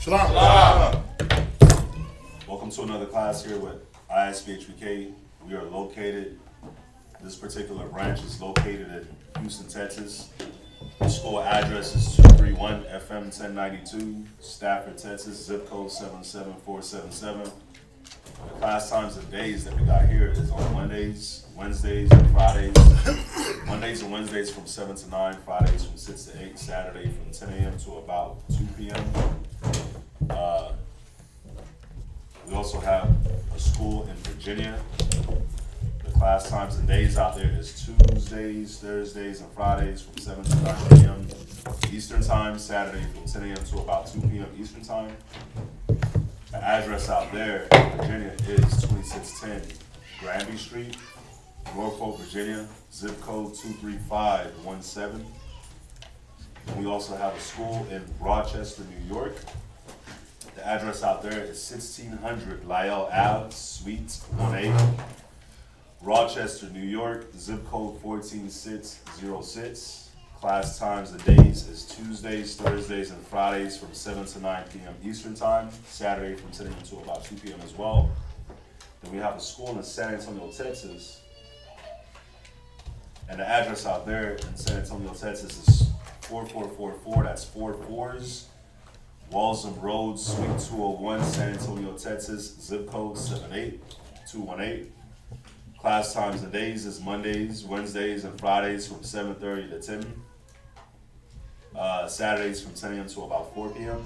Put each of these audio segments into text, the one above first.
Shalom. Shalom. Welcome to another class here with ISBHPK. We are located, this particular branch is located in Houston, Texas. The school address is 231 FM 1092, Stafford, Texas, zip code 77477. The class times and days that we got here is on Mondays, Wednesdays, and Fridays. Mondays and Wednesdays from 7 to 9, Fridays from 6 to 8, Saturday from 10 a.m. to about 2 p.m. We also have a school in Virginia. The class times and days out there is Tuesdays, Thursdays, and Fridays from 7 to 9 p.m. Eastern Time, Saturday from 10 a.m. to about 2 p.m. Eastern Time. The address out there in Virginia is 2610 Granby Street, Norfolk, Virginia, zip code 23517. We also have a school in Rochester, New York. The address out there is 1600 Lyell Ave, Suite 1A, Rochester, New York, zip code 14606. Class times and days is Tuesdays, Thursdays, and Fridays from 7 to 9 p.m. Eastern Time, Saturday from 10 a.m. to about 2 p.m. as well. Then we have a school in San Antonio, Texas. And the address out there in San Antonio, Texas is 4444, that's 4 4s. Walsham Road, Suite 201, San Antonio, Texas, zip code 78218. Class times and days is Mondays, Wednesdays, and Fridays from 7:30 to 10. Saturdays from 10 a.m. to about 4 p.m.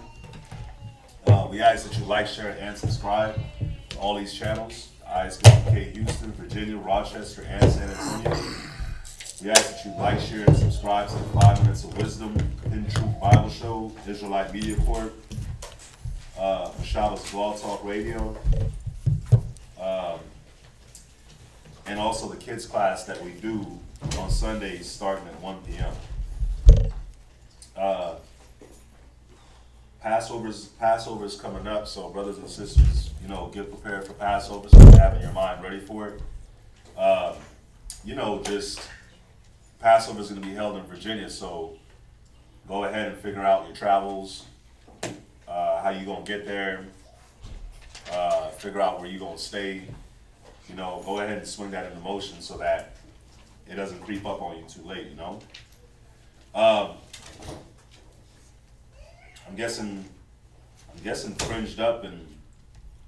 We ask that you like, share, and subscribe to all these channels. ISBK Houston, Virginia, Rochester, and San Antonio. We ask that you like, share, and subscribe to the 5 Minutes of Wisdom, Hidden Truth Bible Show, Israelite Media Corp, Mashaba's Blog Talk Radio, and also the kids class that we do on Sundays starting at 1 p.m. Passover's coming up, so brothers and sisters, get prepared for Passover, so having your mind ready for it. Just Passover's going to be held in Virginia, so go ahead and figure out your travels, how you going to get there, figure out where you going to stay. Go ahead and swing that into motion so that it doesn't creep up on you too late, I'm guessing Fringed Up in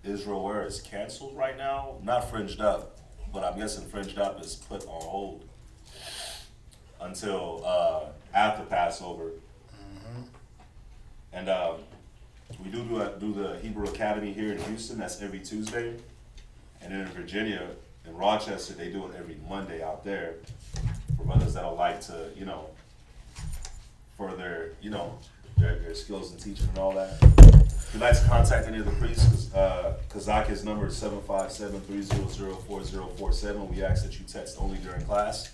Israel where is canceled right now. Not Fringed Up, but I'm guessing Fringed Up is put on hold until after Passover. And we do the Hebrew Academy here in Houston. That's every Tuesday. And then in Virginia, in Rochester, they do it every Monday out there for brothers that don't like to, further, their skills in teaching and all that. If you'd like to contact any of the priests, Kazakia's number is 757-300-4047. We ask that you text only during class.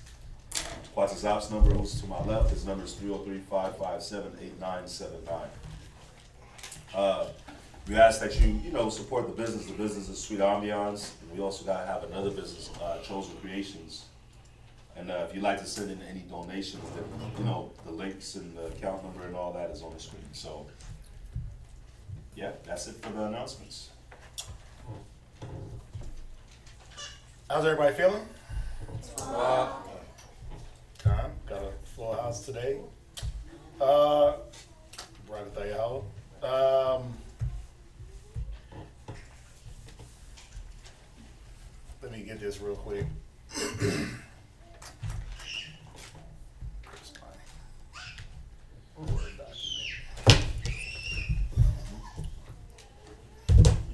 Quatazop's number, who's to my left, his number is 303-557-8979. We ask that you, support the business. The business is Sweet Ambiance. And we also got to have another business, Chosen Creations. And if you'd like to send in any donations, then, the links and the account number and all that is on the screen. So, yeah, that's it for the announcements. How's everybody feeling? Got a full house today. Barakatayah. Let me get this real quick. Word document.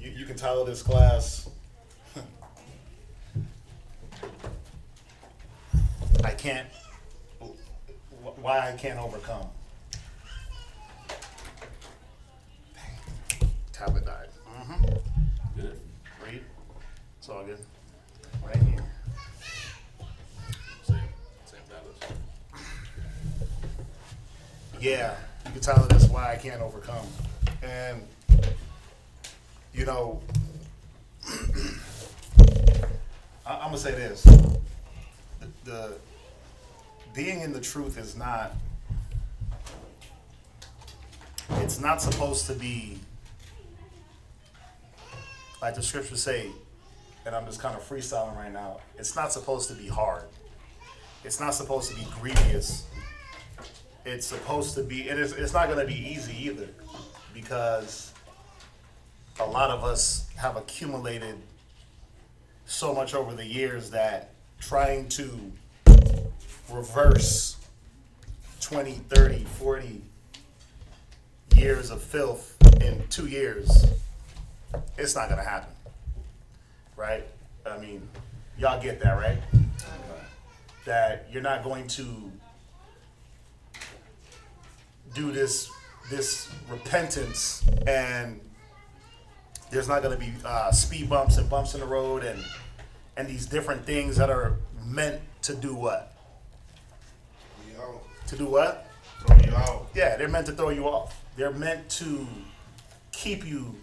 You can title this class, why I can't overcome. Tablet died. Good. Read. It's all good. Right here. Same tablets. Yeah, you can title this "Why I Can't Overcome," and I'm gonna say this: the being in the truth is not. It's not supposed to be like the scriptures say, and I'm just kind of freestyling right now, it's not supposed to be hard. It's not supposed to be grievous. It's supposed to be, and it's not going to be easy either, because a lot of us have accumulated so much over the years that trying to reverse 20, 30, 40 years of filth in 2 years, it's not going to happen. Right? I mean, y'all get that, right? That you're not going to do this repentance, and there's not going to be speed bumps and bumps in the road and these different things that are meant to do what? To do what? Throw you out. Yeah, they're meant to throw you off. They're meant to keep you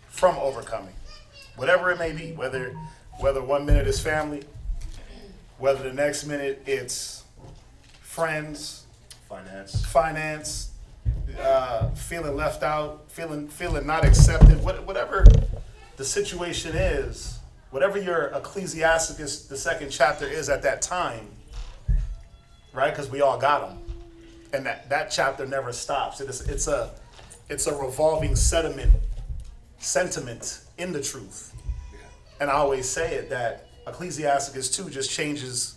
from overcoming. Whatever it may be, whether 1 minute is family, whether the next minute it's friends, finance, feeling left out, feeling not accepted, whatever the situation is, whatever your Ecclesiasticus, the 2nd chapter is at that time, right? Because we all got them, and that chapter never stops. It's a revolving sentiment in the truth. And I always say it that Ecclesiasticus 2 just changes.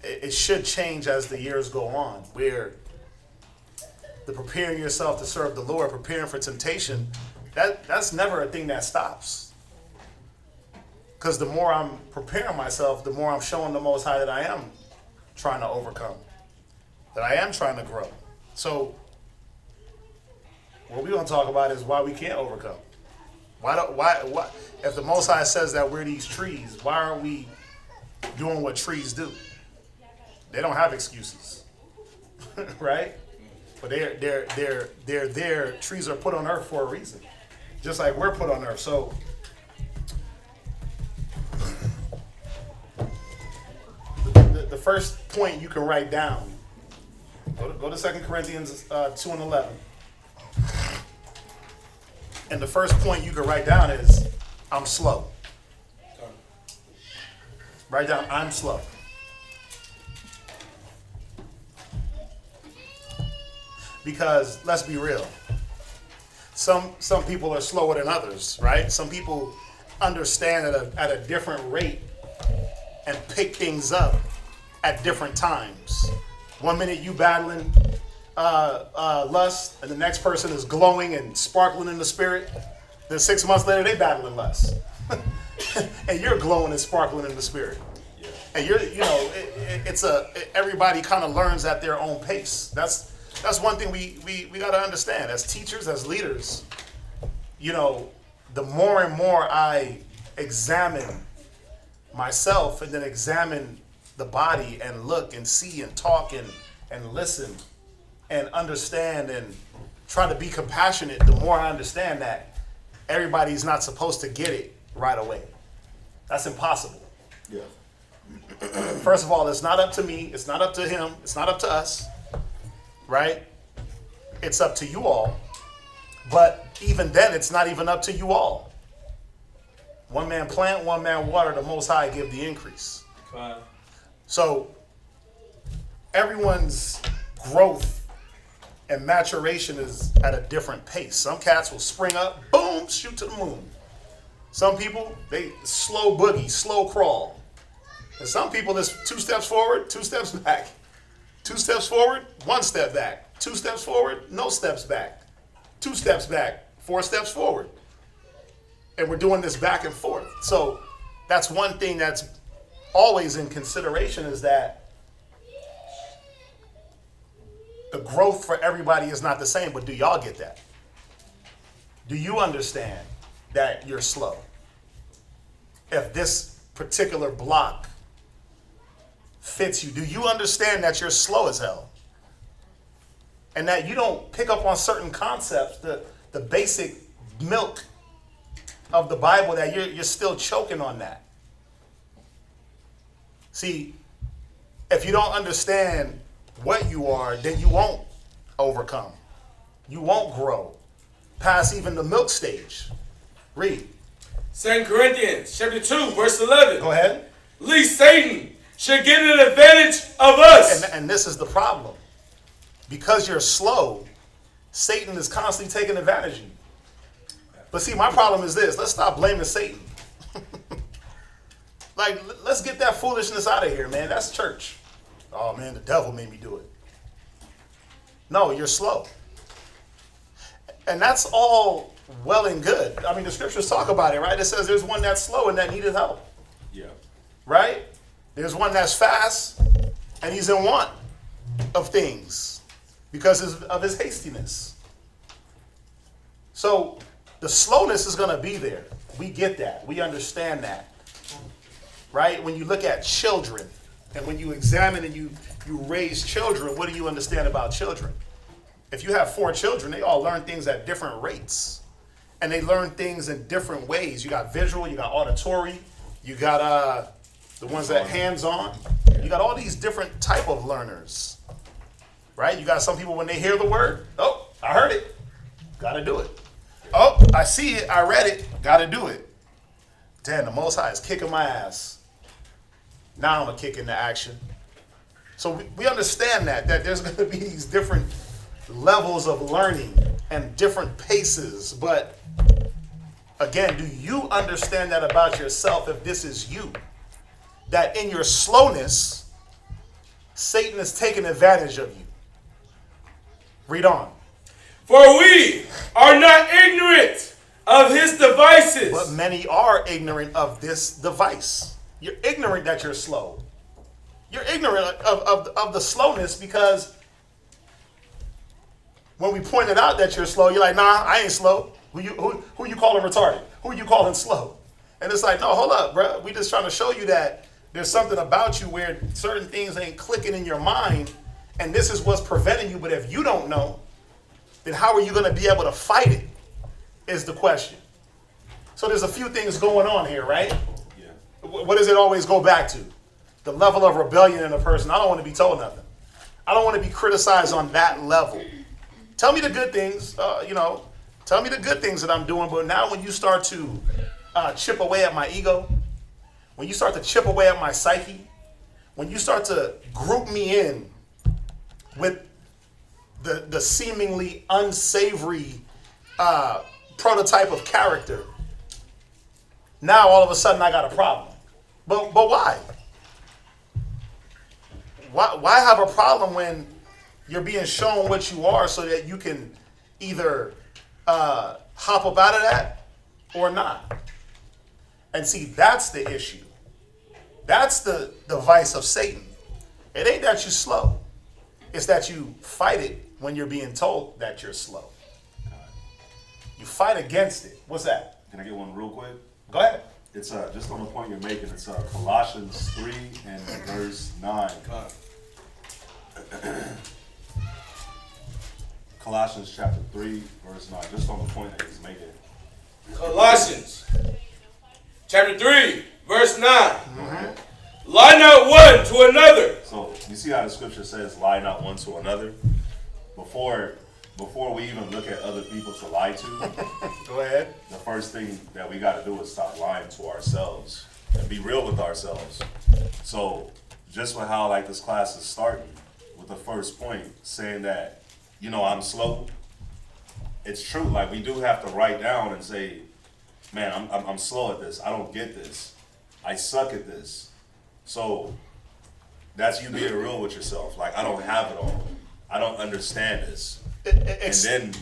It should change as the years go on, where the preparing yourself to serve the Lord, preparing for temptation, that's never a thing that stops. Because the more I'm preparing myself, the more I'm showing the Most High that I am trying to overcome, that I am trying to grow. So what we're going to talk about is why we can't overcome. Why? If the Most High says that we're these trees, why aren't we doing what trees do? They don't have excuses, right? But they're there. Trees are put on earth for a reason, just like we're put on earth. So the first point you can write down. Go to 2 Corinthians 2:11. And the first point you can write down is, I'm slow. Write down, I'm slow. Because let's be real. Some people are slower than others, right? Some people understand at a different rate and pick things up at different times. 1 minute you battling lust, and the next person is glowing and sparkling in the spirit. Then 6 months later, they battling lust, and you're glowing and sparkling in the spirit. Yeah. And everybody kind of learns at their own pace. That's one thing we got to understand as teachers, as leaders. The more and more I examine myself, and then examine the body, and look and see and talk and listen and understand and try to be compassionate, the more I understand that everybody's not supposed to get it right away. That's impossible. Yeah. First of all, it's not up to me. It's not up to him. It's not up to us. Right? It's up to you all. But even then, it's not even up to you all. One man plant, one man water, the Most High give the increase. Fine. So everyone's growth and maturation is at a different pace. Some cats will spring up, boom, shoot to the moon. Some people, they slow boogie, slow crawl. And some people, it's 2 steps forward, 2 steps back. 2 steps forward, 1 step back. 2 steps forward, no steps back. 2 steps back, 4 steps forward. And we're doing this back and forth. So that's one thing that's always in consideration, is that the growth for everybody is not the same. But do y'all get that? Do you understand that you're slow? If this particular block fits you, do you understand that you're slow as hell? And that you don't pick up on certain concepts, the basic milk of the Bible, that you're still choking on that. See, if you don't understand what you are, then you won't overcome. You won't grow past even the milk stage. Read. 2 Corinthians chapter 2, verse 11. Go ahead. Least Satan should get an advantage of us. And this is the problem. Because you're slow, Satan is constantly taking advantage of you. But see, my problem is this. Let's stop blaming Satan. Like, let's get that foolishness out of here, man. That's church. Oh, man, the devil made me do it. No, you're slow. And that's all well and good. I mean, the scriptures talk about it, right? It says there's one that's slow and that needed help. Yeah. Right? There's one that's fast and he's in want of things because of his hastiness. So the slowness is going to be there. We get that. We understand that. Right? When you look at children and when you examine and you raise children, what do you understand about children? If you have 4 children, they all learn things at different rates. And they learn things in different ways. You got visual, you got auditory, you got the ones that hands-on. You got all these different type of learners. Right? You got some people when they hear the word, oh, I heard it. Got to do it. Oh, I see it. I read it. Got to do it. Damn, the Most High is kicking my ass. Now I'm going to kick into action. So we understand that there's going to be these different levels of learning and different paces. But again, do you understand that about yourself if this is you? That in your slowness, Satan is taking advantage of you. Read on. For we are not ignorant of his devices. But many are ignorant of this device. You're ignorant that you're slow. You're ignorant of the slowness because when we pointed out that you're slow, you're like, nah, I ain't slow. Who you calling retarded? Who you calling slow? And it's like, no, hold up, bro. We just trying to show you that there's something about you where certain things ain't clicking in your mind, and this is what's preventing you. But if you don't know, then how are you going to be able to fight it is the question. So there's a few things going on here, right? Yeah. What does it always go back to? The level of rebellion in a person. I don't want to be told nothing. I don't want to be criticized on that level. Tell me the good things, tell me the good things that I'm doing. But now when you start to chip away at my ego, when you start to chip away at my psyche, when you start to group me in with the seemingly unsavory prototype of character, now all of a sudden I got a problem. But why? Why have a problem when you're being shown what you are so that you can either hop up out of that or not? And see, that's the issue. That's the vice of Satan. It ain't that you're slow. It's that you fight it when you're being told that you're slow. You fight against it. What's that? Can I get one real quick? Go ahead. It's just on the point you're making. It's Colossians 3 and verse 9. Colossians chapter 3, verse 9. Just on the point that he's making. Colossians chapter 3, verse 9. Mm-hmm. Lie not one to another. So you see how the scripture says, lie not one to another? Before we even look at other people to lie to, Go ahead. the first thing that we got to do is stop lying to ourselves and be real with ourselves. So just with how like this class is starting, with the first point saying that, I'm slow. It's true. Like we do have to write down and say, man, I'm slow at this. I don't get this. I suck at this. So that's you being real with yourself. Like I don't have it all. I don't understand this. And then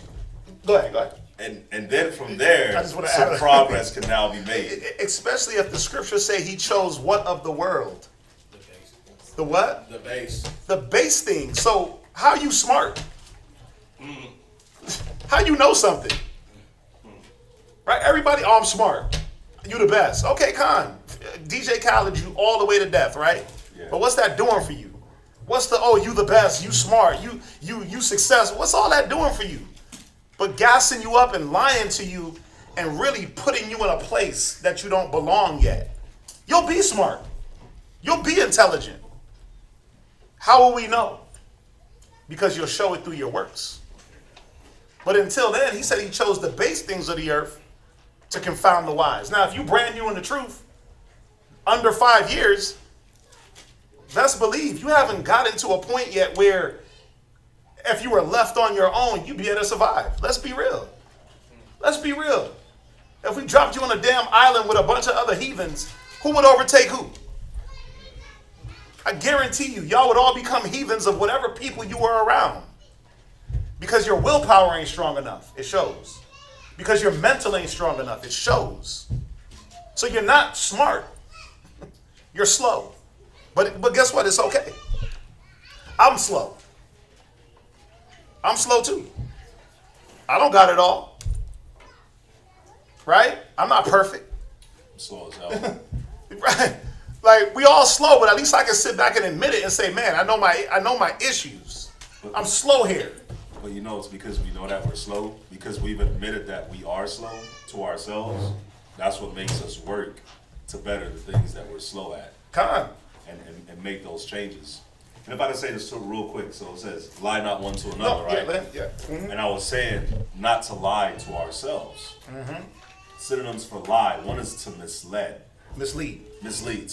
Go ahead. And then from there, I just wanna some add- progress can now be made. Especially if the scriptures say he chose what of the world? The what? The base. The base thing. So how you smart? How you know something? Right? Everybody, I'm smart. You the best. Okay, Con. DJ Khaled, you all the way to death, right? Yeah. But what's that doing for you? What's you the best, you smart, you successful. What's all that doing for you? But gassing you up and lying to you and really putting you in a place that you don't belong yet. You'll be smart. You'll be intelligent. How will we know? Because you'll show it through your works. But until then, he said he chose the base things of the earth to confound the wise. Now, if you brand new in the truth, under 5 years, best believe you haven't gotten to a point yet where if you were left on your own, you'd be able to survive. Let's be real. Let's be real. If we dropped you on a damn island with a bunch of other heathens, who would overtake who? I guarantee you, y'all would all become heathens of whatever people you were around. Because your willpower ain't strong enough. It shows. Because your mental ain't strong enough. It shows. So you're not smart. You're slow. But guess what? It's okay. I'm slow. I'm slow too. I don't got it all. Right? I'm not perfect. I'm slow as hell. Right? Like, we all slow, but at least I can sit back and admit it and say, man, I know my issues. I'm slow here. But you know, it's because we know that we're slow, because we've admitted that we are slow to ourselves. That's what makes us work to better the things that we're slow at. Come on. And make those changes. And if I could say this too real quick, so it says, lie not one to another, right? Yeah. Mm-hmm. And I was saying, not to lie to ourselves. Mm-hmm. Synonyms for lie, one is to mislead. Mislead, mislead,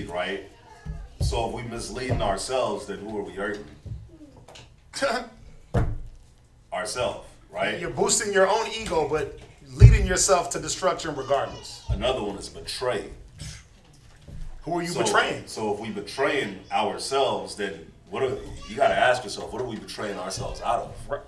right? So if we misleading ourselves, then who are we hurting? Ourselves, right? You're boosting your own ego, but leading yourself to destruction regardless. Another one is betray. Who are you betraying? So if we betraying ourselves, then you got to ask yourself, what are we betraying ourselves out of? Right.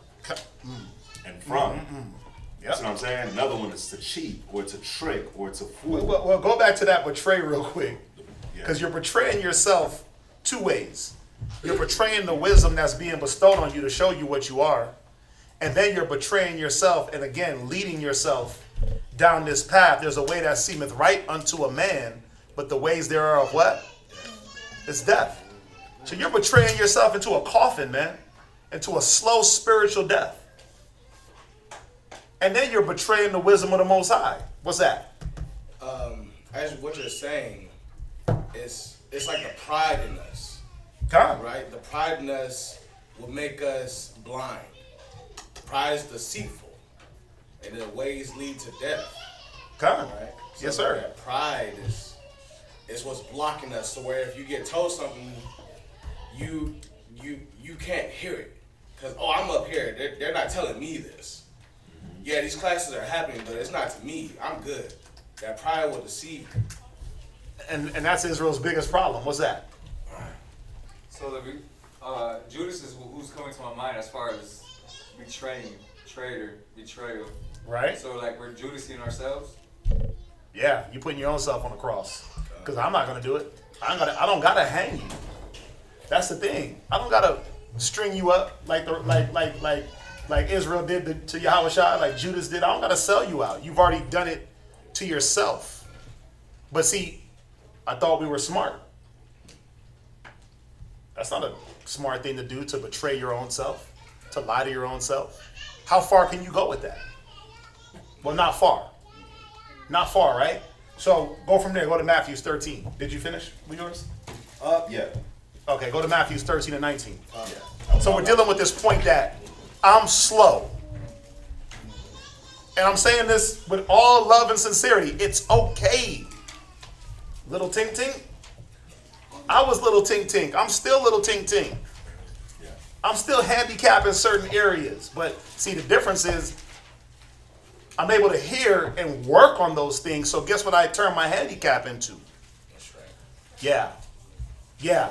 And from? Yep. That's what I'm saying. Another one is to cheat, or to trick, or to fool. Well, go back to that betray real quick. Yeah. Because you're betraying yourself two ways. You're betraying the wisdom that's being bestowed on you to show you what you are. And then you're betraying yourself and again leading yourself down this path. There's a way that seemeth right unto a man, but the ways there are of what? It's death. So you're betraying yourself into a coffin, man. Into a slow spiritual death. And then you're betraying the wisdom of the Most High. What's that? As what you're saying, it's like the pride in us. Come. Right? The pride in us will make us blind. Pride is deceitful, and the ways lead to death. Come. Right? So Yes, sir. That pride is what's blocking us. So where if you get told something, you can't hear it because I'm up here. They're not telling me this. Yeah, these classes are happening, but it's not to me. I'm good. That pride will deceive. And that's Israel's biggest problem. What's that? So Judas is who's coming to my mind as far as betrayal. Right? So like we're Judasing ourselves. Yeah, you putting your own self on the cross. Because I'm not gonna do it. I don't gotta hang you. That's the thing. I don't gotta string you up like Israel did to Yahushua, like Judas did. I don't gotta sell you out. You've already done it to yourself. But see, I thought we were smart. That's not a smart thing to do, to betray your own self, to lie to your own self. How far can you go with that? Well, not far. Not far, right? So go from there. Go to Matthew 13. Did you finish with yours? Yeah. Okay, go to Matthew 13 and 19. Yeah. So we're dealing with this point that I'm slow. And I'm saying this with all love and sincerity. It's okay. Little tink tink. I was little tink tink. I'm still little tink tink. Yeah. I'm still handicapped in certain areas. But see, the difference is I'm able to hear and work on those things. So guess what I turn my handicap into? That's right. Yeah.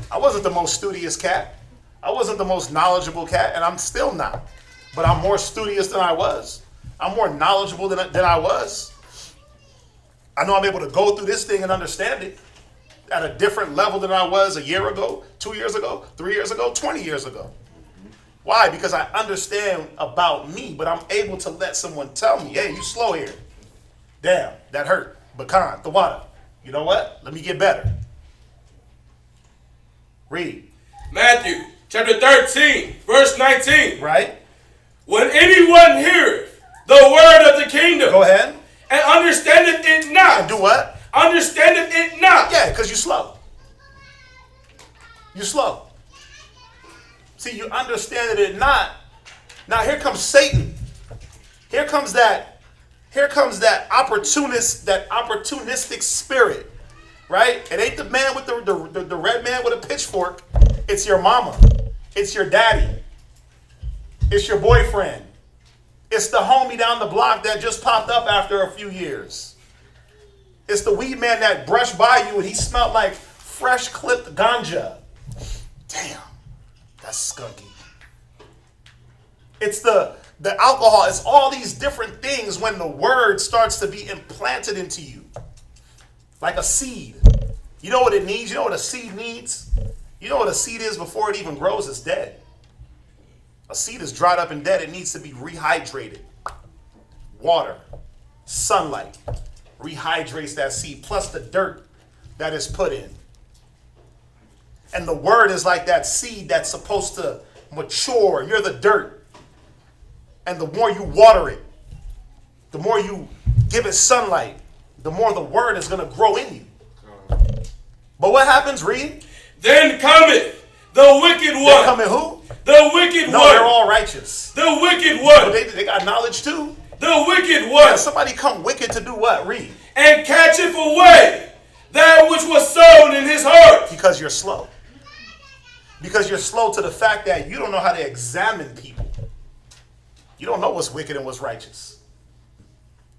I wasn't the most studious cat. I wasn't the most knowledgeable cat, and I'm still not. But I'm more studious than I was. I'm more knowledgeable than I was. I know I'm able to go through this thing and understand it at a different level than I was a year ago, 2 years ago, 3 years ago, 20 years ago. Why? Because I understand about me, but I'm able to let someone tell me, hey, you slow here. Damn, that hurt. Bakan, the water. You know what? Let me get better. Read. Matthew chapter 13, verse 19. Right? When anyone heareth the word of the kingdom Go ahead. and understandeth it not. And do what? Understandeth it not. Yeah, because you're slow. You're slow. See, you understand it not. Now here comes Satan. Here comes that opportunistic spirit, right? It ain't the man with the red man with a pitchfork. It's your mama. It's your daddy. It's your boyfriend. It's the homie down the block that just popped up after a few years. It's the weed man that brushed by you and he smelled like fresh clipped ganja. Damn, that's skunky. It's the alcohol. It's all these different things when the word starts to be implanted into you. Like a seed. You know what it needs? You know what a seed needs? You know what a seed is before it even grows? It's dead. A seed is dried up and dead. It needs to be rehydrated. Water, sunlight, rehydrates that seed, plus the dirt that is put in. And the word is like that seed that's supposed to mature. You're the dirt. And the more you water it, the more you give it sunlight, the more the word is going to grow in you. But what happens, read? Then cometh the wicked one. Then cometh who? The wicked one. No, they're all righteous. The wicked one. But they got knowledge too. The wicked one. Yeah, somebody come wicked to do what? Read. And catcheth away that which was sown in his heart. Because you're slow. Because you're slow to the fact that you don't know how to examine people. You don't know what's wicked and what's righteous.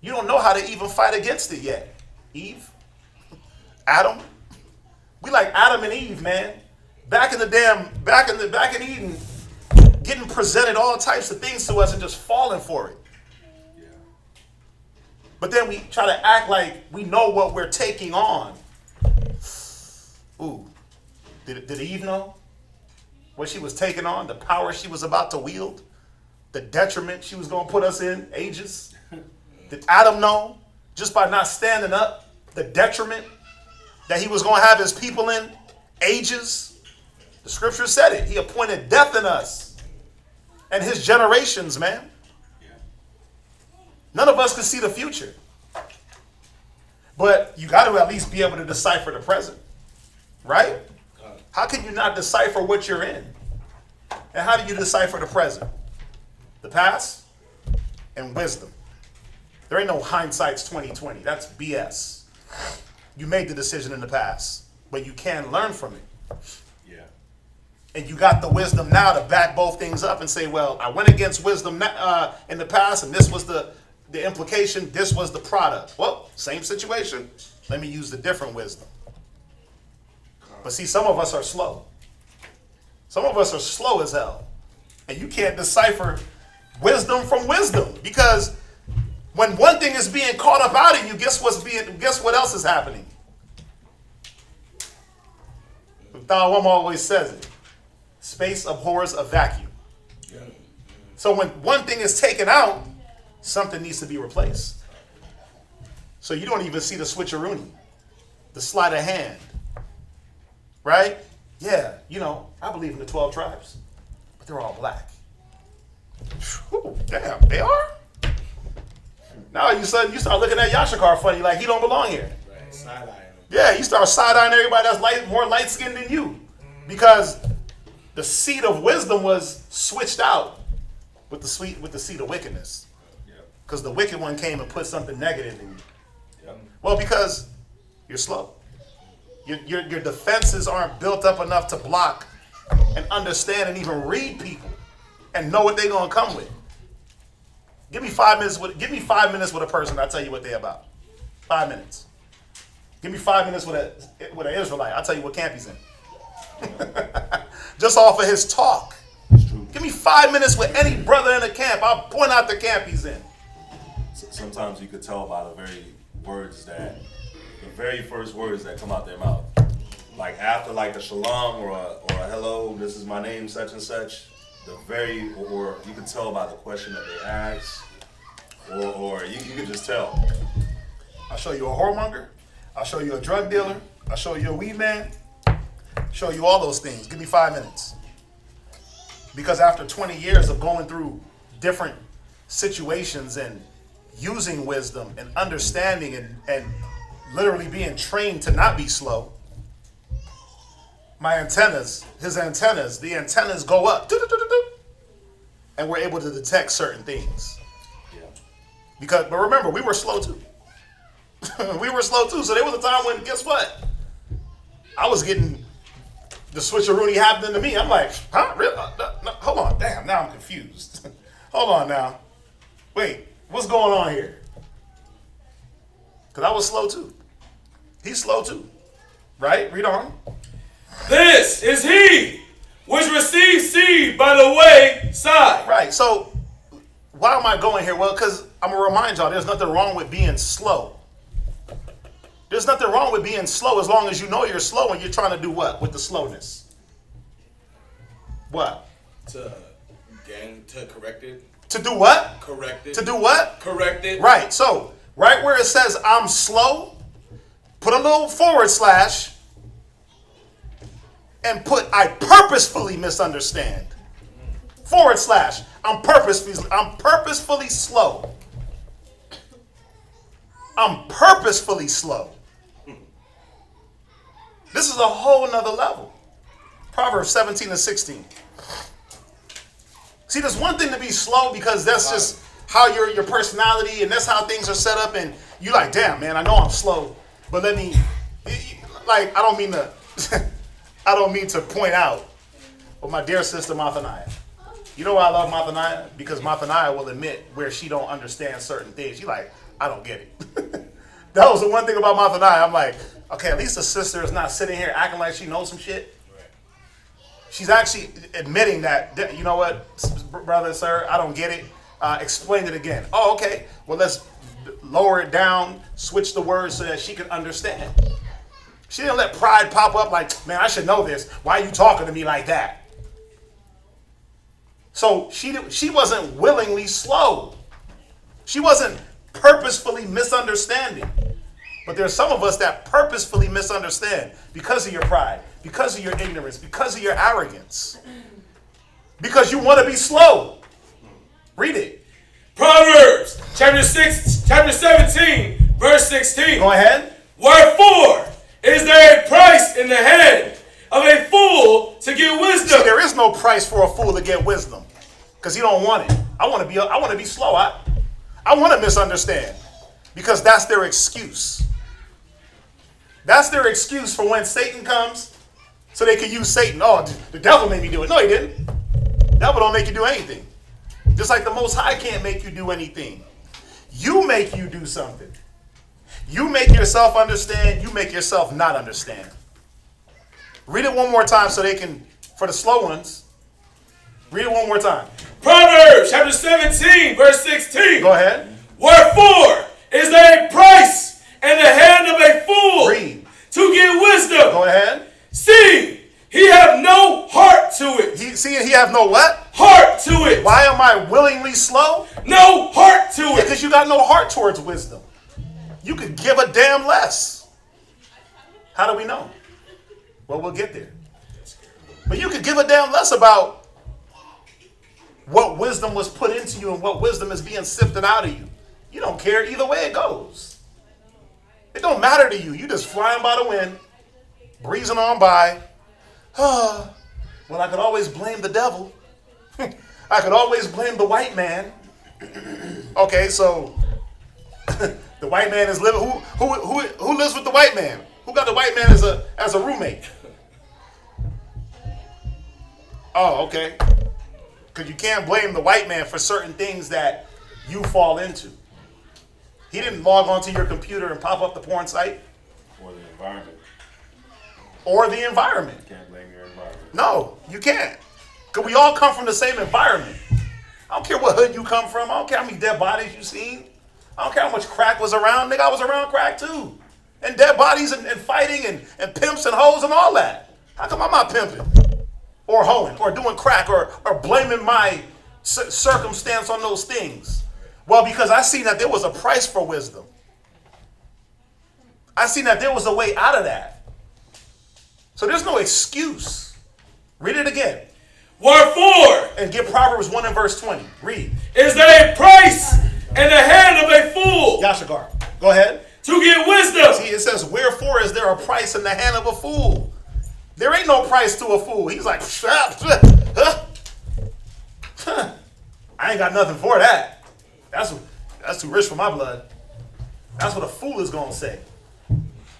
You don't know how to even fight against it yet. Eve, Adam. We like Adam and Eve, man. Back in Eden, getting presented all types of things to us and just falling for it. Yeah. But then we try to act like we know what we're taking on. Ooh, did Eve know what she was taking on? The power she was about to wield? The detriment she was going to put us in ages? Did Adam know, just by not standing up, the detriment that he was going to have his people in ages? The scripture said it. He appointed death in us and his generations, man. Yeah. None of us can see the future. But you got to at least be able to decipher the present, right? How can you not decipher what you're in? And how do you decipher the present? The past and wisdom. There ain't no hindsight's 2020. That's BS. You made the decision in the past, but you can learn from it. Yeah. And you got the wisdom now to back both things up and say, well, I went against wisdom in the past, and this was the implication, this was the product. Well, same situation. Let me use the different wisdom. But see, some of us are slow. Some of us are slow as hell. And you can't decipher wisdom from wisdom. Because when one thing is being caught up out of you, guess what else is happening? Thawam always says it. Space abhors a vacuum. Yeah. So when one thing is taken out, something needs to be replaced. So you don't even see the switcheroony, the sleight of hand. Right? Yeah, I believe in the 12 tribes, but they're all black. Whew, damn, they are? Now you start looking at Yashikar funny, like he don't belong here. Right. Side-eyeing them. Yeah, you start side-eyeing everybody that's more light-skinned than you. Because the seed of wisdom was switched out with the seed of wickedness. Because the wicked one came and put something negative in you. Yep. Well, because you're slow. Your defenses aren't built up enough to block and understand and even read people and know what they're gonna come with. Give me 5 minutes with a person, I'll tell you what they're about. 5 minutes. Give me 5 minutes with an Israelite, I'll tell you what camp he's in. Just off of his talk. It's true. Give me 5 minutes with any brother in the camp, I'll point out the camp he's in. Sometimes you could tell by the very first words that come out their mouth. Like after like a shalom or a hello, this is my name, such and such. Or you can tell by the question that they ask, or you can just tell. I'll show you a whoremonger. I'll show you a drug dealer. I'll show you a weed man. Show you all those things. Give me 5 minutes. Because after 20 years of going through different situations and using wisdom and understanding and literally being trained to not be slow, the antennas go up. And we're able to detect certain things. Yeah. But remember, we were slow too. We were slow too. So there was a time when, guess what? I was getting the switcheroonie happening to me. I'm like, huh? Really? No, hold on. Damn, now I'm confused. Hold on now. Wait, what's going on here? Because I was slow too. He's slow too. Right? Read on. This is he which receives seed by the wayside. Right. So why am I going here? Well, because I'm going to remind y'all, there's nothing wrong with being slow. There's nothing wrong with being slow as long as you know you're slow and you're trying to do what with the slowness? What? To correct it. To do what? Correct it. To do what? Correct it. Right. So right where it says I'm slow, put a little forward slash and put I purposefully misunderstand. Forward slash. I'm purposefully slow. I'm purposefully slow. This is a whole nother level. Proverbs 17 and 16. See, there's one thing to be slow because that's just how your personality and that's how things are set up. And you like, damn, man, I know I'm slow, but let me, like, I don't mean to point out, but my dear sister Mathanaya. You know why I love Mathanaya? Because Mathanaya will admit where she don't understand certain things. She like, I don't get it. That was the one thing about Mathanaya. I'm like, okay, at least the sister is not sitting here acting like she knows some shit. She's actually admitting that, you know what, brother, sir, I don't get it. Explain it again. Oh, okay. Well, let's lower it down, switch the words so that she can understand. She didn't let pride pop up like, man, I should know this. Why are you talking to me like that? So she wasn't willingly slow. She wasn't purposefully misunderstanding. But there's some of us that purposefully misunderstand because of your pride, because of your ignorance, because of your arrogance. Because you want to be slow. Read it. Proverbs chapter 17, verse 16. Go ahead. Wherefore is there a price in the hand of a fool to get wisdom? See, there is no price for a fool to get wisdom because he don't want it. I want to be slow. I want to misunderstand because that's their excuse. That's their excuse for when Satan comes so they can use Satan. Oh, the devil made me do it. No, he didn't. The devil don't make you do anything. Just like the Most High can't make you do anything. You make you do something. You make yourself understand. You make yourself not understand. Read it one more time so they can, for the slow ones, read it one more time. Proverbs chapter 17, verse 16. Go ahead. Wherefore is there a price in the hand of a fool Read. to get wisdom? Go ahead. See, he have no heart to it. He have no what? Heart to it. Why am I willingly slow? No heart to it. Because you got no heart towards wisdom. You could give a damn less. How do we know? Well, we'll get there. But you could give a damn less about what wisdom was put into you and what wisdom is being sifted out of you. You don't care either way it goes. It don't matter to you. You just flying by the wind, breezing on by. Well, I could always blame the devil. I could always blame the white man. Okay, so the white man is living. Who lives with the white man? Who got the white man as a roommate? Oh, okay. Because you can't blame the white man for certain things that you fall into. He didn't log onto your computer and pop up the porn site. Or the environment. Or the environment. You can't blame your environment. No, you can't. Because we all come from the same environment. I don't care what hood you come from. I don't care how many dead bodies you seen. I don't care how much crack was around. Nigga, I was around crack too. And dead bodies and fighting and pimps and hoes and all that. How come I'm not pimping? Or hoeing or doing crack or blaming my circumstance on those things? Well, because I seen that there was a price for wisdom. I seen that there was a way out of that. So there's no excuse. Read it again. Wherefore, and get Proverbs 1 and verse 20. Read. Is there a price in the hand of a fool? Yashakar. Go ahead. To get wisdom. See, it says, wherefore is there a price in the hand of a fool? There ain't no price to a fool. He's like, I ain't got nothing for that. That's That's too rich for my blood. That's what a fool is going to say.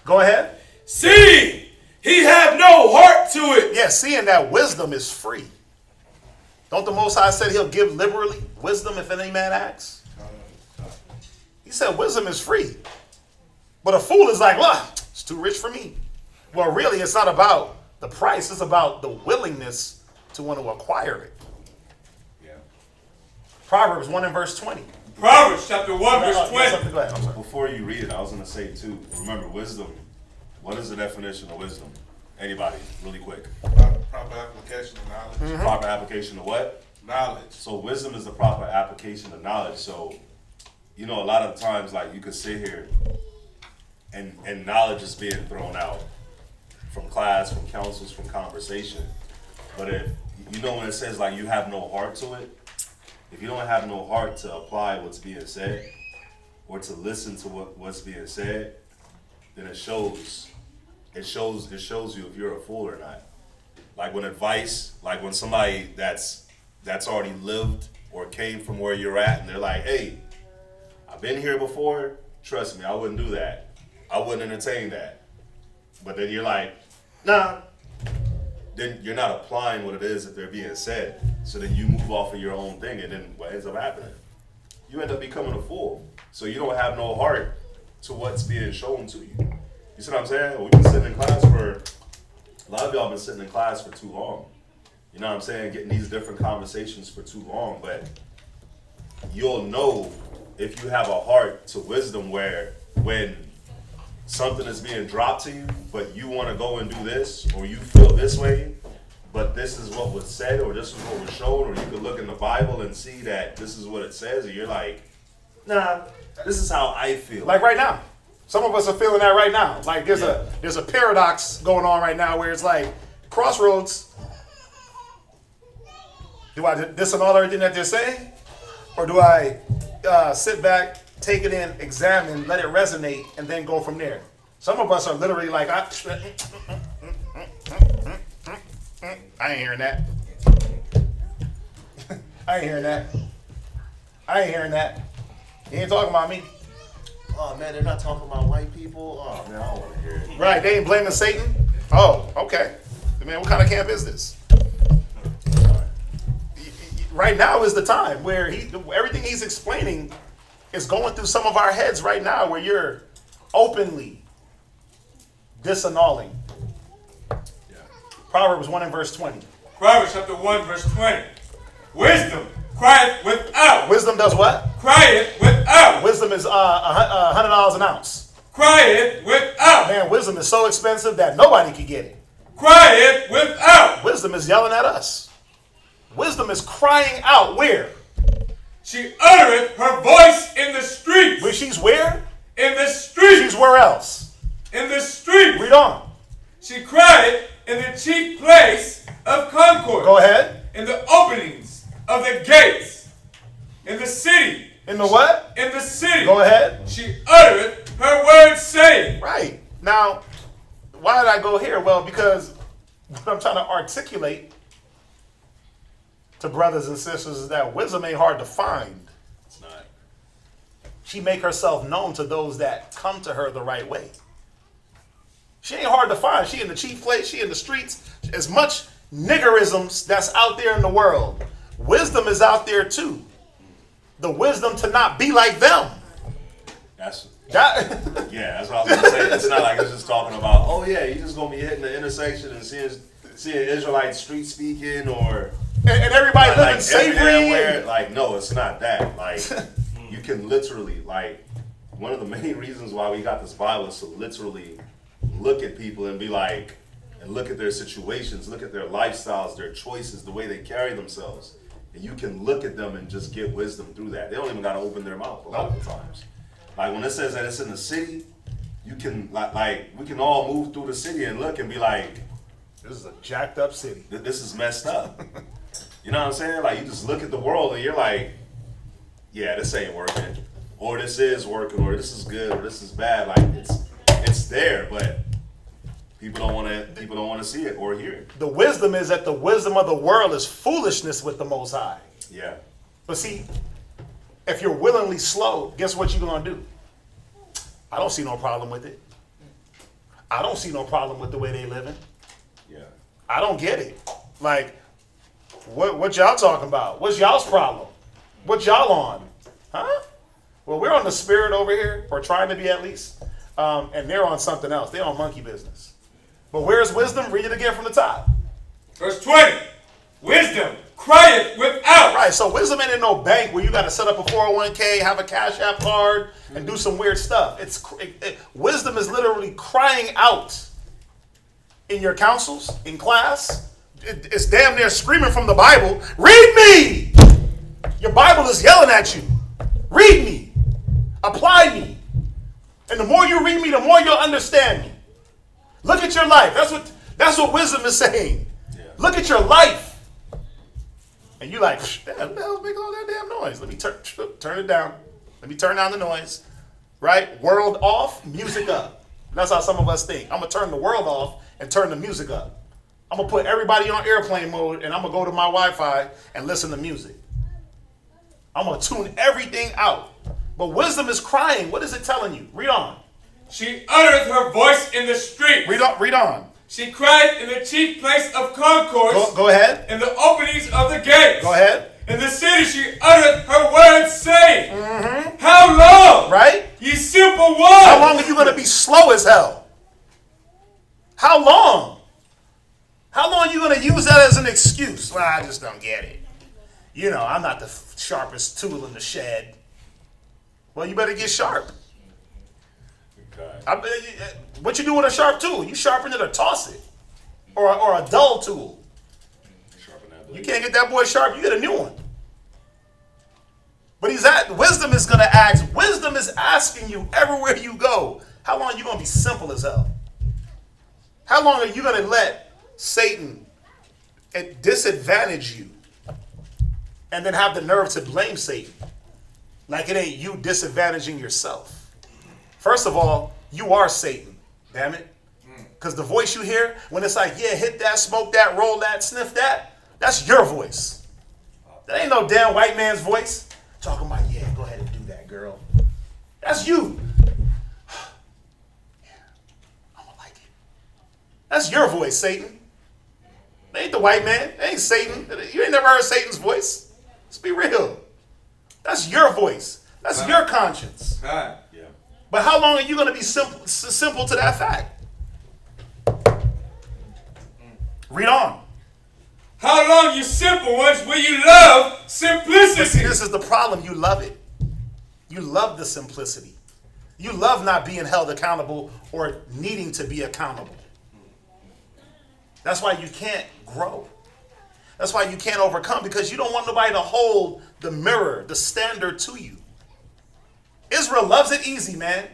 Go ahead. See, he have no heart to it. Yeah, seeing that wisdom is free. Don't the Most High said he'll give liberally wisdom if any man asks? He said wisdom is free. But a fool is like, look, it's too rich for me. Well, really, it's not about the price. It's about the willingness to want to acquire it. Yeah. Proverbs 1 and verse 20. Proverbs chapter 1, verse Yes, 20. something, go ahead. I'm sorry. Before you read it, I was going to say too, remember wisdom. What is the definition of wisdom? Anybody, really quick. Proper application of knowledge. Proper application of what? Knowledge. So wisdom is the proper application of knowledge. So, you know, a lot of times, like, you could sit here and knowledge is being thrown out from class, from counsels, from conversation. But if, you know, when it says, like, you have no heart to it, if you don't have no heart to apply what's being said or to listen to what's being said, then it shows you if you're a fool or not. Like when advice, like when somebody that's already lived or came from where you're at and they're like, hey, I've been here before, trust me, I wouldn't do that. I wouldn't entertain that. But then you're like, nah. Then you're not applying what it is that they're being said. So then you move off of your own thing, and then what ends up happening? You end up becoming a fool. So you don't have no heart to what's being shown to you. You see what I'm saying? We've been sitting in class a lot of y'all been sitting in class for too long. You know what I'm saying? Getting these different conversations for too long, but you'll know if you have a heart to wisdom where when something is being dropped to you, but you want to go and do this, or you feel this way, but this is what was said, or this is what was shown, or you could look in the Bible and see that this is what it says, and you're like, nah, this is how I feel. Like right now. Some of us are feeling that right now. Like there's a paradox going on right now where it's like, crossroads. Do I disannul everything that they're saying? Or do I sit back, take it in, examine, let it resonate, and then go from there? Some of us are literally like, I ain't hearing that. I ain't hearing that. I ain't hearing that. He ain't talking about me. Oh man, they're not talking about white people. Oh man, I don't want to hear it. Right, they ain't blaming Satan? Oh, okay. Man, what kind of camp is this? Right now is the time where everything he's explaining is going through some of our heads right now where you're openly disannulling. Yeah. Proverbs 1 and verse 20. Proverbs chapter 1, verse 20. Wisdom crieth without. Wisdom does what? Crieth without. Wisdom is $100 an ounce. Crieth without. Man, wisdom is so expensive that nobody can get it. Crieth without. Wisdom is yelling at us. Wisdom is crying out where? She uttereth her voice in the streets. Where she's where? In the streets. She's where else? In the streets. Read on. She cried in the chief place of concord. Go ahead. In the openings of the gates. In the city. In the what? In the city. Go ahead. She uttereth her words saying. Right. Now, why did I go here? Well, because what I'm trying to articulate to brothers and sisters is that wisdom ain't hard to find. It's not. She make herself known to those that come to her the right way. She ain't hard to find. She in the chief place. She in the streets. As much niggerisms that's out there in the world, wisdom is out there too. The wisdom to not be like them. That's That, yeah. That's what I was gonna say. It's not like it's just talking about. Oh yeah, you just gonna be hitting the intersection and seeing Israelites street speaking or and everybody living like savory. everywhere. Like no, it's not that. Like you can literally like one of the main reasons why we got this Bible is to literally look at people and be like, and look at their situations, look at their lifestyles, their choices, the way they carry themselves. And you can look at them and just get wisdom through that. They don't even got to open their mouth a lot of the times. Like when it says that it's in the city, you can like we can all move through the city and look and be like, This is a jacked up city. this is messed up. You know what I'm saying? Like you just look at the world and you're like, yeah, this ain't working, or this is working, or this is good, or this is bad. Like it's there, but people don't want to see it or hear it. The wisdom is that the wisdom of the world is foolishness with the Most High. Yeah. But see, If you're willingly slow, guess what you're going to do? I don't see no problem with it. I don't see no problem with the way they living. Yeah. I don't get it. Like, what y'all talking about? What's y'all's problem? What y'all on? Huh? Well, we're on the spirit over here, or trying to be at least. And they're on something else. They're on monkey business. But where's wisdom? Read it again from the top. Verse 20. Wisdom crieth without. Right, so wisdom ain't in no bank where you got to set up a 401k, have a Cash App card, and do some weird stuff. Wisdom is literally crying out in your councils, in class. It's damn near screaming from the Bible, read me! Your Bible is yelling at you. Read me. Apply me. And the more you read me, the more you'll understand me. Look at your life. That's what wisdom is saying. Yeah. Look at your life. And you like, what the hell's making all that damn noise? Let me turn it down. Let me turn down the noise. Right? World off, music up. That's how some of us think. I'm going to turn the world off and turn the music up. I'm going to put everybody on airplane mode and I'm going to go to my Wi-Fi and listen to music. I'm going to tune everything out. But wisdom is crying. What is it telling you? Read on. She uttereth her voice in the street. Read on. She cried in the chief place of concourse. Go ahead. In the openings of the gates. Go ahead. In the city she uttereth her words, saying, How long? Right? Ye simple ones. How long are you going to be slow as hell? How long? How long are you going to use that as an excuse? Well, I just don't get it. You know, I'm not the sharpest tool in the shed. Well, you better get sharp. Okay. What you do with a sharp tool? You sharpen it or toss it. Or a dull tool. Sharpen that blade. You can't get that boy sharp, you get a new one. But wisdom is going to ask, wisdom is asking you everywhere you go, how long are you going to be simple as hell? How long are you going to let Satan disadvantage you and then have the nerve to blame Satan? Like it ain't you disadvantaging yourself. First of all, you are Satan, damn it. Because the voice you hear, when it's like, yeah, hit that, smoke that, roll that, sniff that, that's your voice. That ain't no damn white man's voice. Talking about, yeah, go ahead and do that, girl. That's you. Yeah, I'm gonna like it. That's your voice, Satan. That ain't the white man. That ain't Satan. You ain't never heard Satan's voice. Let's be real. That's your voice. That's your conscience. Right. Yeah. But how long are you going to be simple to that fact? Read on. How long, you simple ones, will you love But see, simplicity? this is the problem. You love it. You love the simplicity. You love not being held accountable or needing to be accountable. That's why you can't grow. That's why you can't overcome, because you don't want nobody to hold the mirror, the standard to you. Israel loves it easy, man.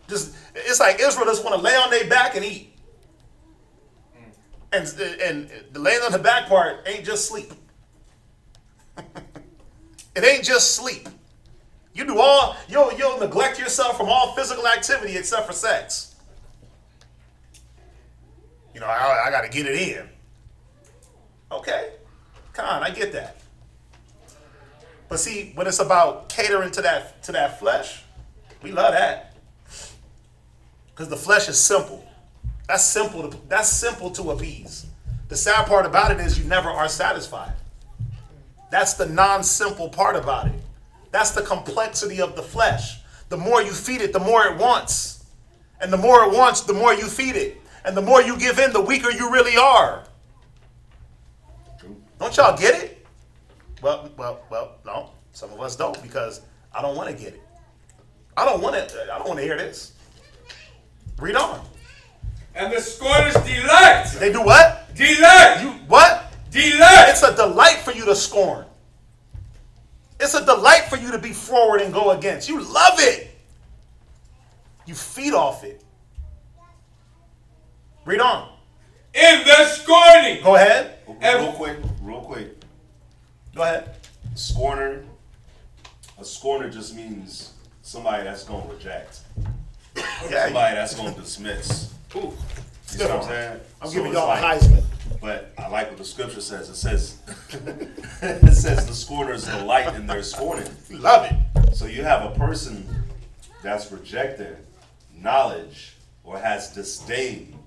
It's like Israel just want to lay on their back and eat. And the laying on the back part ain't just sleep. It ain't just sleep. You'll neglect yourself from all physical activity except for sex. You know, I got to get it in. Okay, I get that. But see, when it's about catering to that flesh, we love that. Because the flesh is simple. That's simple to appease. The sad part about it is you never are satisfied. That's the non-simple part about it. That's the complexity of the flesh. The more you feed it, the more it wants. And the more it wants, the more you feed it. And the more you give in, the weaker you really are. Don't y'all get it? Well, no. Some of us don't, because I don't want to get it. I don't want to hear this. Read on. And the scorners delight. They do what? Delight. You what? Delight. It's a delight for you to scorn. It's a delight for you to be forward and go against. You love it. You feed off it. Read on. In the scorning. Go ahead. Real quick. Go ahead. Scorner. A scorner just means somebody that's going to reject. Yeah. Somebody that's going to dismiss. Ooh. You know what I'm saying? I'm So giving it's y'all a like- Heisman. But I like what the scripture says. It says It says the scorners delight in their scorning. Love it. So you have a person that's rejecting knowledge or has disdain.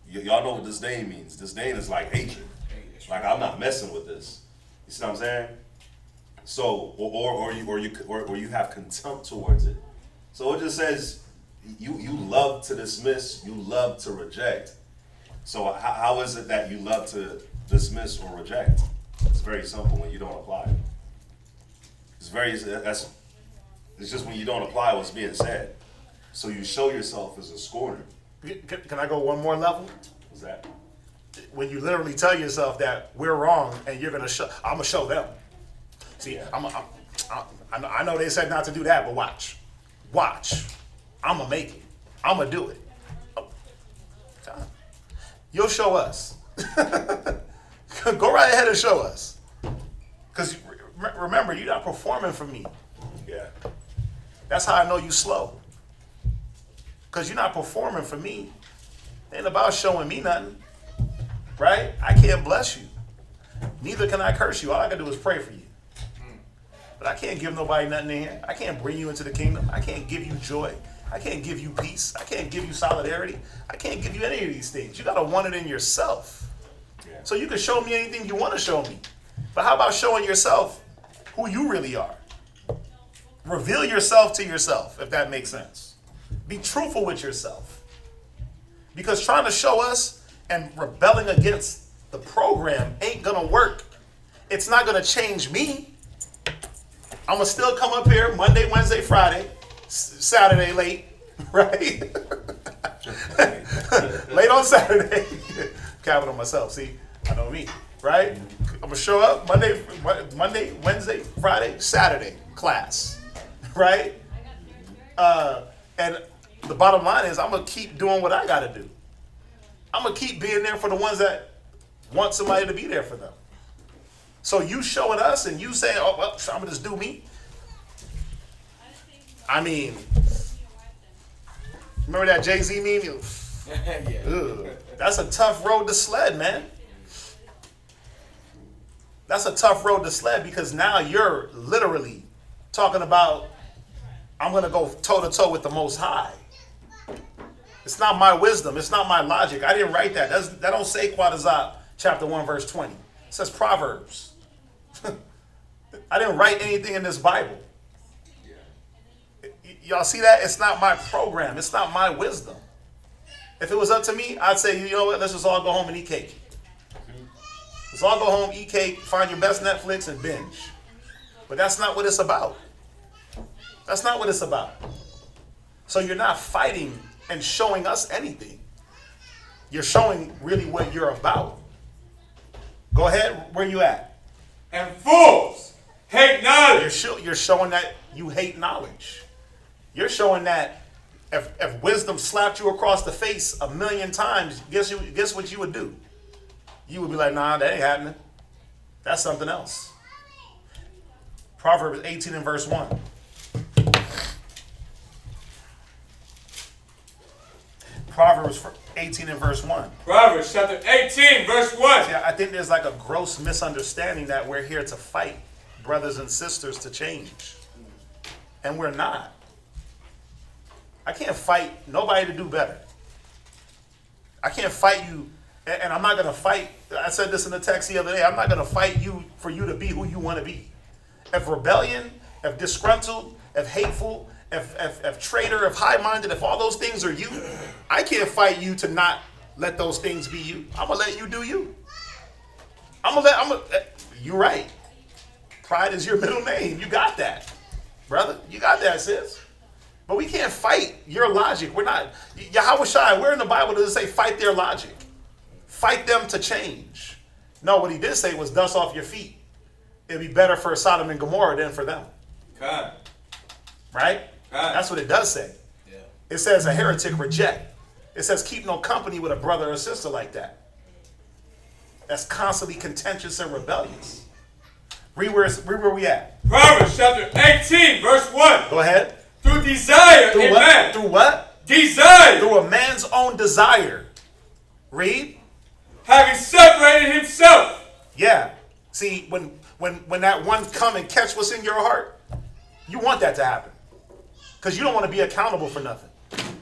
Y'all know what disdain means. Disdain is like hatred. Like, I'm not messing with this. You see what I'm saying? So, or you have contempt towards it. So it just says you love to dismiss, you love to reject. So how is it that you love to dismiss or reject? It's very simple when you don't apply it. It's just when you don't apply what's being said. So you show yourself as a scorner. Can I go one more level? What's that? When you literally tell yourself that we're wrong and you're gonna show, I'm gonna show them. See, I know they said not to do that, but watch. I'm gonna make it. I'm gonna do it. You'll show us. Go right ahead and show us. Because remember, you're not performing for me. Yeah. That's how I know you slow. Because you're not performing for me. It ain't about showing me nothing. Right? I can't bless you. Neither can I curse you. All I can do is pray for you. But I can't give nobody nothing in here. I can't bring you into the kingdom. I can't give you joy. I can't give you peace. I can't give you solidarity. I can't give you any of these things. You got to want it in yourself. Yeah. So you can show me anything you want to show me. But how about showing yourself who you really are? Reveal yourself to yourself, if that makes sense. Be truthful with yourself. Because trying to show us and rebelling against the program ain't going to work. It's not going to change me. I'm going to still come up here Monday, Wednesday, Friday, Saturday late, right? Late on Saturday. Capital myself, see? I know me, right? I'm going to show up Monday, Wednesday, Friday, Saturday class, right? And the bottom line is I'm going to keep doing what I got to do. I'm going to keep being there for the ones that want somebody to be there for them. So you showing us and you saying, oh, well, I'm going to just do me. I mean, remember that Jay-Z meme? Yeah. That's a tough road to sled, man. That's a tough road to sled because now you're literally talking about, I'm going to go toe-to-toe with the Most High. It's not my wisdom. It's not my logic. I didn't write that. That don't say Quadazat chapter 1, verse 20. It says Proverbs. I didn't write anything in this Bible. Y'all see that? It's not my program. It's not my wisdom. If it was up to me, I'd say, you know what? Let's just all go home and eat cake. Let's all go home, eat cake, find your best Netflix, and binge. But that's not what it's about. That's not what it's about. So you're not fighting and showing us anything. You're showing really what you're about. Go ahead. Where you at? And fools hate knowledge. You're showing that you hate knowledge. You're showing that if wisdom slapped you across the face 1,000,000 times, guess what you would do? You would be like, nah, that ain't happening. That's something else. Proverbs 18 and verse 1. Proverbs 18 and verse 1. Proverbs chapter 18, verse 1. Yeah, I think there's like a gross misunderstanding that we're here to fight brothers and sisters to change. And we're not. I can't fight nobody to do better. I can't fight you, and I'm not going to fight. I said this in the text the other day. I'm not going to fight you for you to be who you want to be. If rebellion, if disgruntled, if hateful, if traitor, if high-minded, if all those things are you, I can't fight you to not let those things be you. I'm going to let you do you. You're right. Pride is your middle name. You got that, brother. You got that, sis. But we can't fight your logic. We're not. Yahweh Shai, where in the Bible does it say fight their logic? Fight them to change. No, what he did say was dust off your feet. It'd be better for Sodom and Gomorrah than for them. God. Right? God. That's what it does say. Yeah. It says a heretic reject. It says keep no company with a brother or sister like that. That's constantly contentious and rebellious. Read where we at. Proverbs chapter 18, verse 1. Go ahead. Through desire in man. Through what? Desire. Through a man's own desire. Read. Having separated himself. Yeah. See, when that one come and catch what's in your heart, you want that to happen. Because you don't want to be accountable for nothing.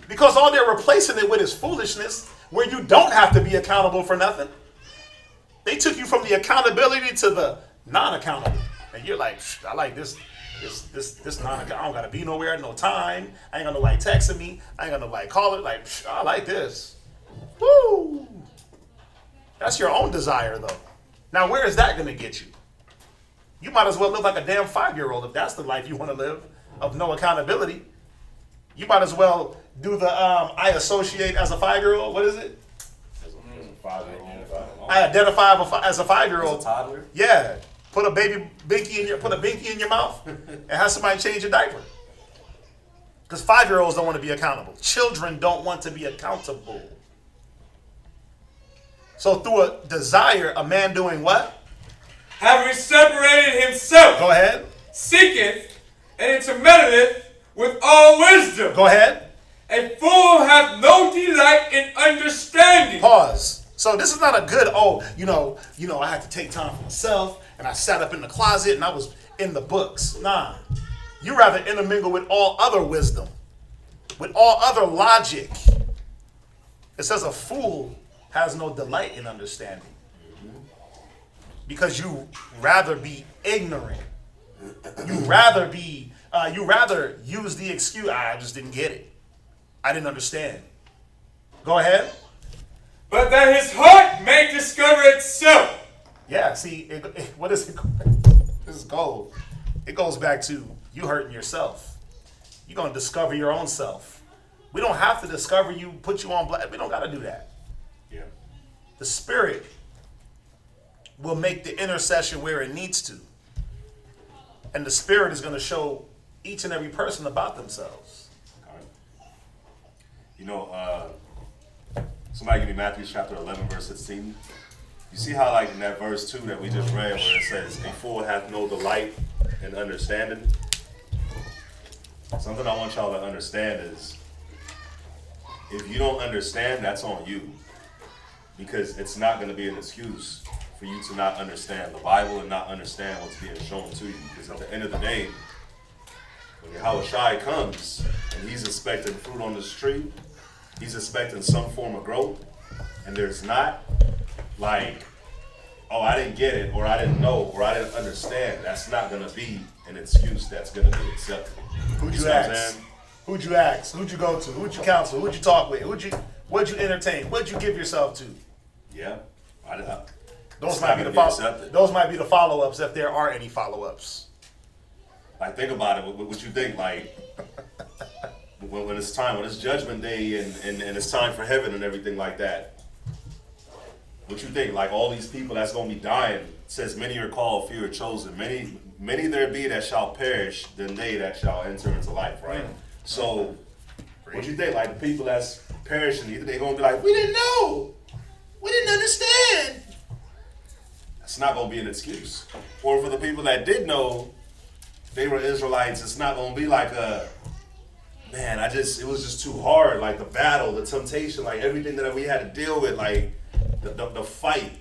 Because all they're replacing it with is foolishness, where you don't have to be accountable for nothing. They took you from the accountability to the non-accountable. And you're like, I like this non-accountable. I don't got to be nowhere at no time. I ain't got nobody texting me. I ain't got nobody calling. Like, I like this. Woo! That's your own desire, though. Now, where is that going to get you? You might as well live like a damn 5-year-old if that's the life you want to live, of no accountability. You might as well do the I associate as a 5-year-old. What is it? As a 5-year-old. I identify as a 5-year-old. As a toddler? Yeah. Put a binky in your mouth and have somebody change your diaper. Because 5-year-olds don't want to be accountable. Children don't want to be accountable. So through a desire, a man doing what? Having separated himself, Go ahead. seeketh and intermeddleth with all wisdom. Go ahead. A fool hath no delight in understanding. Pause. So this is not a good, I had to take time for myself and I sat up in the closet and I was in the books. Nah. You rather intermingle with all other wisdom, with all other logic. It says a fool has no delight in understanding. Because you rather be ignorant. You rather use the excuse, I just didn't get it. I didn't understand. Go ahead. But that his heart may discover itself. Yeah, see, what is it? This is gold. It goes back to you hurting yourself. You're going to discover your own self. We don't have to discover you, put you on blast. We don't got to do that. Yeah. The Spirit will make the intercession where it needs to. And the Spirit is going to show each and every person about themselves. You know, somebody give me Matthew chapter 11, verse 16. You see how, like, in that verse 2 that we just read, where it says, a fool hath no delight in understanding? Something I want y'all to understand is, if you don't understand, that's on you. Because it's not going to be an excuse for you to not understand the Bible and not understand what's being shown to you. Because at the end of the day, when Yahushua comes and he's expecting fruit on this tree, he's expecting some form of growth, and there's not, like, oh, I didn't get it, or I didn't know, or I didn't understand. That's not going to be an excuse that's going to be accepted. Who'd You you see what I'm ask? saying? Who'd you ask? Who'd you go to? Who'd you counsel? Who'd you talk with? What'd you entertain? What'd you give yourself to? Yeah. Those It's might not be the gonna be accepted. those might be the follow-ups if there are any follow-ups. Like, think about it. What you think, like, when it's time, when it's Judgment Day and it's time for heaven and everything like that. What you think, like, all these people that's going to be dying, it says many are called, few are chosen. Many there be that shall perish than they that shall enter into life, right? So, what you think, like, the people that's perishing, either they're going to be like, we didn't know. We didn't understand. That's not going to be an excuse. Or for the people that did know, they were Israelites, it's not going to be like man, it was just too hard. Like, the battle, the temptation, like, everything that we had to deal with, like, the fight.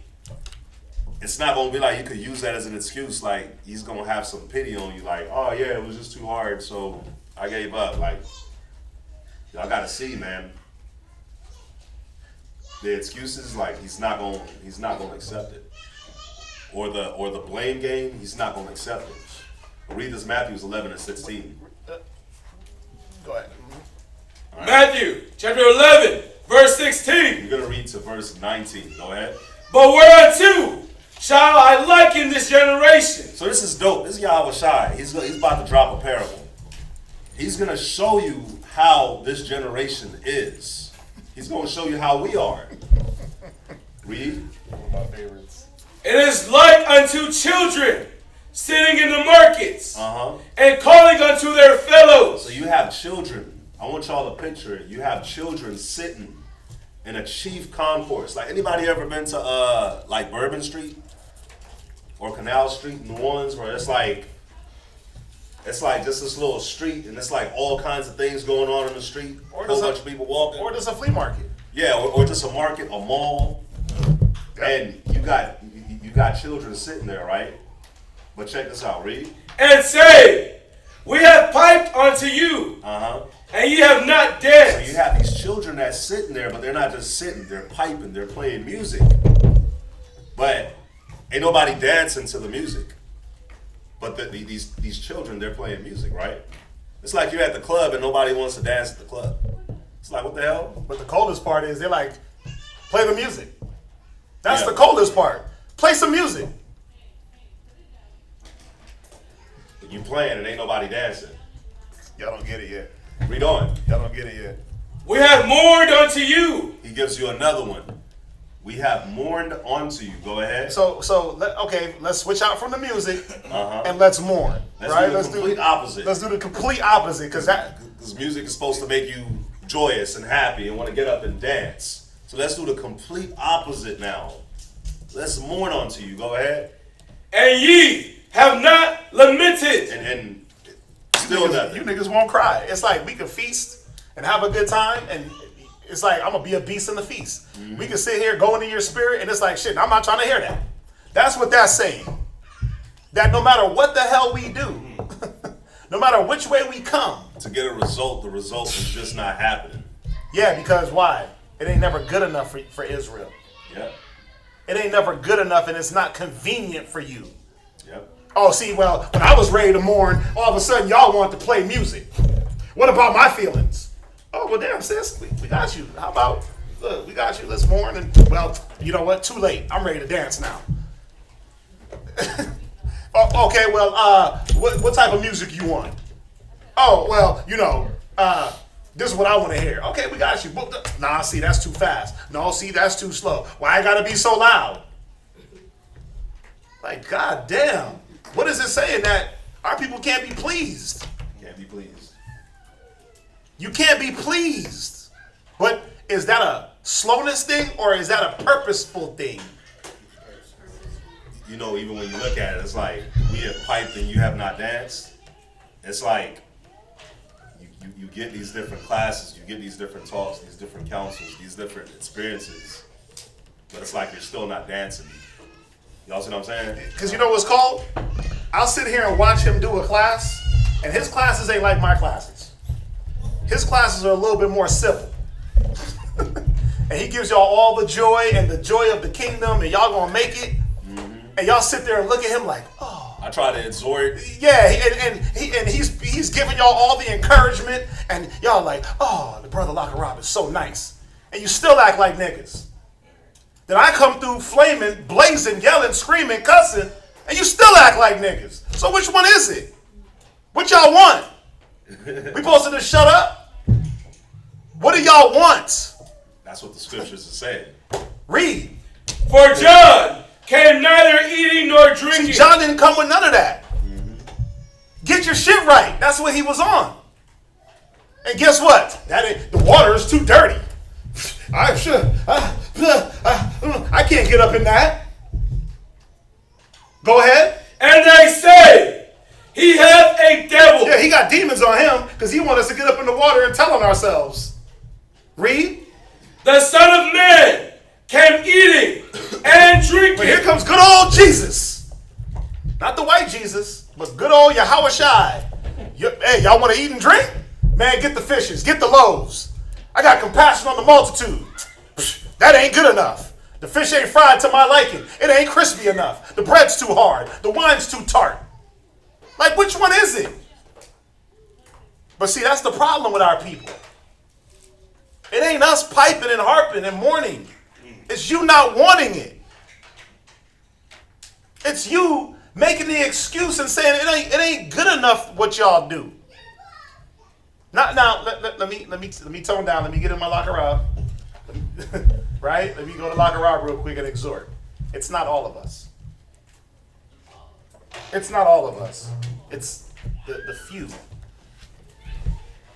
It's not going to be like you could use that as an excuse. Like, he's going to have some pity on you. Like, oh, yeah, it was just too hard, so I gave up. Like, y'all got to see, man. The excuses, like, he's not going to accept it. Or the blame game, he's not going to accept it. Read this Matthew 11 and 16. Go ahead. Right. Matthew chapter 11, verse 16. You're going to read to verse 19. Go ahead. But whereunto shall I liken this generation? So this is dope. This is Yahushua. He's about to drop a parable. He's going to show you how this generation is. He's going to show you how we are. Read. One of my favorites. It is like unto children sitting in the markets and calling unto their fellows. So you have children. I want y'all to picture it. You have children sitting in a chief concourse. Like, anybody ever been to like Bourbon Street or Canal Street in New Orleans, where it's like just this little street and it's like all kinds of things going on in the street. Or a whole bunch of people walking. Or just a flea market. Yeah, or just a market, a mall. And you got got children sitting there, right? But check this out, read. And say, we have piped unto you, and ye have not So danced. you have these children that's sitting there, but they're not just sitting, they're piping, they're playing music. But ain't nobody dancing to the music. But these children, they're playing music, right? It's like you're at the club and nobody wants to dance at the club. It's like, what the hell? But the coldest part is they're like, play the music. That's Yeah. the coldest part. Play some music. You playing and ain't nobody dancing. Y'all don't get it yet. Read on. Y'all don't get it yet. We have mourned unto you. He gives you another one. We have mourned onto you. Go ahead. Okay, let's switch out from the music and let's mourn. Let's do the complete opposite. Let's do the complete opposite because music is supposed to make you joyous and happy and want to get up and dance. So let's do the complete opposite now. Let's mourn onto you. Go ahead. And ye have not lamented. And still nothing. you niggas won't cry. It's like we can feast and have a good time, and it's like I'm gonna be a beast in the feast. We can sit here, go into your spirit, and it's like shit. I'm not trying to hear that. That's what that's saying. That no matter what the hell we do, no matter which way we come, to get a result, the result is just not happening. Yeah, because why? It ain't never good enough for Israel. Yep. It ain't never good enough, and it's not convenient for you. Yep. Oh, see, well, when I was ready to mourn, all of a sudden y'all want to play music. What about my feelings? Oh, well, damn, sis, we got you. How about, look, we got you. Let's mourn. And, well, you know what? Too late. I'm ready to dance now. Oh, okay, well, what type of music you want? Oh, well, this is what I want to hear. Okay, we got you. Nah, see, that's too fast. No, see, that's too slow. Why I gotta be so loud? Like, god damn. What is it saying that our people can't be pleased? Can't be pleased. You can't be pleased. But is that a slowness thing or is that a purposeful thing? Even when you look at it, it's like we have piped and you have not danced. It's like you get these different classes, you get these different talks, these different counsels, these different experiences, but it's like you're still not dancing. Y'all see what I'm saying? Because you know what's called? I'll sit here and watch him do a class, and his classes ain't like my classes. His classes are a little bit more civil. And he gives y'all all the joy and the joy of the kingdom, and y'all gonna make it. And y'all sit there and look at him like, oh. I try to exhort. Yeah, and he's giving y'all all the encouragement, and y'all like, oh, the brother Locker Rob is so nice. And you still act like niggas. Then I come through flaming, blazing, yelling, screaming, cussing, and you still act like niggas. So which one is it? What y'all want? We supposed to just shut up? What do y'all want? That's what the scriptures are saying. Read. For John came neither eating nor drinking. See, John didn't come with none of that. Get your shit right. That's what he was on. And guess what? The water is too dirty. I can't get up in that. Go ahead. And they say, he hath a devil. Yeah, he got demons on him because he wants us to get up in the water and tell on ourselves. Read. The Son of Man came eating and drinking. But here comes good old Jesus. Not the white Jesus, but good old Yahushai. Hey, y'all want to eat and drink? Man, get the fishes, get the loaves. I got compassion on the multitude. That ain't good enough. The fish ain't fried to my liking. It ain't crispy enough. The bread's too hard. The wine's too tart. Like, which one is it? But see, that's the problem with our people. It ain't us piping and harping and mourning. It's you not wanting it. It's you making the excuse and saying it ain't good enough what y'all do. Now, let me tone down. Let me get in my locker rob. Right? Let me go to locker rob real quick and exhort. It's not all of us. It's not all of us. It's the few.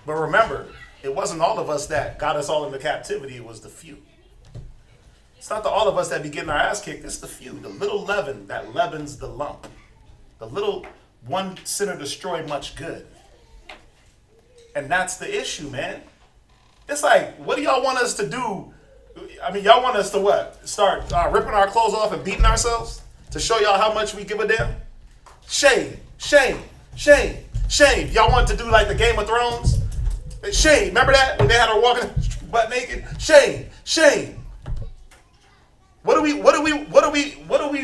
But remember, it wasn't all of us that got us all into captivity. It was the few. It's not the all of us that be getting our ass kicked. It's the few. The little leaven that leavens the lump. The little one sinner destroyed much good. And that's the issue, man. It's like, what do y'all want us to do? I mean, y'all want us to what? Start ripping our clothes off and beating ourselves? To show y'all how much we give a damn? Shame, shame, shame, shame. Y'all want to do like the Game of Thrones? Shame. Remember that? When they had her walking butt naked? Shame, shame. What do we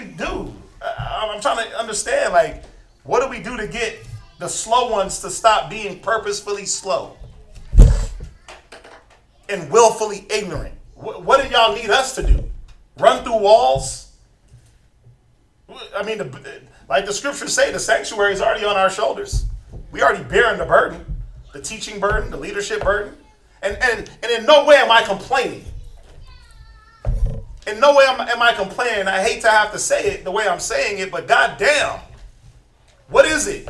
do? I'm trying to understand, like, what do we do to get the slow ones to stop being purposefully slow and willfully ignorant? What do y'all need us to do? Run through walls? I mean, like the scriptures say, the sanctuary is already on our shoulders. We already bearing the burden, the teaching burden, the leadership burden. And in no way am I complaining. In no way am I complaining. I hate to have to say it the way I'm saying it, but goddamn, what is it?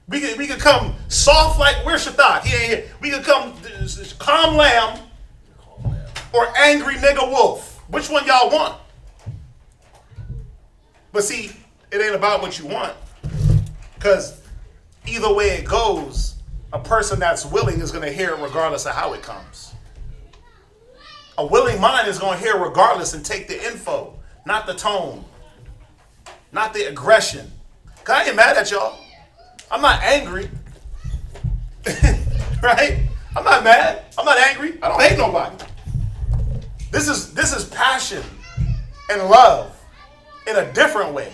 we could come soft like where's Shadak? He ain't here. We could come calm lamb or angry nigga wolf. Which one y'all want? But see, it ain't about what you want, because either way it goes, a person that's willing is going to hear it regardless of how it comes. A willing mind is going to hear regardless and take the info, not the tone, not the aggression. Because I ain't mad at y'all. I'm not angry. Right? I'm not mad. I'm not angry. I don't hate nobody. This is passion and love in a different way.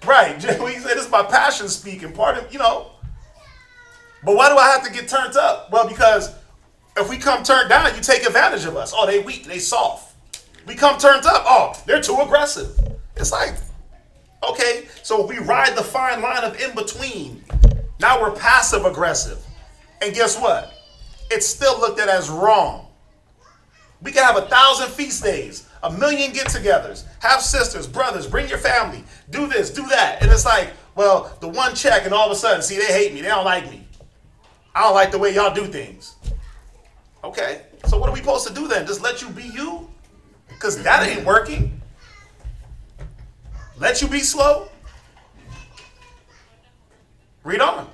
Right. We say this is my passion speaking. Part of, But why do I have to get turned up? Well, because if we come turned down, you take advantage of us. Oh, they weak, they soft. We come turned up. Oh, they're too aggressive. It's like, okay, so we ride the fine line of in between. Now we're passive aggressive. And guess what? It's still looked at as wrong. We can have 1,000 feast days, 1,000,000 get-togethers, have sisters, brothers, bring your family, do this, do that. And it's like, well, the one check and all of a sudden, see, they hate me. They don't like me. I don't like the way y'all do things. Okay, so what are we supposed to do then? Just let you be you? Because that ain't working. Let you be slow? Read on.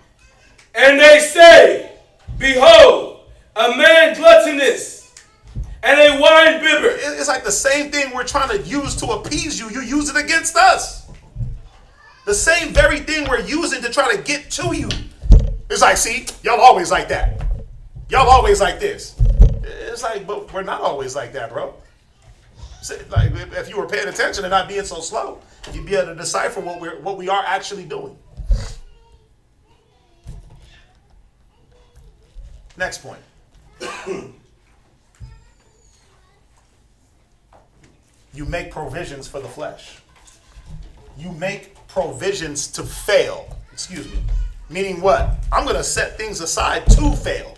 And they say, behold, a man gluttonous and a wine bibber. It's like the same thing we're trying to use to appease you. You use it against us. The same very thing we're using to try to get to you. It's like, see, y'all always like that. Y'all always like this. It's like, but we're not always like that, bro. Like, if you were paying attention and not being so slow, you'd be able to decipher what we are actually doing. Next point. You make provisions for the flesh. You make provisions to fail. Excuse me. Meaning what? I'm going to set things aside to fail,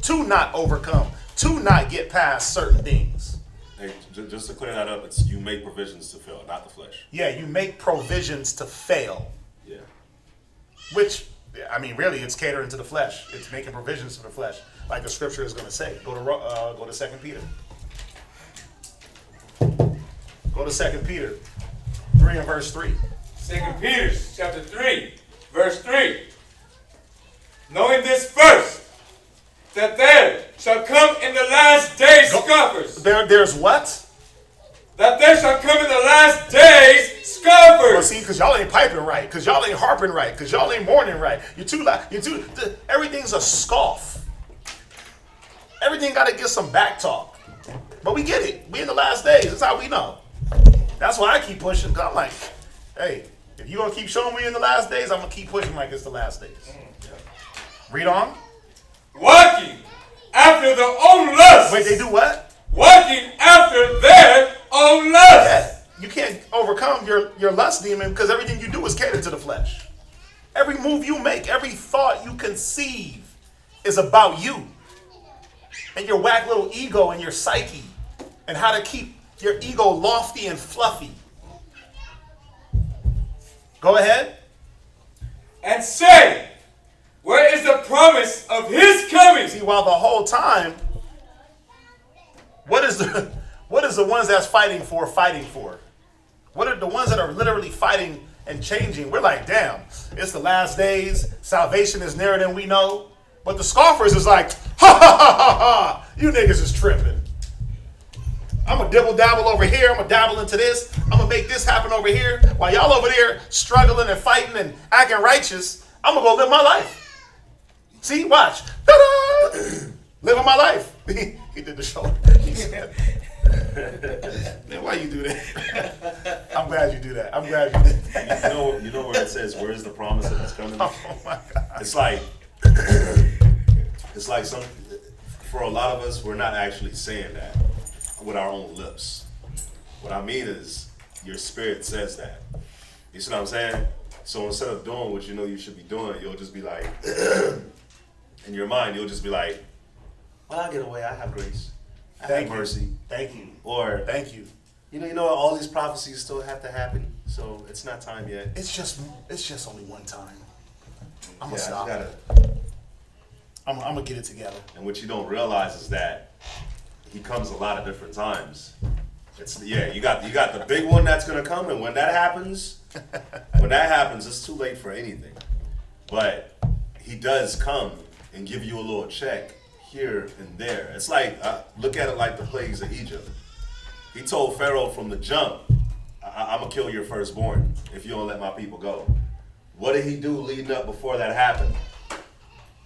to not overcome, to not get past certain things. Hey, just to clear that up, it's you make provisions to fail, not the flesh. Yeah, you make provisions to fail. Yeah. Which, I mean, really, it's catering to the flesh. It's making provisions for the flesh, like the scripture is going to say. Go to 2 Peter. Go to 2 Peter 3 and verse 3. 2 Peter chapter 3, verse 3. Knowing this first, that there shall come in the last days scoffers. There's what? That there shall come in the last days scoffers. Well, see, because y'all ain't piping right, because y'all ain't harping right, because y'all ain't mourning right. Everything's a scoff. Everything got to get some back talk. But we get it. We in the last days. That's how we know. That's why I keep pushing, because I'm like, hey, if you're going to keep showing me in the last days, I'm going to keep pushing like it's the last days. Read on. Walking after their own lust. Wait, they do what? Walking after their own lust. Yeah. You can't overcome your lust demon because everything you do is catered to the flesh. Every move you make, every thought you conceive is about you and your whack little ego and your psyche and how to keep your ego lofty and fluffy. Go ahead. And say, where is the promise of his coming? See, while the whole time, what is the ones that's fighting for? What are the ones that are literally fighting and changing? We're like, damn, it's the last days. Salvation is nearer than we know. But the scoffers is like, ha ha ha ha ha, you niggas is tripping. I'm gonna dibble dabble over here. I'm gonna dabble into this. I'm gonna make this happen over here. While y'all over there struggling and fighting and acting righteous, I'm gonna go live my life. See, watch. Ta-da! Living my life. He did the shoulder. He said, man, why you do that? I'm glad you do that. I'm glad you did that. You know where it says, where is the promise that is coming? Oh my God. It's like some, for a lot of us, we're not actually saying that with our own lips. What I mean is, your spirit says that. You see what I'm saying? So instead of doing what you know you should be doing, you'll just be like, in your mind, you'll just be like, well, I'll get away. I have grace. I have mercy. Thank you. Or, Thank you. you know, all these prophecies still have to happen, so it's not time yet. It's just only one time. I'm gonna Yeah, stop. you gotta. I'm gonna get it together. And what you don't realize is that he comes a lot of different times. You got the big one that's gonna come, and when that happens, it's too late for anything. But he does come and give you a little check here and there. It's like, look at it like the plagues of Egypt. He told Pharaoh from the jump, I'm gonna kill your firstborn if you don't let my people go. What did he do leading up before that happened?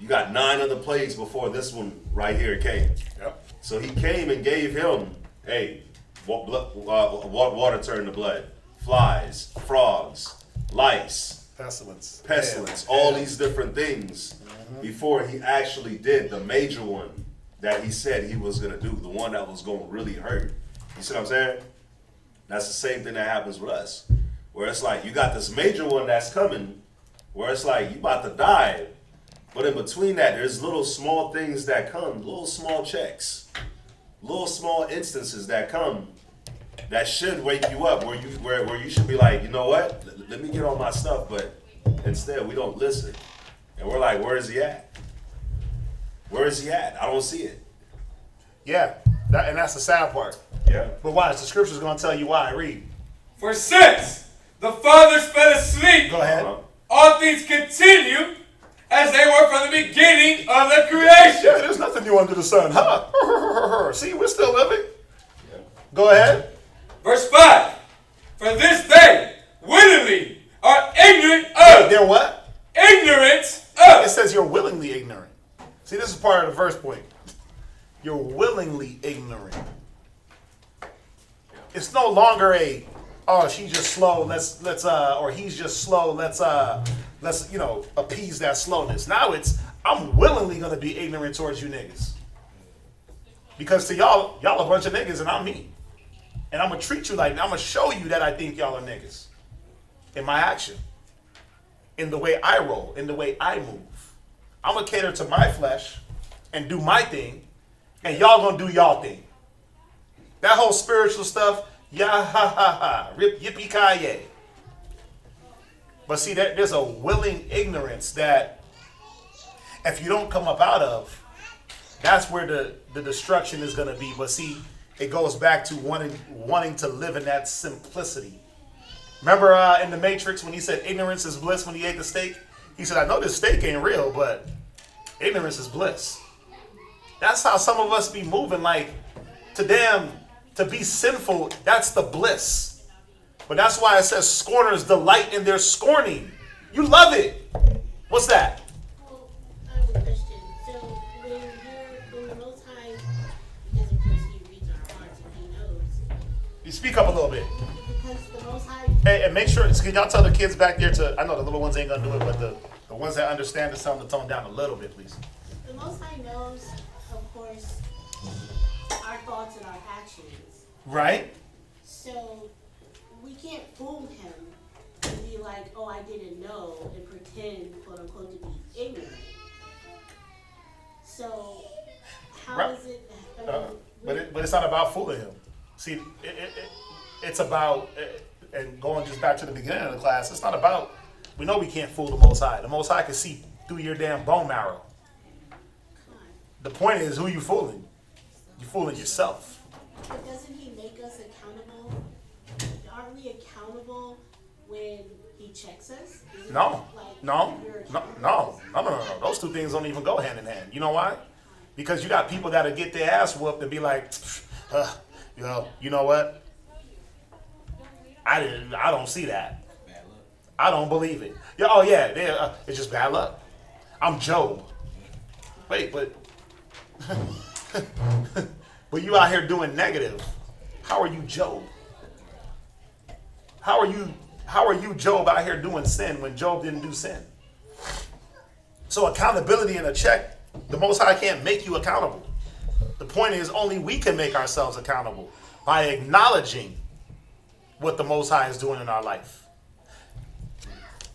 You got 9 other plagues before this one right here came. Yep. So he came and gave him, hey, water turned to blood, flies, frogs, lice, pestilence, all these different things before he actually did the major one that he said he was gonna do, the one that was gonna really hurt. You see what I'm saying? That's the same thing that happens with us, where it's like you got this major one that's coming, where it's like you about to die, but in between that, there's little small things that come, little small checks, little small instances that come that should wake you up, where you should be like, you know what? Let me get on my stuff, but instead we don't listen, and we're like, where is he at? Where is he at? I don't see it. Yeah, and that's the sad part. Yeah. But watch, the scripture's gonna tell you why. Read. For since the fathers fell asleep, Go ahead. all things continue as they were from the beginning of the creation. Yeah, there's nothing new under the sun. Huh? See, we're still living. Yeah. Go ahead. Verse 5. For this they willingly are ignorant of. They're what? Ignorant It of. says you're willingly ignorant. See, this is part of the first point. You're willingly ignorant. It's no longer she's just slow, or he's just slow, let's appease that slowness. Now it's, I'm willingly gonna be ignorant towards you niggas. Because to y'all a bunch of niggas and I'm me. And I'm gonna treat you like, I'm gonna show you that I think y'all are niggas. In my action. In the way I roll, in the way I move. I'm gonna cater to my flesh and do my thing, and y'all gonna do y'all thing. That whole spiritual stuff, yeah, ha ha ha, rip yippee ki yay. But see, there's a willing ignorance that if you don't come up out of, that's where the destruction is gonna be. But see, it goes back to wanting to live in that simplicity. Remember in the Matrix when he said ignorance is bliss when he ate the steak? He said, I know this steak ain't real, but ignorance is bliss. That's how some of us be moving, like, to be sinful, that's the bliss. But that's why it says scorners delight in their scorning. You love it. What's that? Well, I have a question. So when the Most High is a person, he reads our hearts and he knows. You speak up a little bit. Because the Most High, Hey, and make sure, can y'all tell the kids back there I know the little ones ain't gonna do it, but the ones that understand, just tell them to tone down a little bit, please. the Most High knows, of course, our thoughts and our actions. Right? So we can't fool him and be like, oh, I didn't know, and pretend, quote unquote, to be ignorant. So how Right. is it? But it's not about fooling him. See, it's about, and going just back to the beginning of the class, it's not about, we know we can't fool the Most High. The Most High can see through your damn bone marrow. The point is, who you fooling? You're fooling yourself. But doesn't he make us accountable? Aren't we accountable when he checks us? Isn't No. it like No. you're No. accountable? No. Those two things don't even go hand in hand. You know why? Because you got people that'll get their ass whooped and be like, You know what? I don't see that. Bad luck. I don't believe it. Yeah, oh yeah, it's just bad luck. I'm Job. Wait, but but you out here doing negative. How are you Job? How are you Job out here doing sin when Job didn't do sin? So accountability and a check, the Most High can't make you accountable. The point is only we can make ourselves accountable by acknowledging what the Most High is doing in our life.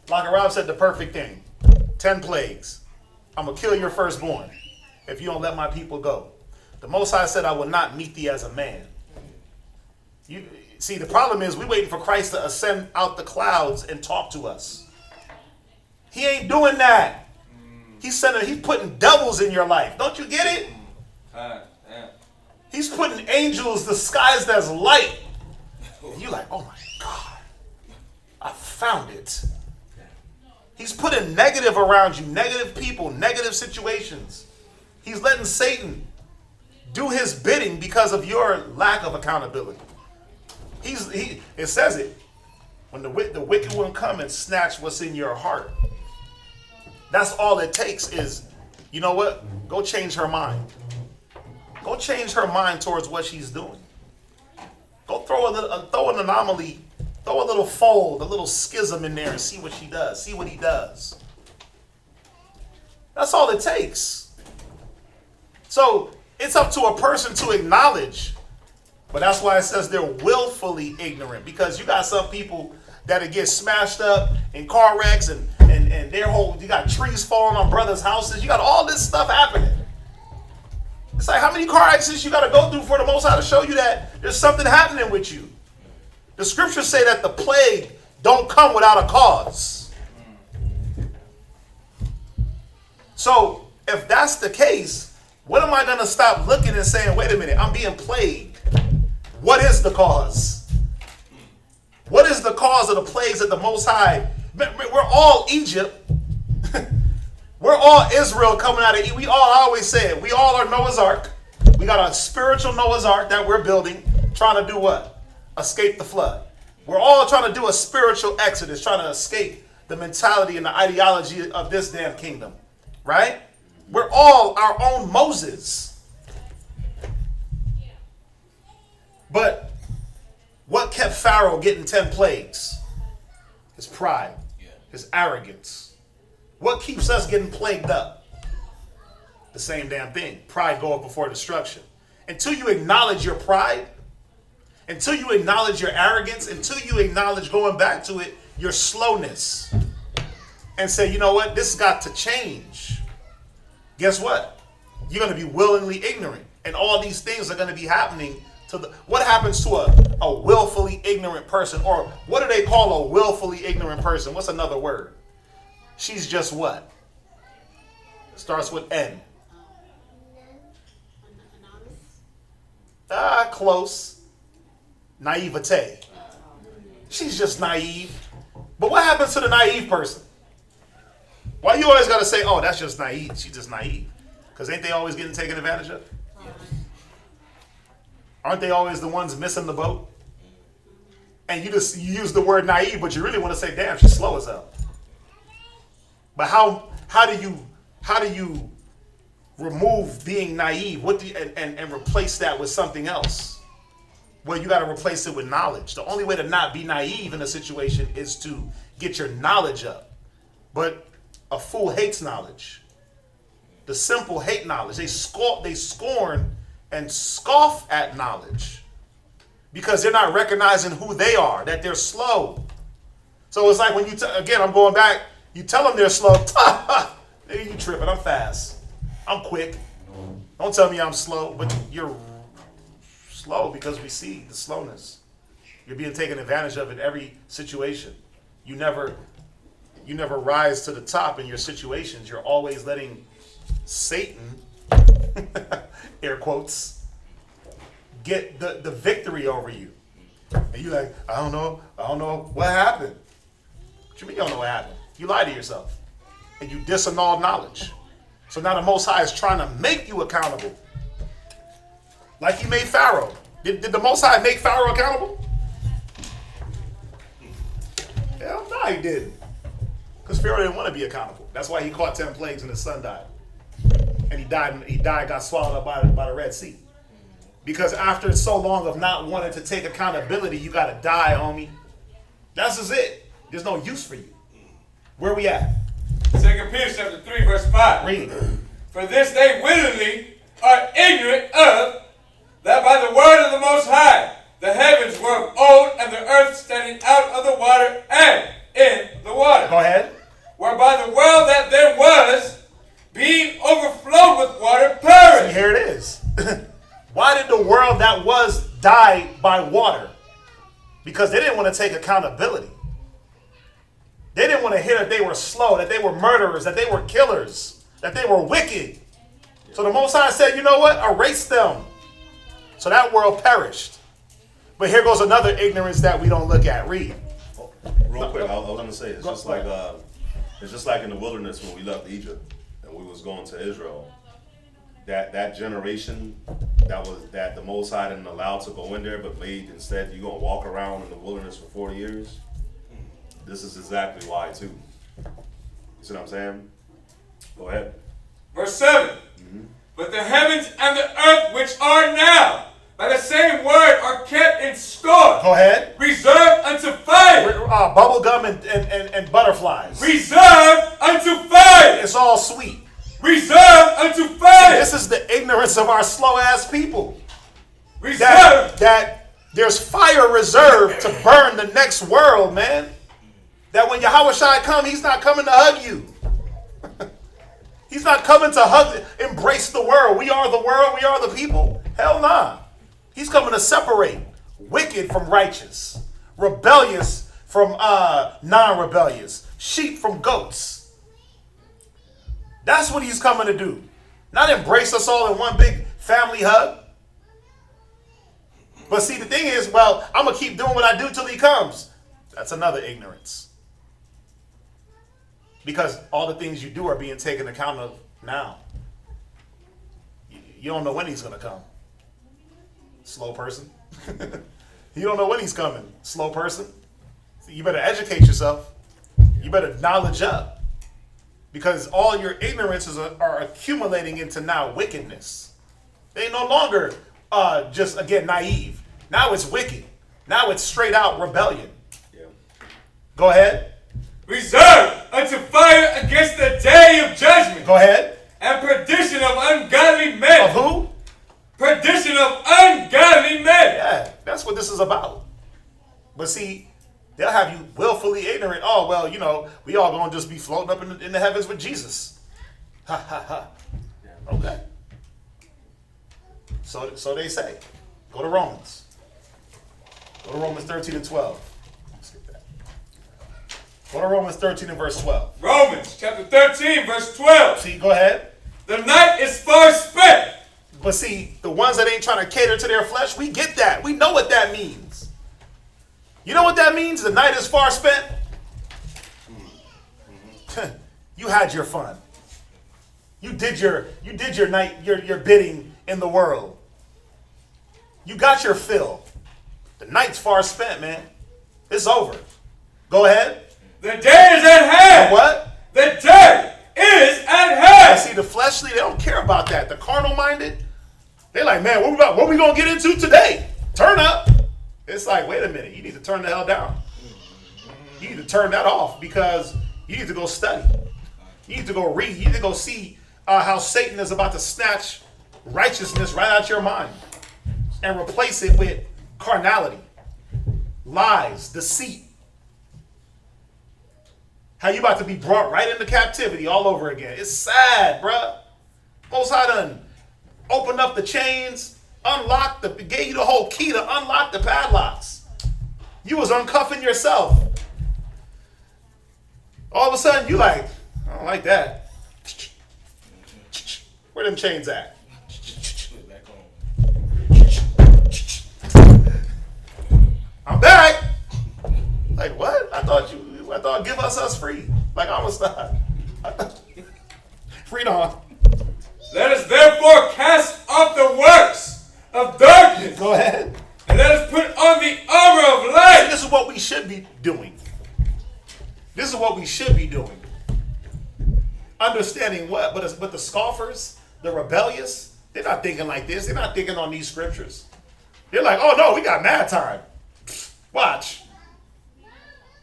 Like Rob said, the perfect thing. 10 plagues. I'm going to kill your firstborn if you don't let my people go. The Most High said, I will not meet thee as a man. You see, the problem is we waiting for Christ to ascend out the clouds and talk to us. He ain't doing that. He's putting devils in your life. Don't you get it? Yeah. He's putting angels disguised as light. And you're like, oh my God, I found it. He's putting negative around you, negative people, negative situations. He's letting Satan do his bidding because of your lack of accountability. It says it. When the wicked one come and snatch what's in your heart. That's all it takes is, you know what? Go change her mind. Go change her mind towards what she's doing. Go throw an anomaly, throw a little fold, a little schism in there and see what she does. See what he does. That's all it takes. So it's up to a person to acknowledge. But that's why it says they're willfully ignorant. Because you got some people that'll get smashed up in car wrecks and you got trees falling on brothers' houses. You got all this stuff happening. It's like, how many car accidents you got to go through for the Most High to show you that there's something happening with you? The scriptures say that the plague don't come without a cause. So if that's the case, what am I going to stop looking and saying, wait a minute, I'm being plagued. What is the cause? What is the cause of the plagues of the Most High? We're all Egypt. We're all Israel coming out of Egypt. I always say it. We all are Noah's Ark. We got a spiritual Noah's Ark that we're building, trying to do what? Escape the flood. We're all trying to do a spiritual exodus, trying to escape the mentality and the ideology of this damn kingdom. Right? We're all our own Moses. But what kept Pharaoh getting 10 plagues? His pride, his arrogance. What keeps us getting plagued up? The same damn thing. Pride goeth before destruction. Until you acknowledge your pride, until you acknowledge your arrogance, until you acknowledge, going back to it, your slowness, and say, you know what, this has got to change. Guess what? You're going to be willingly ignorant. And all these things are going to be happening to what happens to a willfully ignorant person? Or what do they call a willfully ignorant person? What's another word? She's just what? Starts with N. Close. Naivete. She's just naive. But what happens to the naive person? Why you always got to say, oh, that's just naive. She's just naive. Because ain't they always getting taken advantage of? Aren't they always the ones missing the boat? And you use the word naive, but you really want to say, damn, she's slow as hell. But how do you remove being naive? And replace that with something else? Well, you got to replace it with knowledge. The only way to not be naive in a situation is to get your knowledge up. But a fool hates knowledge. The simple hate knowledge. They scorn and scoff at knowledge because they're not recognizing who they are, that they're slow. So it's like when you, again, I'm going back, you tell them they're slow. Nigga, you tripping, I'm fast. I'm quick. Don't tell me I'm slow, but you're slow because we see the slowness. You're being taken advantage of in every situation. You never rise to the top in your situations. You're always letting Satan, air quotes, get the victory over you. And you're like, I don't know what happened. What you mean you don't know what happened? You lie to yourself. And you disannul knowledge. So now the Most High is trying to make you accountable. Like he made Pharaoh. Did the Most High make Pharaoh accountable? Hell no, he didn't. Because Pharaoh didn't want to be accountable. That's why he caught 10 plagues and his son died. And he died, got swallowed up by the Red Sea. Because after so long of not wanting to take accountability, you got to die, homie. That's just it. There's no use for you. Where we at? 2 Peter chapter 3, verse 5. Read. For this they willingly are ignorant of, that by the word of the Most High, the heavens were of old, and the earth standing out of the water and in the water. Go ahead. Whereby the world that then was, being overflowed with water, perished. Here it is. Why did the world that was die by water? Because they didn't want to take accountability. They didn't want to hear that they were slow, that they were murderers, that they were killers, that they were wicked. So the Most High said, you know what? Erase them. So that world perished. But here goes another ignorance that we don't look at. Read. Real quick, I was going to say, it's just like in the wilderness when we left Egypt and we was going to Israel. That generation that the Most High didn't allow to go in there, but made instead you're gonna walk around in the wilderness for 40 years. This is exactly why too. You see what I'm saying? Go ahead. Verse 7. But the heavens and the earth which are now, by the same word, are kept in store. Go ahead. Reserved unto fire. Bubble gum and butterflies. Reserved unto fire. It's all sweet. Reserved unto fire. This is the ignorance of our slow ass people. Reserved. That there's fire reserved to burn the next world, man. That when Yahweh Shai come, he's not coming to hug you. He's not coming to embrace the world. We are the world. We are the people. Hell nah. He's coming to separate wicked from righteous, rebellious from non-rebellious, sheep from goats. That's what he's coming to do. Not embrace us all in one big family hug. But see, the thing is, well, I'm going to keep doing what I do till he comes. That's another ignorance. Because all the things you do are being taken account of now. You don't know when he's going to come. Slow person. You don't know when he's coming. Slow person. So you better educate yourself. You better knowledge up. Because all your ignorances are accumulating into now wickedness. They no longer just, again, naive. Now it's wicked. Now it's straight out rebellion. Yeah. Go ahead. Reserved unto fire against the day of judgment. Go ahead. And perdition of ungodly men. Of who? Perdition of ungodly men. Yeah, that's what this is about. But see, they'll have you willfully ignorant. Oh, well, you know, we all going to just be floating up in the heavens with Jesus. Ha, ha, ha. Okay. So they say. Go to Romans. Go to Romans 13 and 12. Let's get that. Go to Romans 13 and verse 12. Romans chapter 13, verse 12. See, go ahead. The night is far spent. But see, the ones that ain't trying to cater to their flesh, we get that. We know what that means. You know what that means? The night is far spent. You had your fun. You did your night, your bidding in the world. You got your fill. The night's far spent, man. It's over. Go ahead. The day is at hand. The what? The day is at hand. See, the fleshly, they don't care about that. The carnal minded, they're like, man, what we gonna get into today? Turn up. It's like, wait a minute, you need to turn the hell down. You need to turn that off because you need to go study. You need to go read. You need to go see how Satan is about to snatch righteousness right out your mind and replace it with carnality, lies, deceit. How you about to be brought right into captivity all over again. It's sad, bruh. Most High done opened up the chains, gave you the whole key to unlock the padlocks. You was uncuffing yourself. All of a sudden, you like, I don't like that. Where them chains at? I'm back. Like what? I thought give us free. Like I was not. Freedom. Let us therefore cast off the works of darkness. Go ahead. Understanding what? But the scoffers, the rebellious, they're not thinking like this. They're not thinking on these scriptures. They're like, oh no, we got mad time. Watch.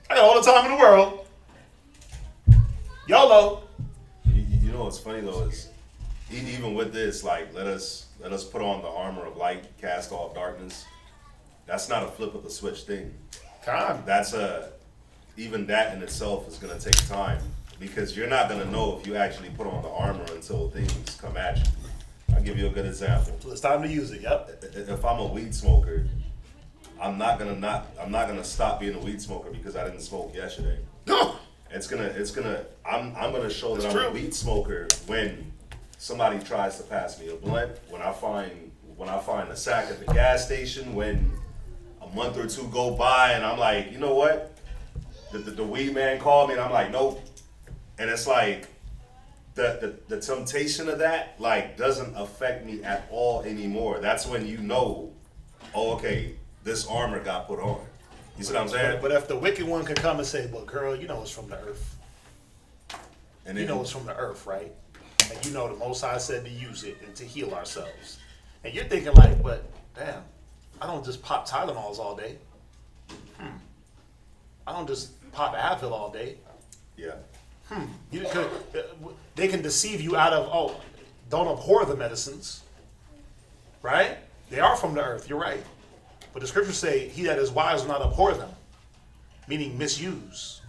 I got all the time in the world. YOLO. You know what's funny though is even with this, like let us put on the armor of light, cast off darkness. That's not a flip of the switch thing. That's even that in itself is gonna take time because you're not gonna know if you actually put on the armor until things come at you. I'll give you a good example. So it's time to use it. Yep. If I'm a weed smoker, I'm not gonna stop being a weed smoker because I didn't smoke yesterday. No. I'm gonna show that I'm a weed smoker when somebody tries to pass me a blunt, when I find a sack at the gas station, when a month or two go by and I'm like, you know what? The weed man called me and I'm like, nope. And it's like the temptation of that like doesn't affect me at all anymore. That's when you know, oh, okay, this armor got put on. You see what I'm saying? But if the wicked one could come and say, well, girl, you know it's from the earth. And You know it's from the earth, right? And you know the Most High said to use it and to heal ourselves. And you're thinking like, but damn, I don't just pop Tylenols all day. I don't just pop Advil all day. yeah. They can deceive you out of, oh, don't abhor the medicines. Right? They are from the earth, you're right. But the scriptures say, he that is wise will not abhor them. Meaning misuse.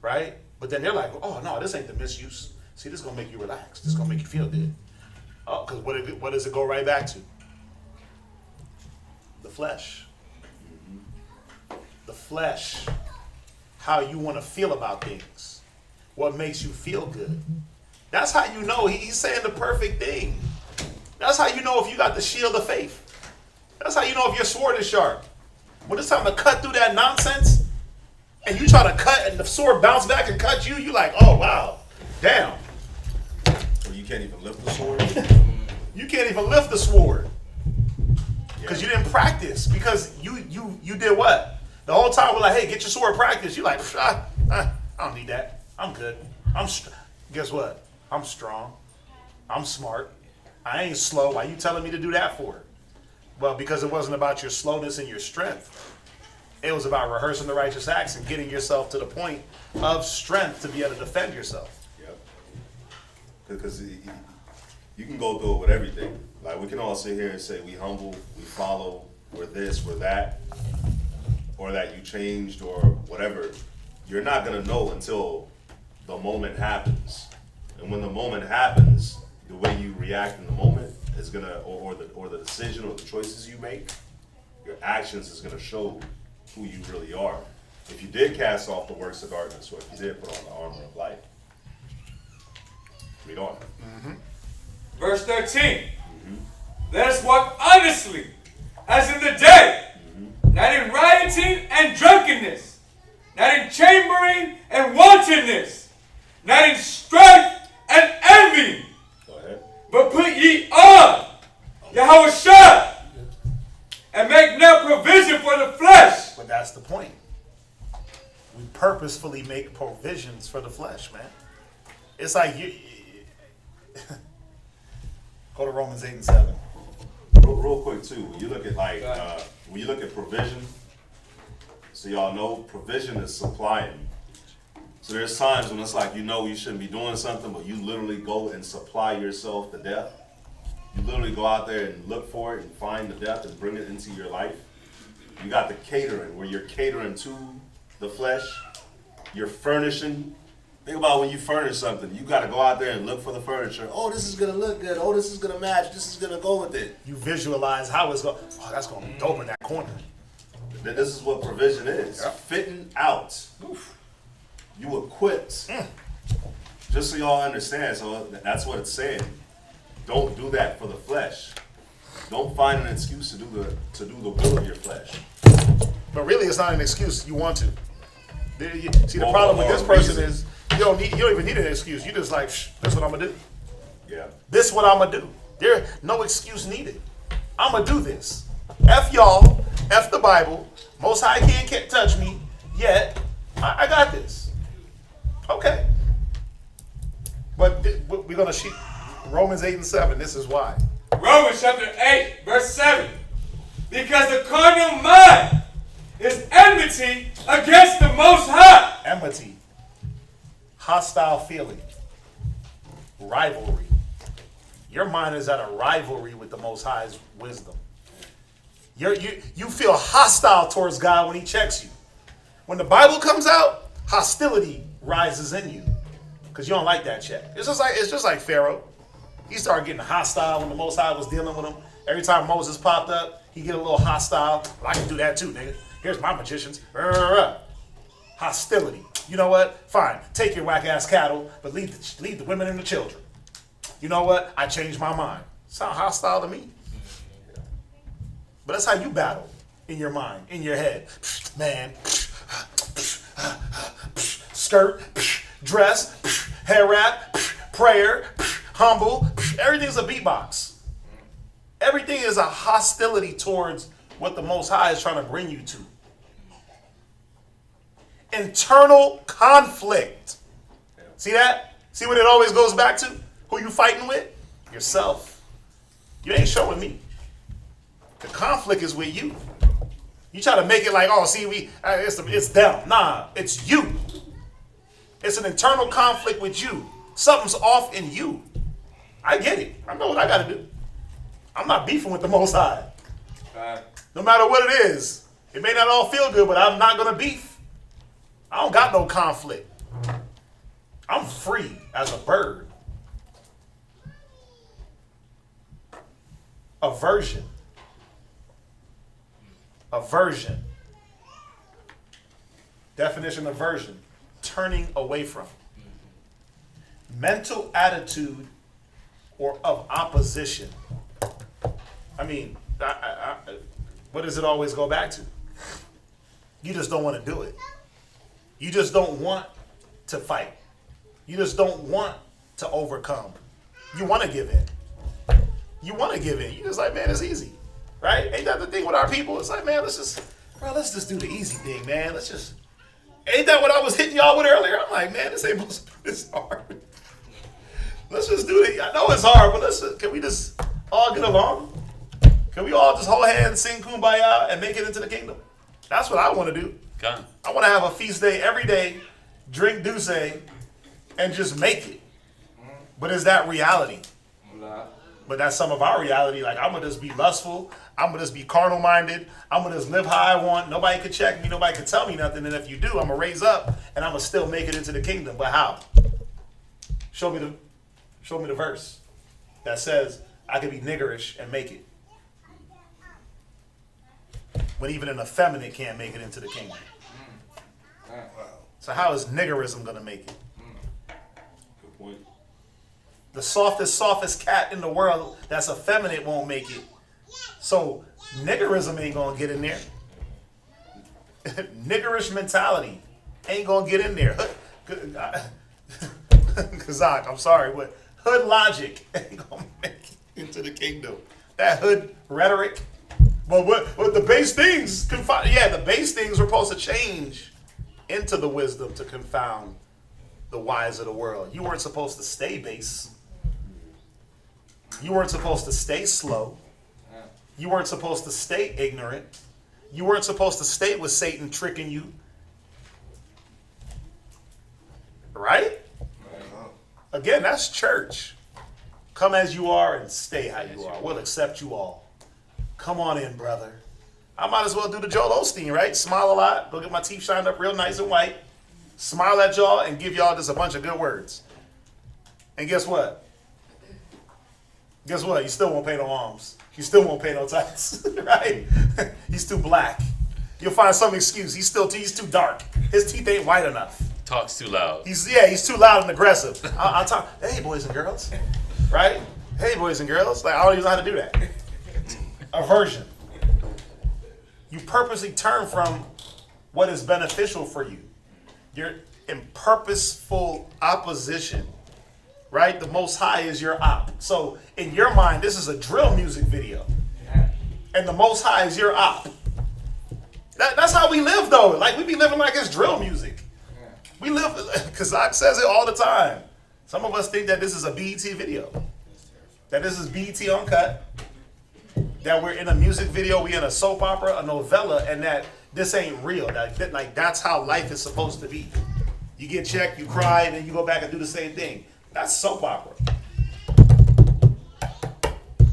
Right? But then they're like, oh no, this ain't the misuse. See, this is gonna make you relax. This is gonna make you feel good. Oh, because what does it go right back to? The flesh. The flesh. How you want to feel about things. What makes you feel good. That's how you know he's saying the perfect thing. That's how you know if you got the shield of faith. That's how you know if your sword is sharp. When it's time to cut through that nonsense, and you try to cut and the sword bounce back and cut you, you like, oh wow, damn. So you can't even lift the sword? You can't even lift the sword. Because you didn't practice. Because you did what? The whole time we're like, hey, get your sword practice. You're like, I don't need that. I'm good. Guess what? I'm strong. I'm smart. I ain't slow. Why you telling me to do that for? Well, because it wasn't about your slowness and your strength. It was about rehearsing the righteous acts and getting yourself to the point of strength to be able to defend yourself. Yep. Because you can go through it with everything. Like we can all sit here and say we humble, we follow, we're this, we're that, or that you changed or whatever. You're not gonna know until the moment happens. And when the moment happens, the way you react in the moment is gonna, or the decision or the choices you make, your actions is gonna show who you really are. If you did cast off the works of darkness, or if you did put on the armor of light. Read on. Verse 13. Let us walk honestly, as in the day, not in rioting and drunkenness, not in chambering and wantonness, not in strife and envy, Go ahead. but put ye on Yahushua, and make no provision for the flesh. But that's the point. We purposefully make provisions for the flesh, man. It's like you go to Romans 8 and 7. Real quick too, when you look at when you look at provision, so y'all know provision is supplying. So there's times when it's like you know you shouldn't be doing something, but you literally go and supply yourself the death. You literally go out there and look for it and find the death and bring it into your life. You got the catering, where you're catering to the flesh. You're furnishing. Think about when you furnish something. You got to go out there and look for the furniture. Oh, this is going to look good. Oh, this is going to match. This is going to go with it. You visualize how it's going. Oh, that's going to be dope in that corner. This is what provision is. Yeah. Fitting out. You equipped. Just so y'all understand. So that's what it's saying. Don't do that for the flesh. Don't find an excuse to do the will of your flesh. But really, it's not an excuse. You want to. See, the Well, problem with or this person reason. is you don't even need an excuse. You just like, this what I'm gonna do. Yeah. This what I'm gonna do. There no excuse needed. I'm gonna do this. F y'all. F the Bible. Most High can't touch me yet. I got this. Okay. But going to Romans 8 and 7. This is why. Romans chapter 8, verse 7. Because the carnal mind is enmity against the Most High. Enmity. Hostile feeling. Rivalry. Your mind is at a rivalry with the Most High's wisdom. You feel hostile towards God when he checks you. When the Bible comes out, hostility rises in you because you don't like that check. It's just like Pharaoh. He started getting hostile when the Most High was dealing with him. Every time Moses popped up, he get a little hostile. Well, I can do that too, nigga. Here's my magicians. Hostility. You know what? Fine. Take your whack-ass cattle, but leave the women and the children. You know what? I changed my mind. Sound hostile to me? But that's how you battle in your mind, in your head. Man. Skirt, dress, hair wrap, prayer, humble. Everything's a beatbox. Everything is a hostility towards what the Most High is trying to bring you to. Internal conflict. See that? See what it always goes back to? Who you fighting with? Yourself. You ain't showing me. The conflict is with you. You try to make it like, oh, see, it's them. Nah, it's you. It's an internal conflict with you. Something's off in you. I get it. I know what I got to do. I'm not beefing with the Most High. No matter what it is. It may not all feel good, but I'm not going to beef. I don't got no conflict. I'm free as a bird. Aversion. Aversion. Definition of aversion. Turning away from. Mental attitude or of opposition. I mean, what does it always go back to? You just don't want to do it. You just don't want to fight. You just don't want to overcome. You want to give in. You want to give in. You just like, man, it's easy. Right? Ain't that the thing with our people? It's like, man, let's just do the easy thing, man. Ain't that what I was hitting y'all with earlier? I'm like, man, this ain't supposed to be this hard. Let's just do it. I know it's hard, but can we just all get along? Can we all just hold hands, sing Kumbaya, and make it into the kingdom? That's what I want to do. God. I want to have a feast day every day, drink Douce, and just make it. But is that reality? But that's some of our reality. Like, I'm going to just be lustful. I'm going to just be carnal-minded. I'm going to just live how I want. Nobody can check me. Nobody can tell me nothing. And if you do, I'm going to raise up, and I'm going to still make it into the kingdom. But how? Show me the verse that says I can be niggerish and make it. When even an effeminate can't make it into the kingdom. So how is niggerism going to make it? Good point. The softest cat in the world that's effeminate won't make it. So niggerism ain't going to get in there. Niggerish mentality ain't going to get in there. Kazak, I'm sorry, but hood logic ain't going to make it into the kingdom. That hood rhetoric. But what the base things the base things were supposed to change into the wisdom to confound the wise of the world. You weren't supposed to stay base. You weren't supposed to stay slow. You weren't supposed to stay ignorant. You weren't supposed to stay with Satan tricking you. Right? Again, that's church. Come as you are and stay how you are. We'll accept you all. Come on in, brother. I might as well do the Joel Osteen, right? Smile a lot. Go get my teeth shined up real nice and white. Smile at y'all and give y'all just a bunch of good words. And guess what? Guess what? You still won't pay no alms. You still won't pay no tax, right? He's too black. You'll find some excuse. He's too dark. His teeth ain't white enough. Talks too loud. He's too loud and aggressive. I'll talk. Hey, boys and girls, right? Hey, boys and girls. Like, I don't even know how to do that. Aversion. You purposely turn from what is beneficial for you. You're in purposeful opposition, right? The Most High is your op. So in your mind, this is a drill music video. And the Most High is your op. That's how we live, though. Like, we be living like it's drill music. We live, because Kazak says it all the time. Some of us think that this is a BET video, that this is BET Uncut, that we're in a music video, we in a soap opera, a novella, and that this ain't real. Like that's how life is supposed to be. You get checked, you cry, and then you go back and do the same thing. That's soap opera.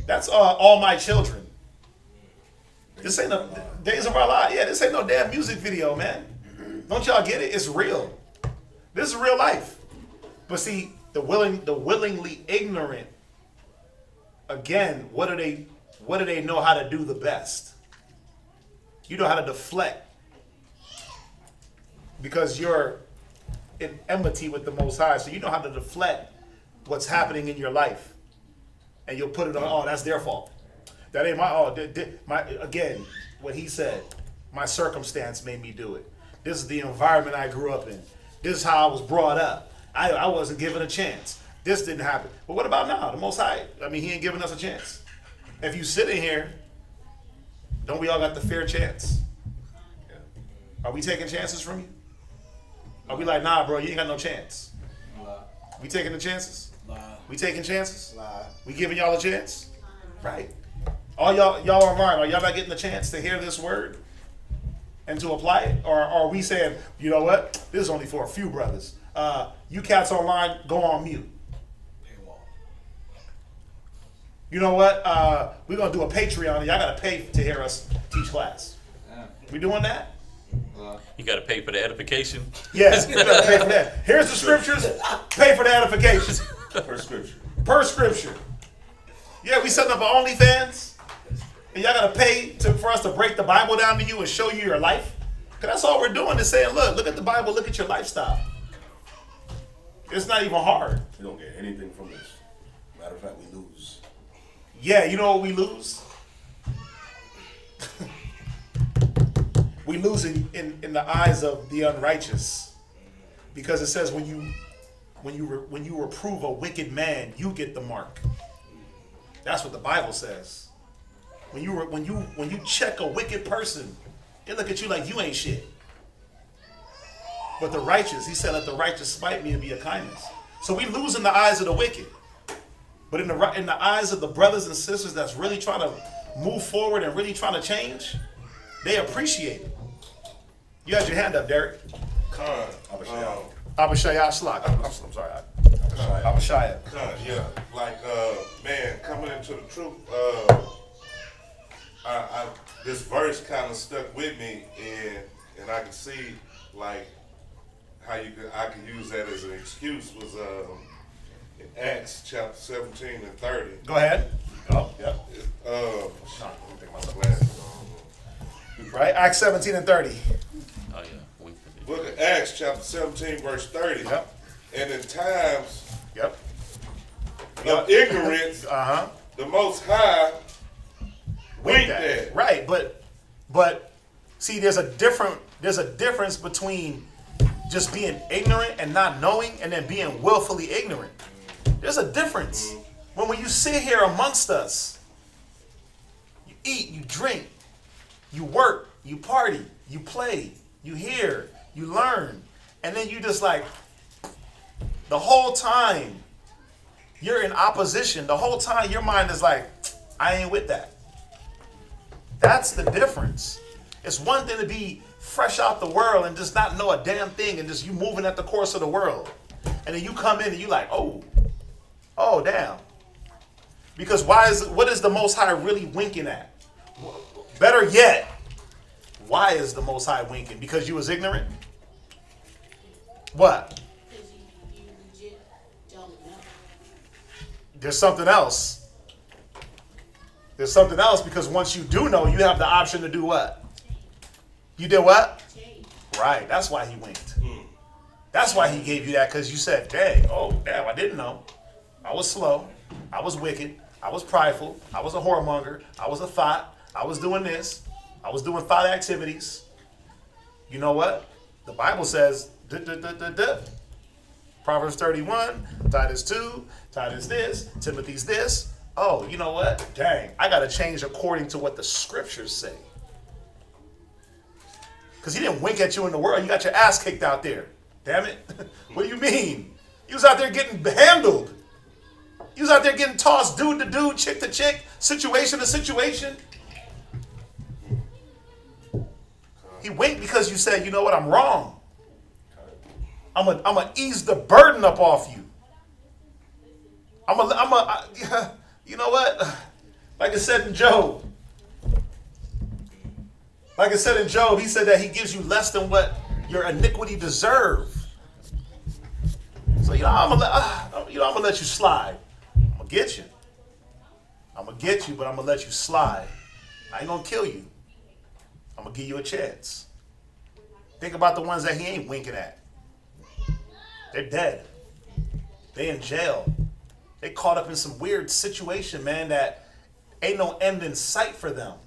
That's All My Children. This ain't no Days of Our Lives. Yeah, this ain't no damn music video, man. Don't y'all get it? It's real. This is real life. But see, the willingly ignorant, again, what do they know how to do the best? You know how to deflect because you're in enmity with the Most High. So you know how to deflect what's happening in your life. And you'll put it on, oh, that's their fault. That ain't again, what he said, my circumstance made me do it. This is the environment I grew up in. This is how I was brought up. I wasn't given a chance. This didn't happen. But what about now? The Most High, he ain't giving us a chance. If you sit in here, don't we all got the fair chance? Are we taking chances from you? Are we like, nah, bro, you ain't got no chance? We taking the chances? We taking chances? We giving y'all a chance? Right. All y'all online, are y'all not getting the chance to hear this word and to apply it? Or are we saying, you know what? This is only for a few brothers. You cats online, go on mute. You know what? We're going to do a Patreon and y'all got to pay to hear us teach class. Yeah. We doing that? You got to pay for the edification. Yes, you got to pay for that. Here's the scriptures. Pay for the edification. Per scripture. Per scripture. Yeah, we setting up an OnlyFans. And y'all got to pay for us to break the Bible down to you and show you your life. Because that's all we're doing is saying, look at the Bible, look at your lifestyle. It's not even hard. We don't get anything from this. Matter of fact, we lose. Yeah, you know what we lose? We lose in the eyes of the unrighteous. Because it says when you reprove a wicked man, you get the mark. That's what the Bible says. When you check a wicked person, they look at you like you ain't shit. But the righteous, he said, let the righteous spite me and be a kindness. So we lose in the eyes of the wicked. But in the eyes of the brothers and sisters that's really trying to move forward and really trying to change, they appreciate it. You had your hand up, Derek. Abishaya Shlak. I'm sorry. Abishaya. Yeah, like man, coming into the truth, this verse kind of stuck with me, and I can see like how I can use that as an excuse was in Acts chapter 17 and 30. Go ahead. Oh, yeah. Right, Acts 17 and 30. Oh, yeah. Book of Acts chapter 17 verse 30. Yep. And in times Yep. of ignorance, the Most High winked at. Right, but see, there's a difference between just being ignorant and not knowing, and then being willfully ignorant. There's a difference. When you sit here amongst us, you eat, you drink, you work, you party, you play, you hear, you learn, and then you just like, the whole time you're in opposition, the whole time your mind is like, I ain't with that. That's the difference. It's one thing to be fresh out the world and just not know a damn thing and just you moving at the course of the world. And then you come in and you like, oh damn. Because what is the Most High really winking at? Better yet, why is the Most High winking? Because you was ignorant? What? Because you legit don't know. There's something else. There's something else, because once you do know, you have the option to do what? You did what? Change. Right. That's why he winked. That's why he gave you that, because you said, damn, I didn't know. I was slow. I was wicked. I was prideful. I was a whoremonger. I was a thought. I was doing this. I was doing thought activities. You know what? The Bible says, Proverbs 31, Titus 2, Titus this, Timothy's this. Oh, you know what? Dang, I got to change according to what the scriptures say. Because he didn't wink at you in the world. You got your ass kicked out there. Damn it. What do you mean? You was out there getting handled. You was out there getting tossed dude to dude, chick to chick, situation to situation. He winked because you said, you know what, I'm wrong. I'm gonna ease the burden up off you. You know what? Like it said in Job. Like it said in Job, he said that he gives you less than what your iniquity deserve. So I'm gonna let you slide. I'm gonna get you. I'm gonna get you, but I'm gonna let you slide. I ain't gonna kill you. I'm gonna give you a chance. Think about the ones that he ain't winking at. They're dead. They in jail. They caught up in some weird situation, man, that ain't no end in sight for them.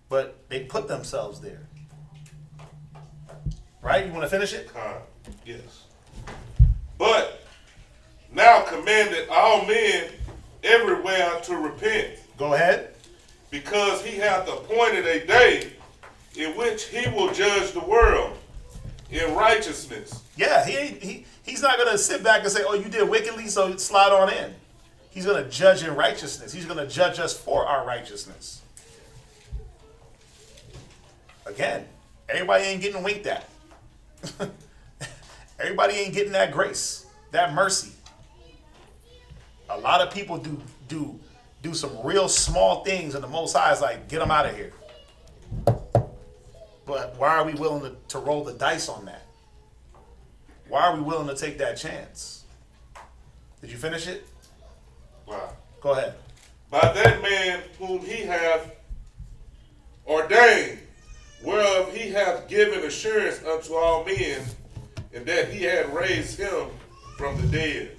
But they put themselves there. Right? You want to finish it? Yes. But now commanded all men everywhere to repent, Go ahead. because he hath appointed a day in which he will judge the world in righteousness. Yeah, he's not going to sit back and say, oh, you did wickedly, so slide on in. He's going to judge in righteousness. He's going to judge us for our righteousness. Again, everybody ain't getting winked at. Everybody ain't getting that grace, that mercy. A lot of people do some real small things, and the Most High is like, get them out of here. But why are we willing to roll the dice on that? Why are we willing to take that chance? Did you finish it? Wow. Go ahead. By that man whom he hath ordained, whereof he hath given assurance unto all men, and that he had raised him from the dead.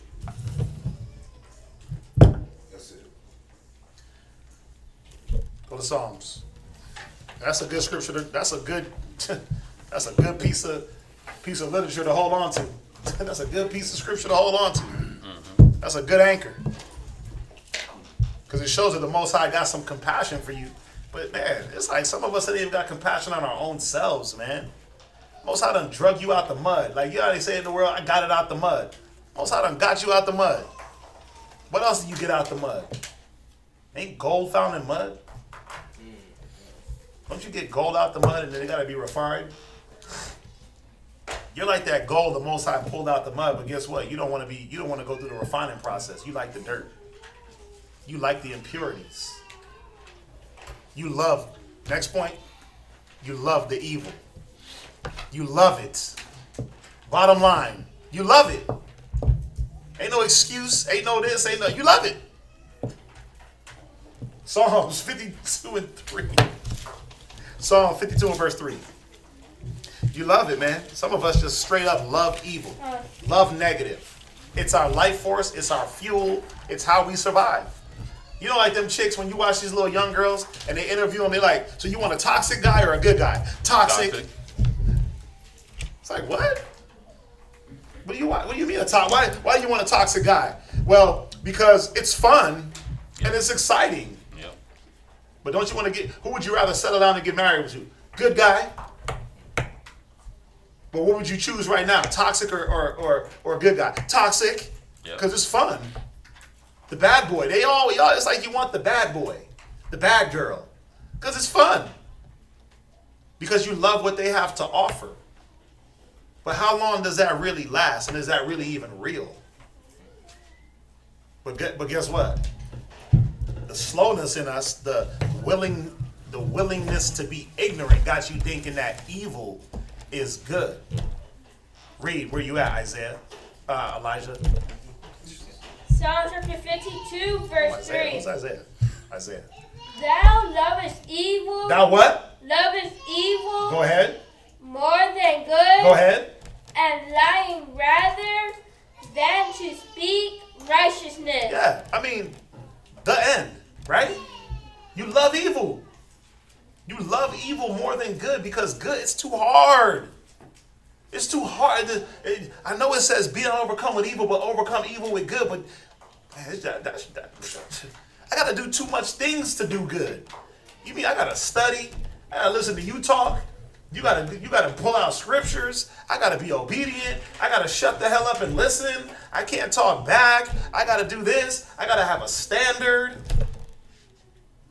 That's it. Go to Psalms. That's a good scripture. That's a good piece of literature to hold on to. That's a good piece of scripture to hold on to. That's a good anchor. Because it shows that the Most High got some compassion for you. But man, it's like some of us ain't even got compassion on our own selves, man. Most High done drug you out the mud. Like, you know how they say in the world, I got it out the mud. Most High done got you out the mud. What else did you get out the mud? Ain't gold found in mud? Don't you get gold out the mud and then it gotta be refined? You're like that gold the Most High pulled out the mud, but guess what? You don't want to go through the refining process. You like the dirt. You like the impurities. You love, next point, you love the evil. You love it. Bottom line, you love it. Ain't no excuse, ain't no this, ain't no, you love it. Psalms 52 and 3. Psalm 52 and verse 3. You love it, man. Some of us just straight up love evil. Love negative. It's our life force, it's our fuel, it's how we survive. You know, like them chicks, when you watch these little young girls and they interview them, they're like, so you want a toxic guy or a good guy? Toxic. It's like, what? What do you mean a toxic? Why do you want a toxic guy? Well, because it's fun and it's exciting. Yep. But don't you want to who would you rather settle down and get married with you? Good guy? But what would you choose right now? Toxic or good guy? Toxic, because it's fun. The bad boy. It's like you want the bad boy, the bad girl, because it's fun. Because you love what they have to offer. But how long does that really last? And is that really even real? But guess what? The slowness in us, the willingness to be ignorant got you thinking that evil is good. Read, where you at, Isaiah? Elijah? Psalm chapter 52, verse 3. What's Isaiah? Isaiah. Thou lovest evil. Thou what? Lovest evil. Go ahead. More than good. Go ahead. And lying rather than to speak righteousness. Yeah, I mean, the end, right? You love evil. You love evil more than good because good, it's too hard. It's too hard. I know it says be overcome with evil, but overcome evil with good. But man, I got to do too much things to do good. You mean I got to study? I got to listen to you talk? You gotta pull out scriptures. I gotta be obedient. I gotta shut the hell up and listen. I can't talk back. I gotta do this. I gotta have a standard.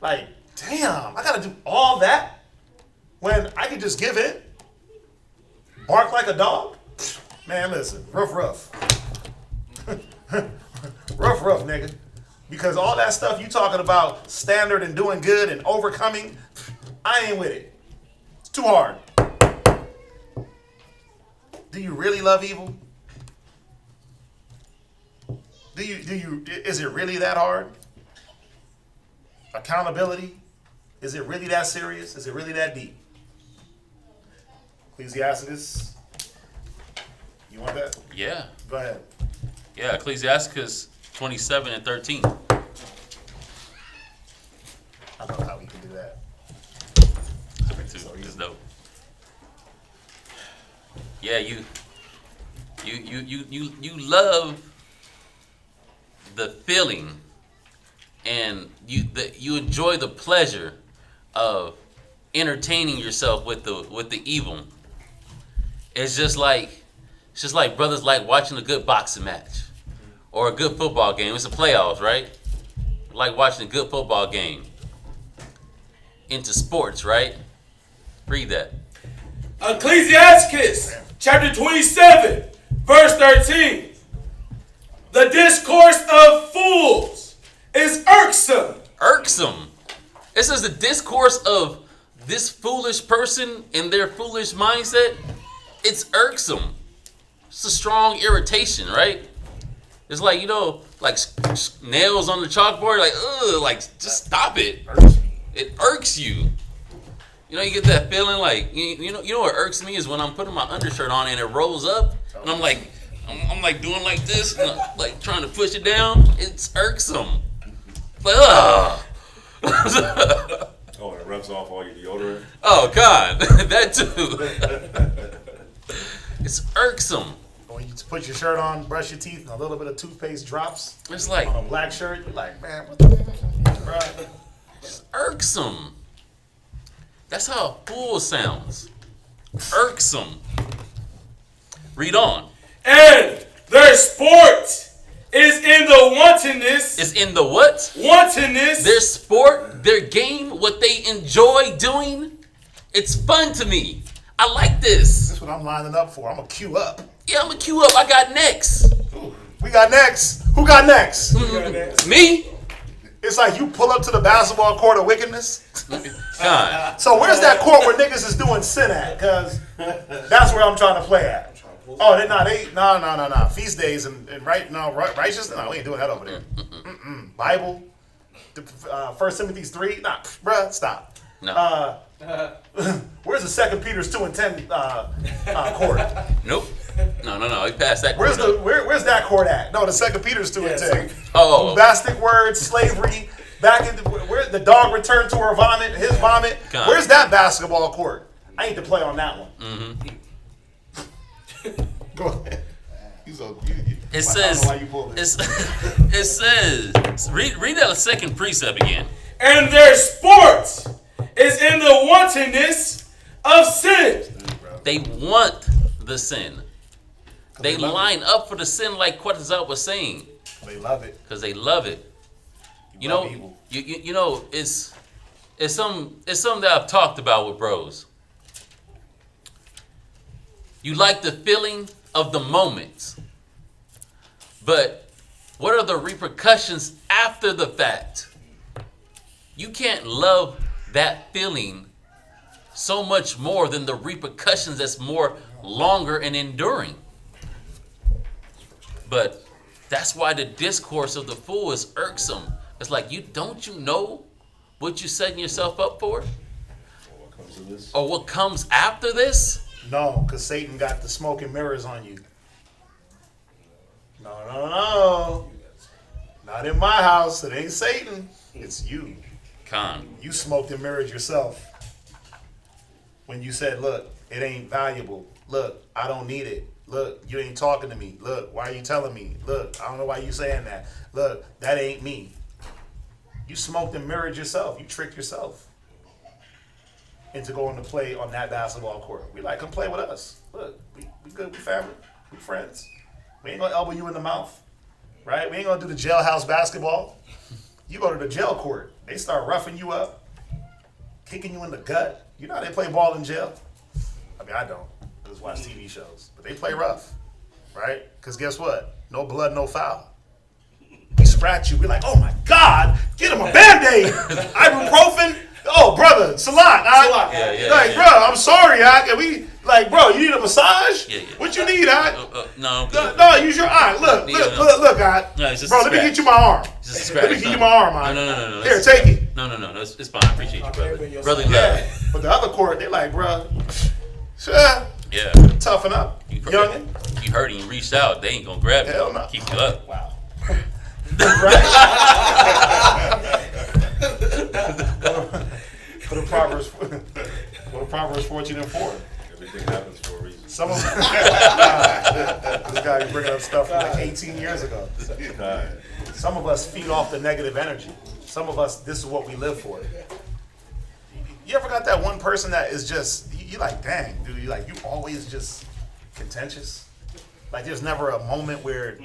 Like, damn, I gotta do all that when I can just give in. Bark like a dog? Man, listen, rough. rough, nigga. Because all that stuff you talking about, standard and doing good and overcoming, I ain't with it. It's too hard. Do you really love evil? Is it really that hard? Accountability? Is it really that serious? Is it really that deep? Ecclesiasticus? You want that? Yeah. Go ahead. Yeah, Ecclesiasticus 27 and 13. I don't know how we can do that. It's dope. Yeah, you love the feeling, and you enjoy the pleasure of entertaining yourself with the evil. It's just like brothers like watching a good boxing match or a good football game. It's the playoffs, right? Like watching a good football game. Into sports, right? Read that. Ecclesiasticus chapter 27, verse 13. The discourse of fools is irksome. Irksome. It says the discourse of this foolish person and their foolish mindset, it's irksome. It's a strong irritation, right? It's like, like nails on the chalkboard, like, ugh, like, just stop it. It irks you. You get that feeling like, you know what irks me is when I'm putting my undershirt on and it rolls up, and I'm like doing like this, and I'm like trying to push it down. It's irksome. Like, ugh. Oh, it rubs off all your deodorant? Oh, God. That too. It's irksome. When you put your shirt on, brush your teeth, and a little bit of toothpaste drops It's like, on a black shirt, you're like, man, what the fuck, bro? it's irksome. That's how a fool sounds. Irksome. Read on. And their sport is in the wantonness. It's in the what? Wantonness. Their sport, their game, what they enjoy doing. It's fun to me. I like this. That's what I'm lining up for. I'm going to queue up. Yeah, I'm going to queue up. I got next. Ooh, we got next. Who got next? Me? It's like you pull up to the basketball court of wickedness. God. So where's that court where niggas is doing sin at? Because that's where I'm trying to play at. Oh, no. Feast days and righteousness? No, we ain't doing that over there. Bible? 1 Timothy 3? Nah, bruh, stop. No. Where's the 2 Peter's 2 and 10 court? Nope. No. We passed that. Where's where's that court at? No, the 2 Peter's 2 and 10. Oh. Bombastic words, slavery, back in where the dog returned to her vomit, his vomit. God. Where's that basketball court? I need to play on that one. Mm-hmm. Go ahead. It I don't says. know why you pulled it. It says. Read that second precept again. And their sport is in the wantonness of sin. They want the sin. They line up for the sin, like Quetzal was saying. They love it. Because they love it. You know, evil. you know, it's something that I've talked about with bros. You like the feeling of the moment, but what are the repercussions after the fact? You can't love that feeling so much more than the repercussions that's more longer and enduring. But that's why the discourse of the fool is irksome. It's like, don't you know what you're setting yourself up for? What comes to this? Or what comes after this? No, because Satan got the smoke and mirrors on you. No. Not in my house. It ain't Satan. It's you. Con. You smoked and mirrored yourself. When you said, look, it ain't valuable. Look, I don't need it. Look, you ain't talking to me. Look, why are you telling me? Look, I don't know why you saying that. Look, that ain't me. You smoked and mirrored yourself. You tricked yourself. into going to play on that basketball court. We like, come play with us. Look, we good, we family, we friends. We ain't gonna elbow you in the mouth, right? We ain't gonna do the jailhouse basketball. You go to the jail court, they start roughing you up, kicking you in the gut. You know how they play ball in jail? I mean, I don't. I just watch TV shows. But they play rough, right? Because guess what? No blood, no foul. We scratch you. We're like, oh my God, get him a Band-Aid. Ibuprofen. Oh, brother, Salak. Bro, I'm sorry. Can we, bro, you need a massage? Yeah. What you need, No. No, use your eye. Look, No, it's just bro, a let me scratch. get you my arm. Just a scratch. Let me get you my arm, No. Here, take it. No. It's fine. I appreciate you, brother. Brotherly love. Yeah. But the other court, they like, bro, Yeah. toughen up, youngin'. You hurt and you reached out. They ain't gonna grab you. Hell no. Keep you up. Wow. Go to Proverbs 14:4. Everything happens for a reason. Some of this guy be bringing up stuff from like 18 years ago. Some of us feed off the negative energy. Some of us, this is what we live for. You ever got that one person that is just, you like, dang, dude, you always just contentious? Like there's never a moment where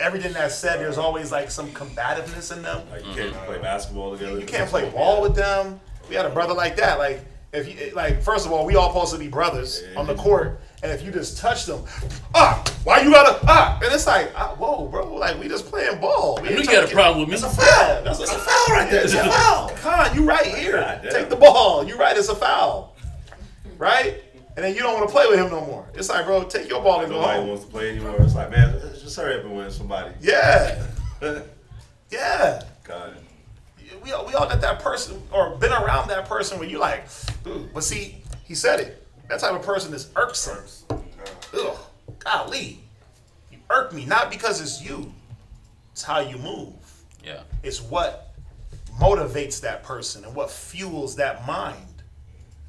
everything that's said, there's always like some combativeness in them. Like you can't play basketball together. You can't play ball with them. We had a brother like that. Like if you first of all, we all supposed to be brothers on the court, and if you just touch them, why you gotta and it's like, whoa, bro, like we just playing ball. I knew you had a problem with me. It's a foul. That's a foul right there. It's a foul. Con, you right here. Take the ball. You right. It's a foul. Right. And then you don't want to play with him no more. It's like, bro, take your ball and go Nobody home. wants to play anymore. It's like, man, just hurry up and win somebody. Yeah. Yeah. God. We all got that person or been around that person where you like, dude. But see, he said it. That type of person is irksome. Ugh, golly. You irk me, not because it's you. It's how you move. Yeah. It's what motivates that person and what fuels that mind.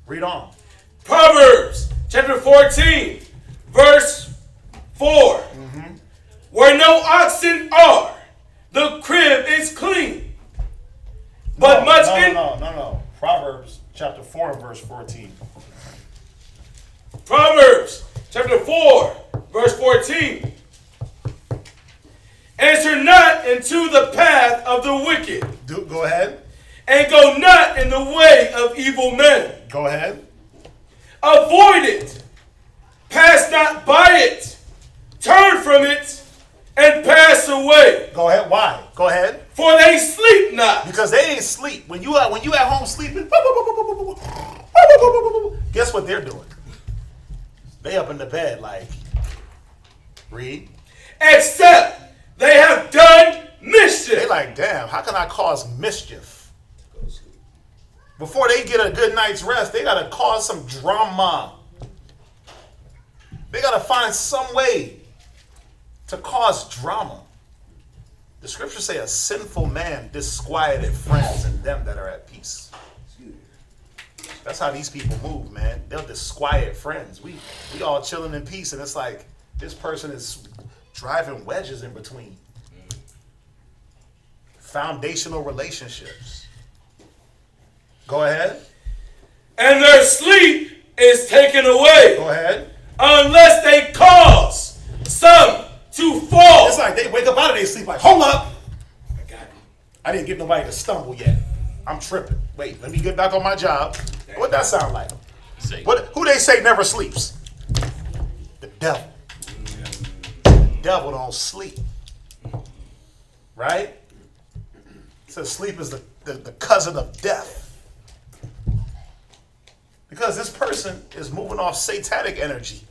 Read on. Proverbs chapter 14, verse 4. Where no oxen are, the crib is clean. But No. Proverbs chapter 4 and verse 14. Proverbs chapter 4, verse 14. Enter not into the path of the wicked, Go ahead. and go not in the way of evil men. Go ahead. Avoid it. Pass not by it. Turn from it and pass away. Go ahead. Why? Go ahead. For they sleep not. Because they ain't sleep. When you at home sleeping, guess what they're doing? They up in the bed like, read. Except they have done mischief. They like, damn, how can I cause mischief? Before they get a good night's rest, they gotta cause some drama. They gotta find some way to cause drama. The scriptures say a sinful man disquieted friends and them that are at peace. That's how these people move, man. They'll disquiet friends. We all chilling in peace, and it's like this person is driving wedges in between. Foundational relationships. Go ahead. And their sleep is taken away. Go ahead. Unless they cause some to fall. It's like they wake up out of their sleep like, hold up. I didn't get nobody to stumble yet. I'm tripping. Wait, let me get back on my job. What that sound like? Who they say never sleeps? The devil. The devil don't sleep. Right? It says sleep is the cousin of death. Because this person is moving off satanic energy.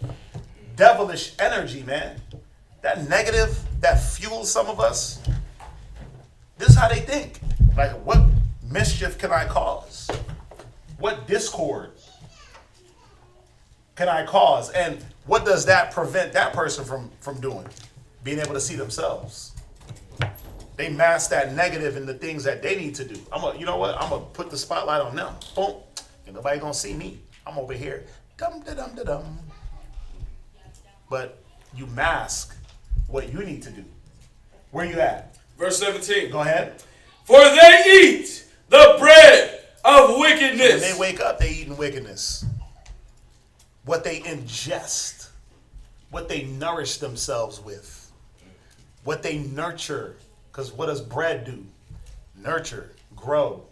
Devilish energy, man. That negative that fuels some of us. This is how they think. Like, what mischief can I cause? What discord can I cause? And what does that prevent that person from doing? Being able to see themselves. They mask that negative in the things that they need to do. You know what? I'm going to put the spotlight on them. Boom. Ain't nobody going to see me. I'm over here. Dum-da-dum-da-dum. But you mask what you need to do. Where you at? Verse 17. Go ahead. For they eat the bread of When wickedness. they wake up, they eating wickedness. What they ingest, what they nourish themselves with, what they nurture. Because what does bread do? Nurture, grow,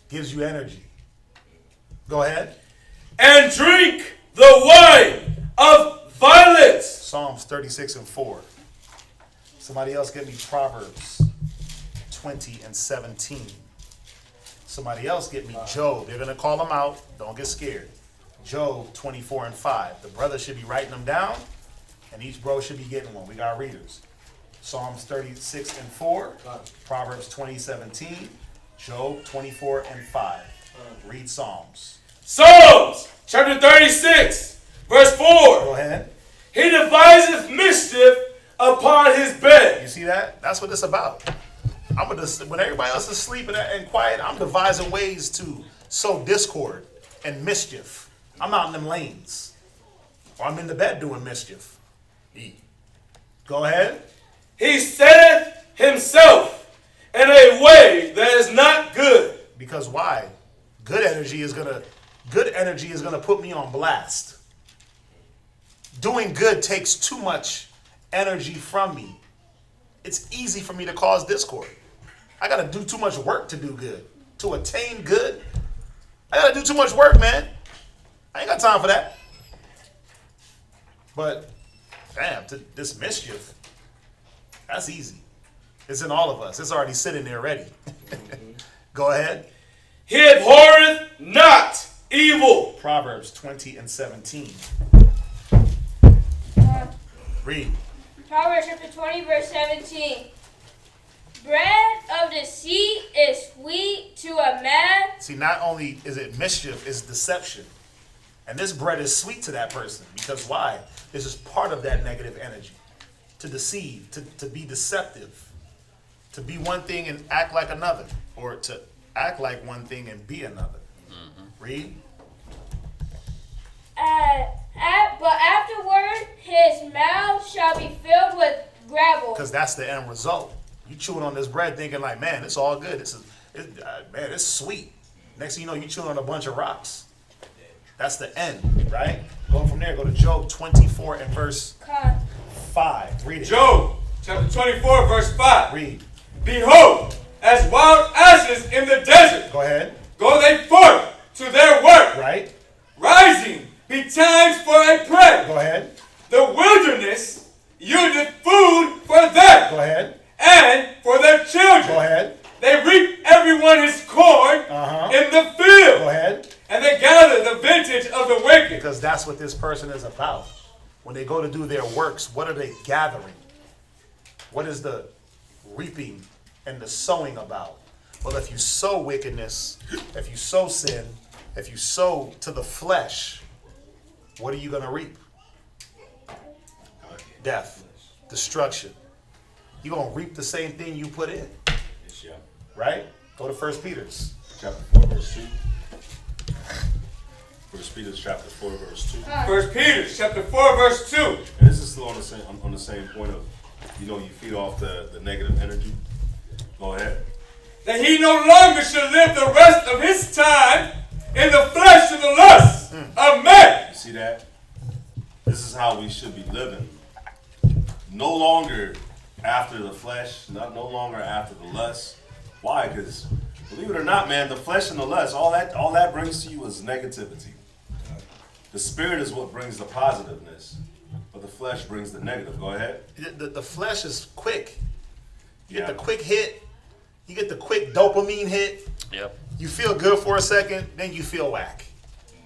gives you energy. Go ahead. And drink the wine of violence. Psalms 36:4. Somebody else get me Proverbs 20:17. Somebody else get me Job. They're going to call them out. Don't get scared. Job 24:5. The brother should be writing them down, and each bro should be getting one. We got readers. Psalms 36:4. Proverbs 20:17. Job 24:5. Read Psalms. Psalms chapter 36, verse 4. Go ahead. He deviseth mischief upon his bed. You see that? That's what it's about. When everybody else is sleeping and quiet, I'm devising ways to sow discord and mischief. I'm out in them lanes. Or I'm in the bed doing mischief. Go ahead. He setteth himself in a way that is not good. Because why? Good energy is gonna put me on blast. Doing good takes too much energy from me. It's easy for me to cause discord. I gotta do too much work to do good. To attain good, I gotta do too much work, man. I ain't got time for that. But, damn, this mischief, that's easy. It's in all of us. It's already sitting there ready. Go ahead. He abhorreth not evil. Proverbs 20:17. Read. Proverbs chapter 20, verse 17. Bread of deceit is sweet to a man. See, not only is it mischief, it's deception. And this bread is sweet to that person. Because why? This is part of that negative energy. To deceive, to be deceptive. To be one thing and act like another. Or to act like one thing and be another. Read. But afterward his mouth shall be filled with gravel. Because that's the end result. You chewing on this bread thinking like, man, it's all good. Man, it's sweet. Next thing you know, you chewing on a bunch of rocks. That's the end, right? Go from there. Go to Job 24 and verse 5. Read it. Job chapter 24, verse 5. Read. Behold, as wild asses in the desert, Go ahead. go they forth to their work, Right. rising betimes for a prey. Go ahead. The wilderness yieldeth food for them Go ahead. and for their children. Go ahead. They reap everyone his corn in the field, Go ahead. and they gather the vintage of the wicked. Because that's what this person is about. When they go to do their works, what are they gathering? What is the reaping and the sowing about? Well, if you sow wickedness, if you sow sin, if you sow to the flesh, what are you going to reap? Death, destruction. You're going to reap the same thing you put in. Right? Go to 1 Peter. Chapter 4, verse 2. 1 Peter chapter 4, verse 2. 1 Peter chapter 4, verse 2. And this is still on the same point of, you feed off the negative energy. Go ahead. That he no longer should live the rest of his time in the flesh and the lusts of men. You see that? This is how we should be living. No longer after the flesh, no longer after the lust. Why? Because believe it or not, man, the flesh and the lust, all that brings to you is negativity. The spirit is what brings the positiveness, but the flesh brings the negative. Go ahead. The flesh is quick. You get Yeah. the quick hit. You get the quick dopamine hit. Yep. You feel good for a second, then you feel whack.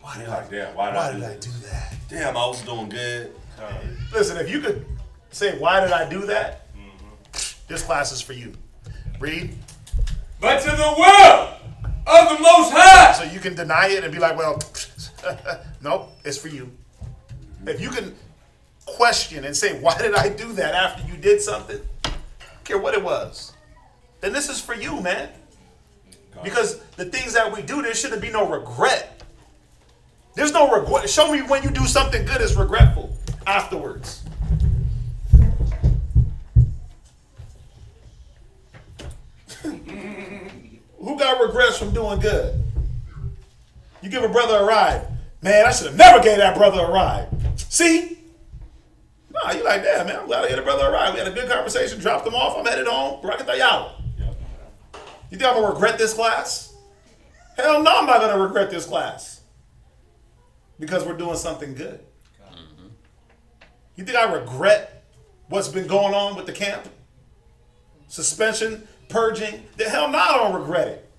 Why did Like, damn, why did I do that? Damn, I was doing good. Listen, if you could say, why did I do that? This class is for you. Read. But to the will of the Most High. So you can deny it and be like, well, nope, it's for you. If you can question and say, why did I do that after you did something? I don't care what it was. Then this is for you, man. Because the things that we do, there shouldn't be no regret. There's no regret. Show me when you do something good is regretful afterwards. Who got regrets from doing good? You give a brother a ride. Man, I should have never gave that brother a ride. See? Nah, you like, damn, man, I'm glad I gave a brother a ride. We had a good conversation, dropped him off, I'm headed home. Rakatayao. Yep. You think I'm going to regret this class? Hell no, I'm not going to regret this class. Because we're doing something good. Mm-hmm. You think I regret what's been going on with the camp? Suspension, purging? The hell no, I don't regret it.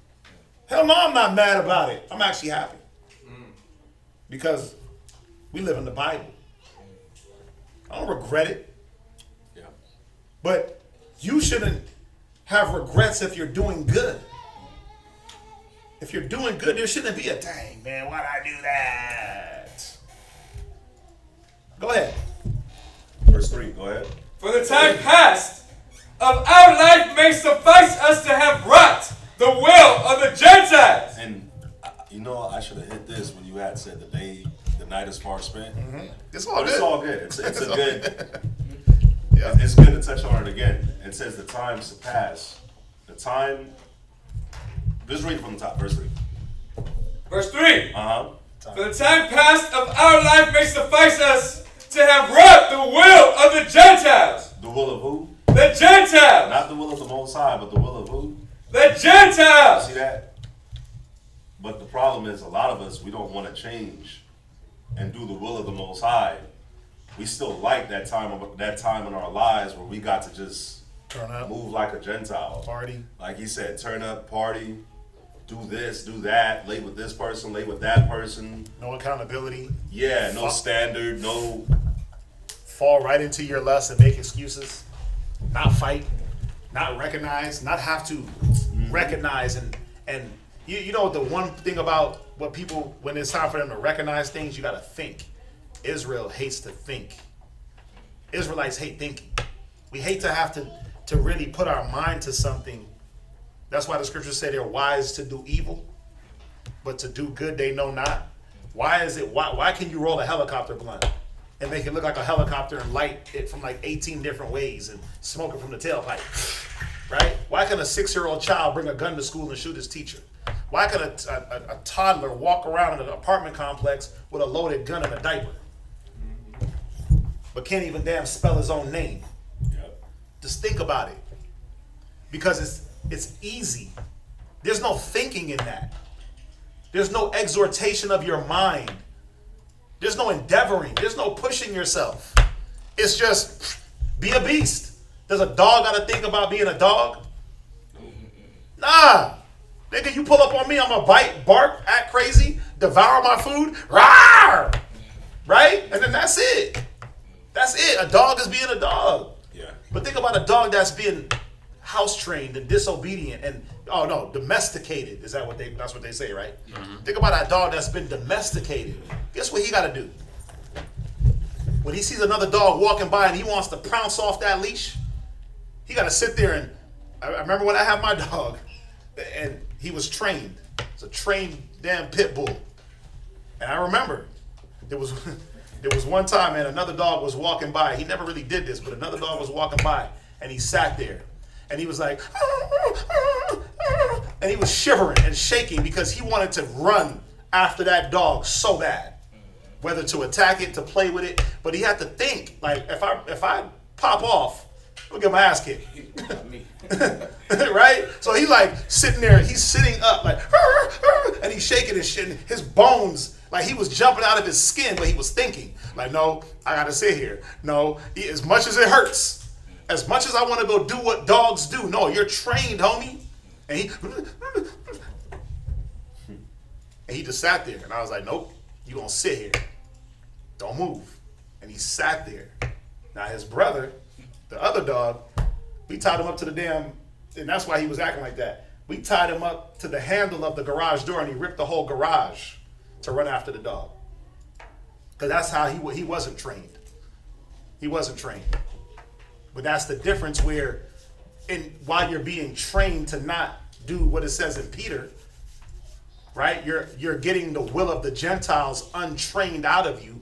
Hell no, I'm not mad about it. I'm actually happy. Because we live in the Bible. I don't regret it. Yeah. But you shouldn't have regrets if you're doing good. If you're doing good, there shouldn't be a, dang, man, why'd I do that? Go ahead. Verse 3, go ahead. For the time past of our life may suffice us to have wrought the will of the Gentiles. And you know, I should have hit this when you had said the night is far spent. Mm-hmm. It's all good. It's all good. It's a good. Yeah. It's good to touch on it again. It says the time surpassed. The time. Just read from the top, verse 3. Verse 3. Uh-huh. For the time past of our life may suffice us to have wrought the will of the Gentiles. The will of who? The Gentiles. Not the will of the Most High, but the will of who? The Gentiles. See that? But the problem is, a lot of us, we don't want to change and do the will of the Most High. We still like that time in our lives where we got to just Turn up, move like a Gentile. party. Like he said, turn up, party, do this, do that, lay with this person, lay with that person. No accountability. Yeah, no standard, no. Fall right into your lust and make excuses. Not fight. Not recognize. Not have to recognize. And you know the one thing about what people, when it's time for them to recognize things, you got to think. Israel hates to think. Israelites hate thinking. We hate to have to really put our mind to something. That's why the scriptures say they're wise to do evil, but to do good they know not. Why can you roll a helicopter blunt and make it look like a helicopter and light it from like 18 different ways and smoke it from the tailpipe? Right? Why can a 6-year-old child bring a gun to school and shoot his teacher? Why can a toddler walk around in an apartment complex with a loaded gun and a diaper, but can't even damn spell his own name? Yep. Just think about it. Because it's easy. There's no thinking in that. There's no exhortation of your mind. There's no endeavoring. There's no pushing yourself. It's just be a beast. Does a dog got to think about being a dog? Nah. Nigga, you pull up on me, I'm going to bite, bark, act crazy, devour my food. Rawr! Right? And then that's it. That's it. A dog is being a dog. Yeah. But think about a dog that's being house trained and disobedient and domesticated. That's what they say, right? Mm-hmm. Think about a dog that's been domesticated. Guess what he got to do? When he sees another dog walking by and he wants to pounce off that leash, he got to sit there and I remember when I had my dog and he was trained. It's a trained damn pit bull. And I remember there was one time, man, another dog was walking by. He never really did this, but another dog was walking by and he sat there. And he was like, and he was shivering and shaking because he wanted to run after that dog so bad, whether to attack it, to play with it. But he had to think, like, if I pop off, I'll get my ass kicked. Right? So he like sitting there, he's sitting up like, and he's shaking and shit. His bones, like he was jumping out of his skin, but he was thinking, like, no, I gotta sit here. No, as much as it hurts, as much as I want to go do what dogs do, no, you're trained, homie. And he just sat there. And I was like, nope, you gonna sit here. Don't move. And he sat there. Now his brother, the other dog, we tied him up to the damn, and that's why he was acting like that. We tied him up to the handle of the garage door and he ripped the whole garage to run after the dog. Because that's how he wasn't trained. He wasn't trained. But that's the difference where while you're being trained to not do what it says in Peter, right? You're getting the will of the Gentiles untrained out of you,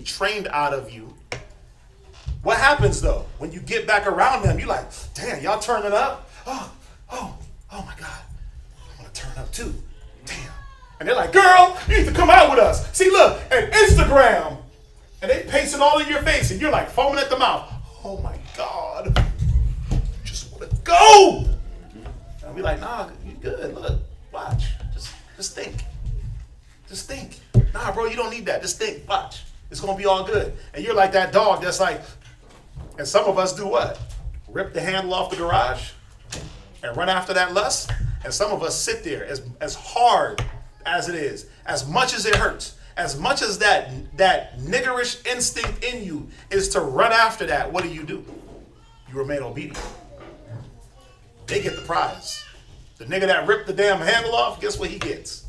trained out of you. What happens though? When you get back around them, you're like, damn, y'all turning up? Oh my God. I want to turn up too. Damn. And they're like, girl, you need to come out with us. See, look, at Instagram. And they pasting all in your face. And you're like foaming at the mouth. Oh my God. I just want to go. And we like, nah, you good. Look, watch. Just think. Just think. Nah, bro, you don't need that. Just think. Watch. It's going to be all good. And you're like that dog that's like, and some of us do what? Rip the handle off the garage and run after that lust. And some of us sit there as hard as it is, as much as it hurts, as much as that niggerish instinct in you is to run after that. What do? You remain obedient. They get the prize. The nigga that ripped the damn handle off, guess what he gets?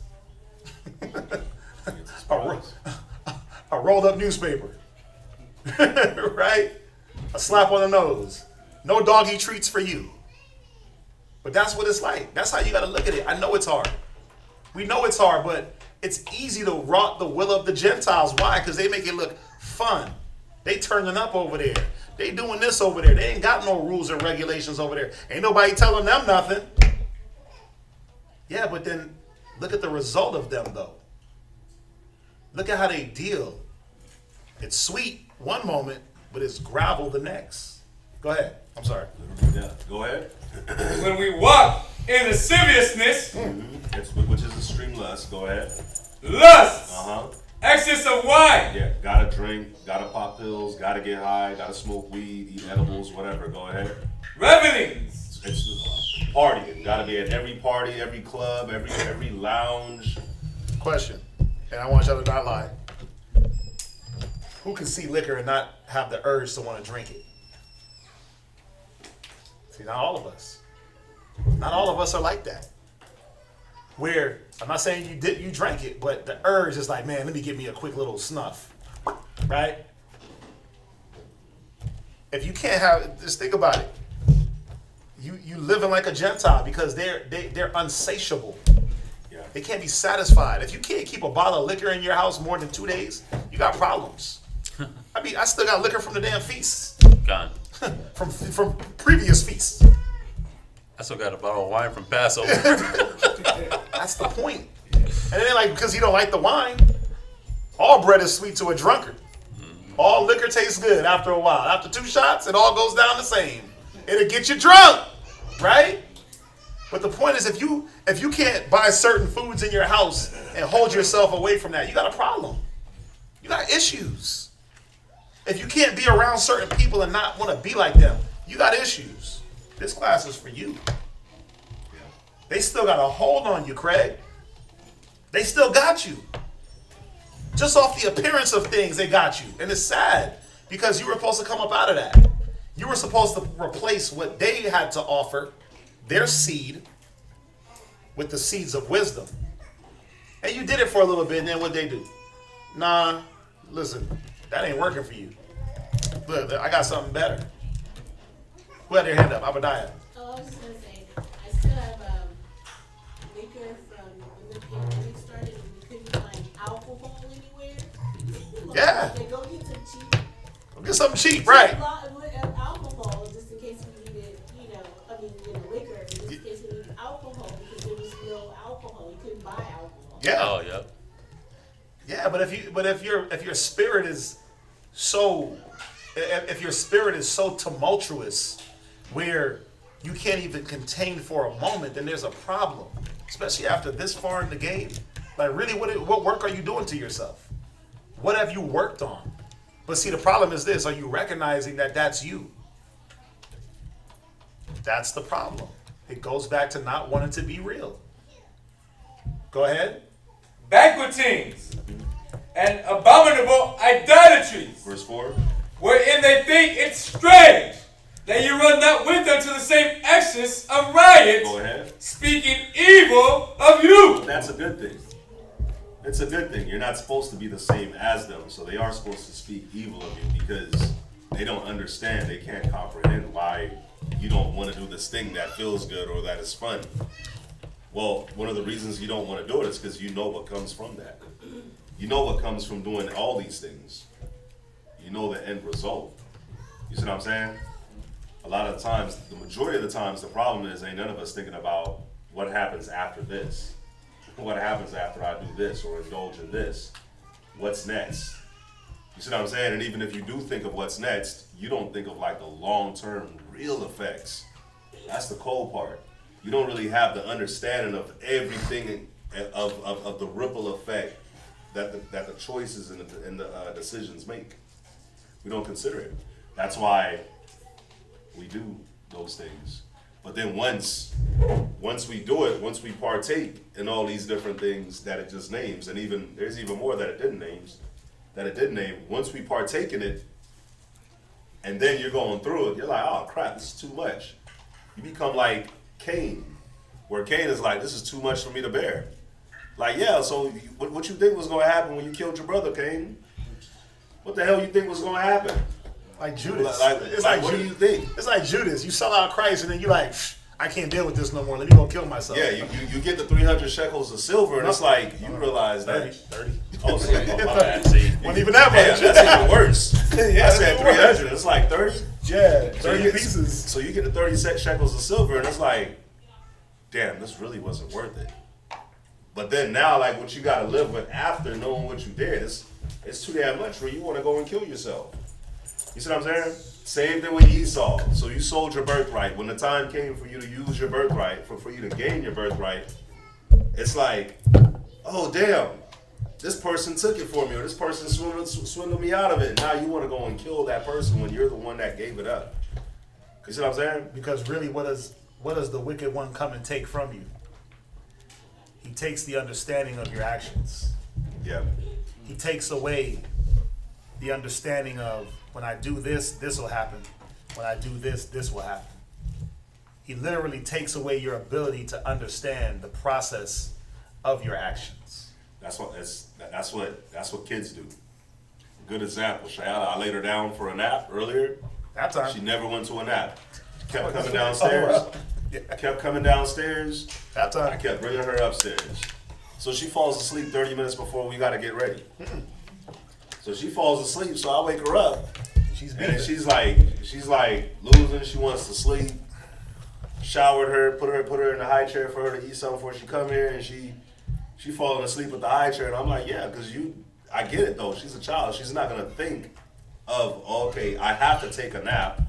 A rolled up newspaper. Right? A slap on the nose. No doggy treats for you. But that's what it's like. That's how you got to look at it. I know it's hard. We know it's hard, but it's easy to rot the will of the Gentiles. Why? Because they make it look fun. They turning up over there. They doing this over there. They ain't got no rules and regulations over there. Ain't nobody telling them nothing. Yeah, but then look at the result of them, though. Look at how they deal. It's sweet one moment, but it's gravel the next. Go ahead. I'm sorry. Yeah, go ahead. When we walk in lasciviousness, Which is extreme lust. Go ahead. lust, excess of wine, Yeah, gotta drink, gotta pop pills, gotta get high, gotta smoke weed, eat edibles, whatever. Go ahead. revelings, It's partying. Gotta be at every party, every club, every lounge. Question, and I want y'all to not lie. Who can see liquor and not have the urge to want to drink it? See, not all of us. Not all of us are like that. Where, I'm not saying you drank it, but the urge is like, man, let me get me a quick little snuff. Right? If you can't have, just think about it. You living like a Gentile because they're unsatiable. Yeah. They can't be satisfied. If you can't keep a bottle of liquor in your house more than 2 days, you got problems. I mean, I still got liquor from the damn feasts. Gone. from previous feasts. I still got a bottle of wine from Passover. That's the point. And then like, because you don't like the wine, all bread is sweet to a drunkard. All liquor tastes good after a while. After 2 shots, it all goes down the same. It'll get you drunk, right? But the point is, if you can't buy certain foods in your house and hold yourself away from that, you got a problem. You got issues. If you can't be around certain people and not want to be like them, you got issues. This class is for you. They still got a hold on you, Craig. They still got you. Just off the appearance of things, they got you. And it's sad because you were supposed to come up out of that. You were supposed to replace what they had to offer, their seed, with the seeds of wisdom. And you did it for a little bit, and then what'd they do? Nah, listen, that ain't working for you. Look, I got something better. Who had their hand up? Abadiah. Oh, I was just gonna say, I still have liquor from when the pandemic started and we couldn't find alcohol anywhere. Yeah. Like, go get some cheap. Go get something cheap, right? Alcohol, just in case we needed, liquor, just in case we needed alcohol because there was no alcohol. You couldn't buy alcohol. Yeah. Oh, yeah. Yeah, but if your spirit is so tumultuous where you can't even contain for a moment, then there's a problem. Especially after this far in the game. Like really, what work are you doing to yourself? What have you worked on? But see, the problem is this: are you recognizing that that's you? That's the problem. It goes back to not wanting to be real. Go ahead. banquetings, and abominable idolatries, Verse 4. wherein they think it strange that you run not with them to the same excess of riot, Go ahead. speaking evil of you. That's a good thing. It's a good thing. You're not supposed to be the same as them, so they are supposed to speak evil of you because they don't understand, they can't comprehend why you don't want to do this thing that feels good or that is fun. Well, one of the reasons you don't want to do it is because you know what comes from that. You know what comes from doing all these things. You know the end result. You see what I'm saying? A lot of times, the majority of the times, the problem is ain't none of us thinking about what happens after this. what happens after I do this or indulge in this? What's next? You see what I'm saying? And even if you do think of what's next, you don't think of like the long-term real effects. That's the cold part. You don't really have the understanding of everything of the ripple effect that the choices and the decisions make. We don't consider it. That's why we do those things. But then once we do it, once we partake in all these different things that it just names, and even there's even more that it didn't name, once we partake in it, and then you're going through it, you're like, oh crap, this is too much. You become like Cain, where Cain is like, this is too much for me to bear. Like, yeah, so what you think was going to happen when you killed your brother, Cain? What the hell you think was going to happen? Like Judas. What do you think? It's like Judas. You sell out Christ and then you're like, I can't deal with this no more. Let me go kill myself. Yeah, you get the 300 shekels of silver, and it's like, you realize that. 30. Oh, see, my bad. See, Wasn't even that much. Damn, that's even worse. Yeah, I said 300. It's like 30. Yeah, So 30 pieces. So you get the 30 shekels of silver, and it's like, damn, this really wasn't worth it. But then now, like, what you got to live with after knowing what you did, it's too damn much where you want to go and kill yourself. You see what I'm saying? Same thing with Esau. So you sold your birthright. When the time came for you to use your birthright, for you to gain your birthright, it's like, oh, damn, this person took it for me, or this person swindled me out of it. Now you want to go and kill that person when you're the one that gave it up. You see what I'm saying? Because really, what does the wicked one come and take from you? He takes the understanding of your actions. Yeah. He takes away the understanding of, when I do this, this will happen. When I do this, this will happen. He literally takes away your ability to understand the process of your actions. That's what kids do. Good example. Shayla, I laid her down for a nap earlier. That time. She never went to a nap. Kept coming downstairs. Kept coming downstairs. That time. I kept bringing her upstairs. So she falls asleep 30 minutes before we got to get ready. So she falls asleep, so I wake her up. And she's like losing. She wants to sleep. Showered her, put her in the high chair for her to eat something before she come here, and she falling asleep with the high chair. And I'm like, yeah, because I get it though. She's a child. She's not gonna think of, okay, I have to take a nap,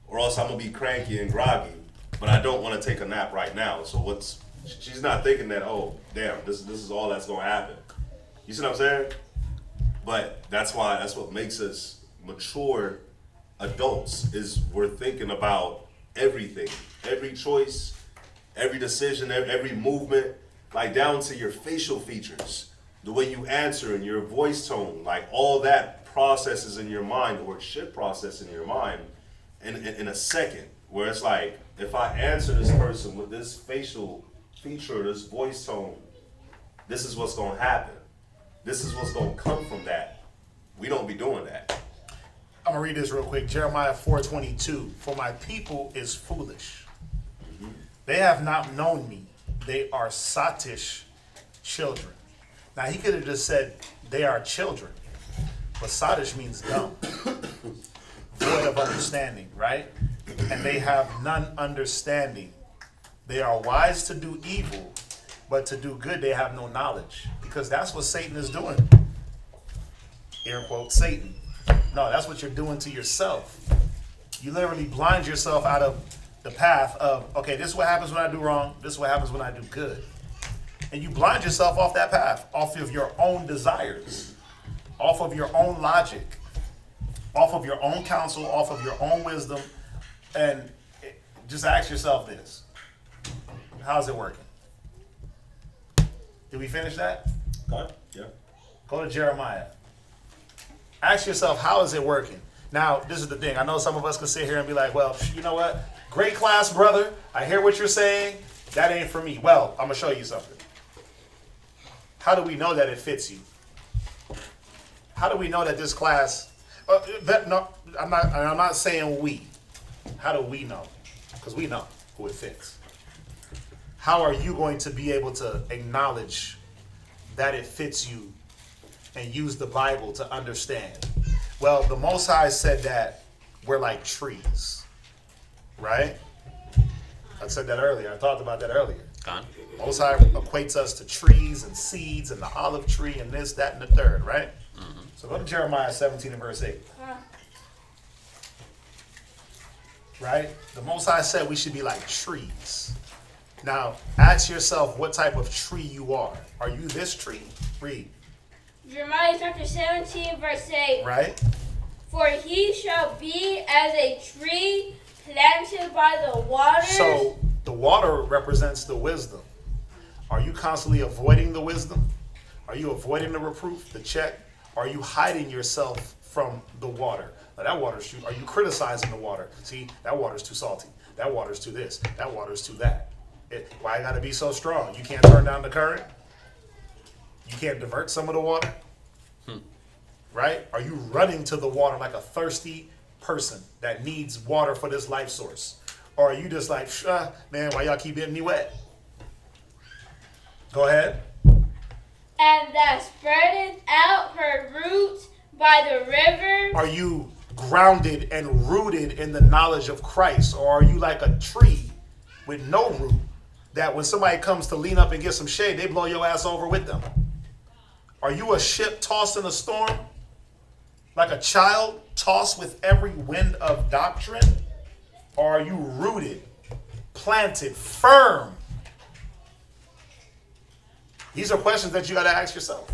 or else I'm gonna be cranky and groggy. But I don't want to take a nap right now. So she's not thinking that, oh, damn, this is all that's gonna happen. You see what I'm saying? But that's what makes us mature adults, is we're thinking about everything, every choice, every decision, every movement, like down to your facial features, the way you answer and your voice tone, like all that processes in your mind, or it should process in your mind in a second, where it's like, if I answer this person with this facial feature, this voice tone, this is what's going to happen. This is what's going to come from that. We don't be doing that. I'm going to read this real quick. Jeremiah 4:22. For my people is foolish. They have not known me. They are sottish children. Now, he could have just said they are children. But sottish means dumb. Void of understanding, right? And they have none understanding. They are wise to do evil, but to do good they have no knowledge. Because that's what Satan is doing. Air quote, Satan. No, that's what you're doing to yourself. You literally blind yourself out of the path of, okay, this is what happens when I do wrong. This is what happens when I do good. And you blind yourself off that path, off of your own desires, off of your own logic, off of your own counsel, off of your own wisdom. And just ask yourself this. How's it working? Did we finish that? Okay. Yeah. Go to Jeremiah. Ask yourself, how is it working? Now, this is the thing. I know some of us can sit here and be like, well, you know what? Great class, brother. I hear what you're saying. That ain't for me. Well, I'm going to show you something. How do we know that it fits you? How do we know that this class... I'm not saying we. How do we know? Because we know who it fits. How are you going to be able to acknowledge that it fits you and use the Bible to understand? Well, the Most High said that we're like trees, right? I said that earlier. I talked about that earlier. Con. Most High equates us to trees and seeds and the olive tree and this, that, and the third, right? So go to Jeremiah 17 and verse 8. Right? The Most High said we should be like trees. Now, ask yourself what type of tree you are. Are you this tree? Read. Jeremiah chapter 17, verse 8. Right? For he shall be as a tree planted by the waters. So the water represents the wisdom. Are you constantly avoiding the wisdom? Are you avoiding the reproof, the check? Are you hiding yourself from the water? Now that water's too, are you criticizing the water? See, that water's too salty. That water's too this. That water's too that. Why I gotta be so strong? You can't turn down the current? You can't divert some of the water? Right? Are you running to the water like a thirsty person that needs water for this life source? Or are you just like, man, why y'all keep getting me wet? Go ahead. And that spreadeth out her roots by the river. Are you grounded and rooted in the knowledge of Christ? Or are you like a tree with no root that when somebody comes to lean up and get some shade, they blow your ass over with them? Are you a ship tossed in a storm? Like a child tossed with every wind of doctrine? Or are you rooted, planted, firm? These are questions that you got to ask yourself.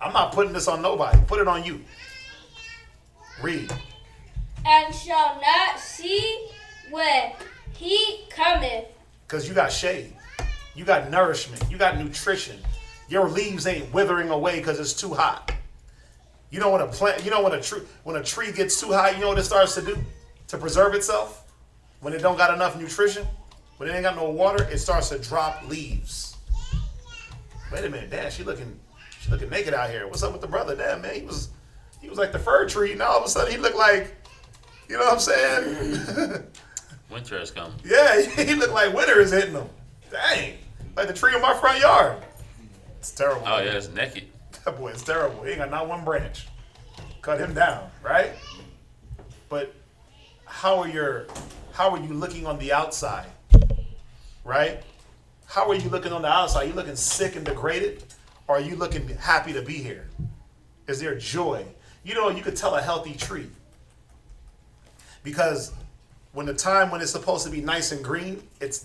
I'm not putting this on nobody. Put it on you. Read. And shall not see when he cometh. Because you got shade. You got nourishment. You got nutrition. Your leaves ain't withering away because it's too hot. You know when a plant, you know when a tree gets too hot, you know what it starts to do to preserve itself? When it don't got enough nutrition, when it ain't got no water, it starts to drop leaves. Wait a minute, damn, she looking naked out here. What's up with the brother? Damn, man, he was like the fir tree. Now all of a sudden he looked like, you know what I'm saying? Winter has come. Yeah, he looked like winter is hitting him. Dang, like the tree in my front yard. It's terrible. Oh yeah, it's naked. That boy is terrible. He ain't got not one branch. Cut him down, right? But how are you looking on the outside? Right? How are you looking on the outside? Are you looking sick and degraded? Or are you looking happy to be here? Is there joy? You know, you could tell a healthy tree. Because when it's supposed to be nice and green, it's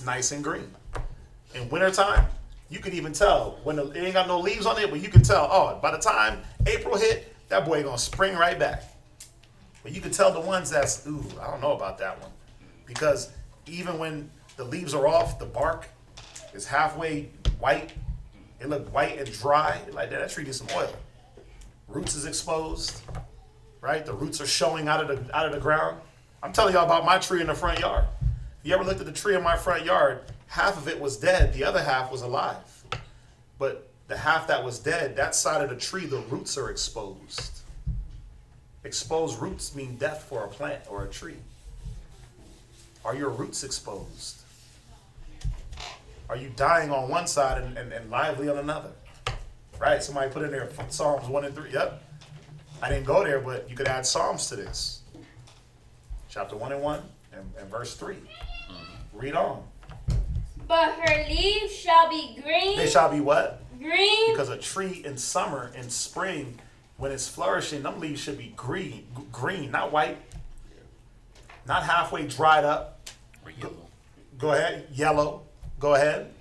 nice and green. In wintertime, you can even tell when it ain't got no leaves on it, but you can tell, oh, by the time April hit, that boy gonna spring right back. But you can tell the ones that's, I don't know about that one. Because even when the leaves are off, the bark is halfway white. It look white and dry. Like that tree needs some oil. Roots is exposed, right? The roots are showing out of the ground. I'm telling y'all about my tree in the front yard. You ever looked at the tree in my front yard? Half of it was dead. The other half was alive. But the half that was dead, that side of the tree, the roots are exposed. Exposed roots mean death for a plant or a tree. Are your roots exposed? Are you dying on one side and lively on another? Right? Somebody put in there Psalms 1 and 3. Yep. I didn't go there, but you could add Psalms to this. Chapter 1 and 1 and verse 3. Read on. But her leaves shall be green. They shall be what? Green. Because a tree in summer, in spring, when it's flourishing, them leaves should be green, not white. Not halfway dried up. Or yellow. Go ahead. Yellow. Go ahead.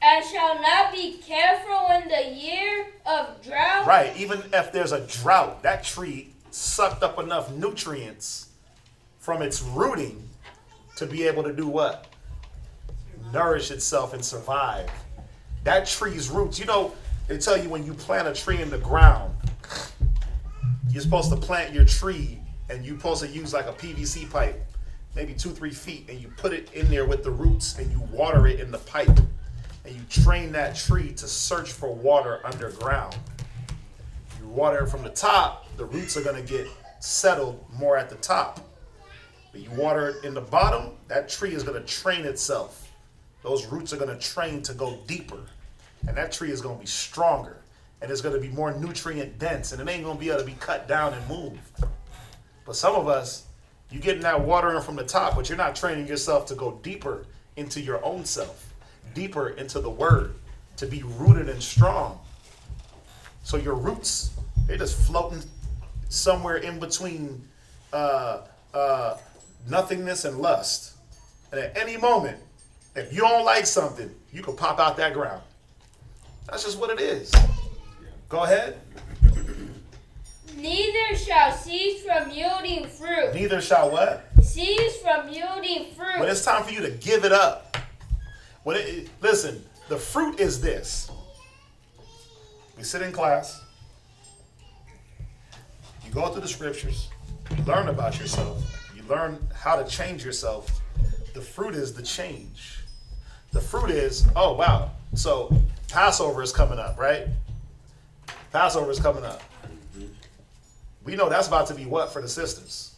And shall not be careful in the year of drought. Right. Even if there's a drought, that tree sucked up enough nutrients from its rooting to be able to do what? Nourish itself and survive. That tree's roots, you know, they tell you when you plant a tree in the ground, you're supposed to plant your tree and you're supposed to use like a PVC pipe, maybe 2-3 feet, and you put it in there with the roots and you water it in the pipe. And you train that tree to search for water underground. You water it from the top, the roots are going to get settled more at the top. But you water it in the bottom, that tree is going to train itself. Those roots are going to train to go deeper. And that tree is going to be stronger. And it's going to be more nutrient dense. And it ain't going to be able to be cut down and moved. But some of us, you getting that water in from the top, but you're not training yourself to go deeper into your own self. deeper into the word, to be rooted and strong. So your roots, they're just floating somewhere in between nothingness and lust. And at any moment, if you don't like something, you can pop out that ground. That's just what it is. Go ahead. Neither shall cease from yielding fruit. Neither shall what? Cease from yielding fruit. When it's time for you to give it up. Listen, the fruit is this. We sit in class. You go through the scriptures. You learn about yourself. You learn how to change yourself. The fruit is the change. The fruit is, oh, wow. So Passover is coming up, right? Passover is coming up. We know that's about to be what for the sisters?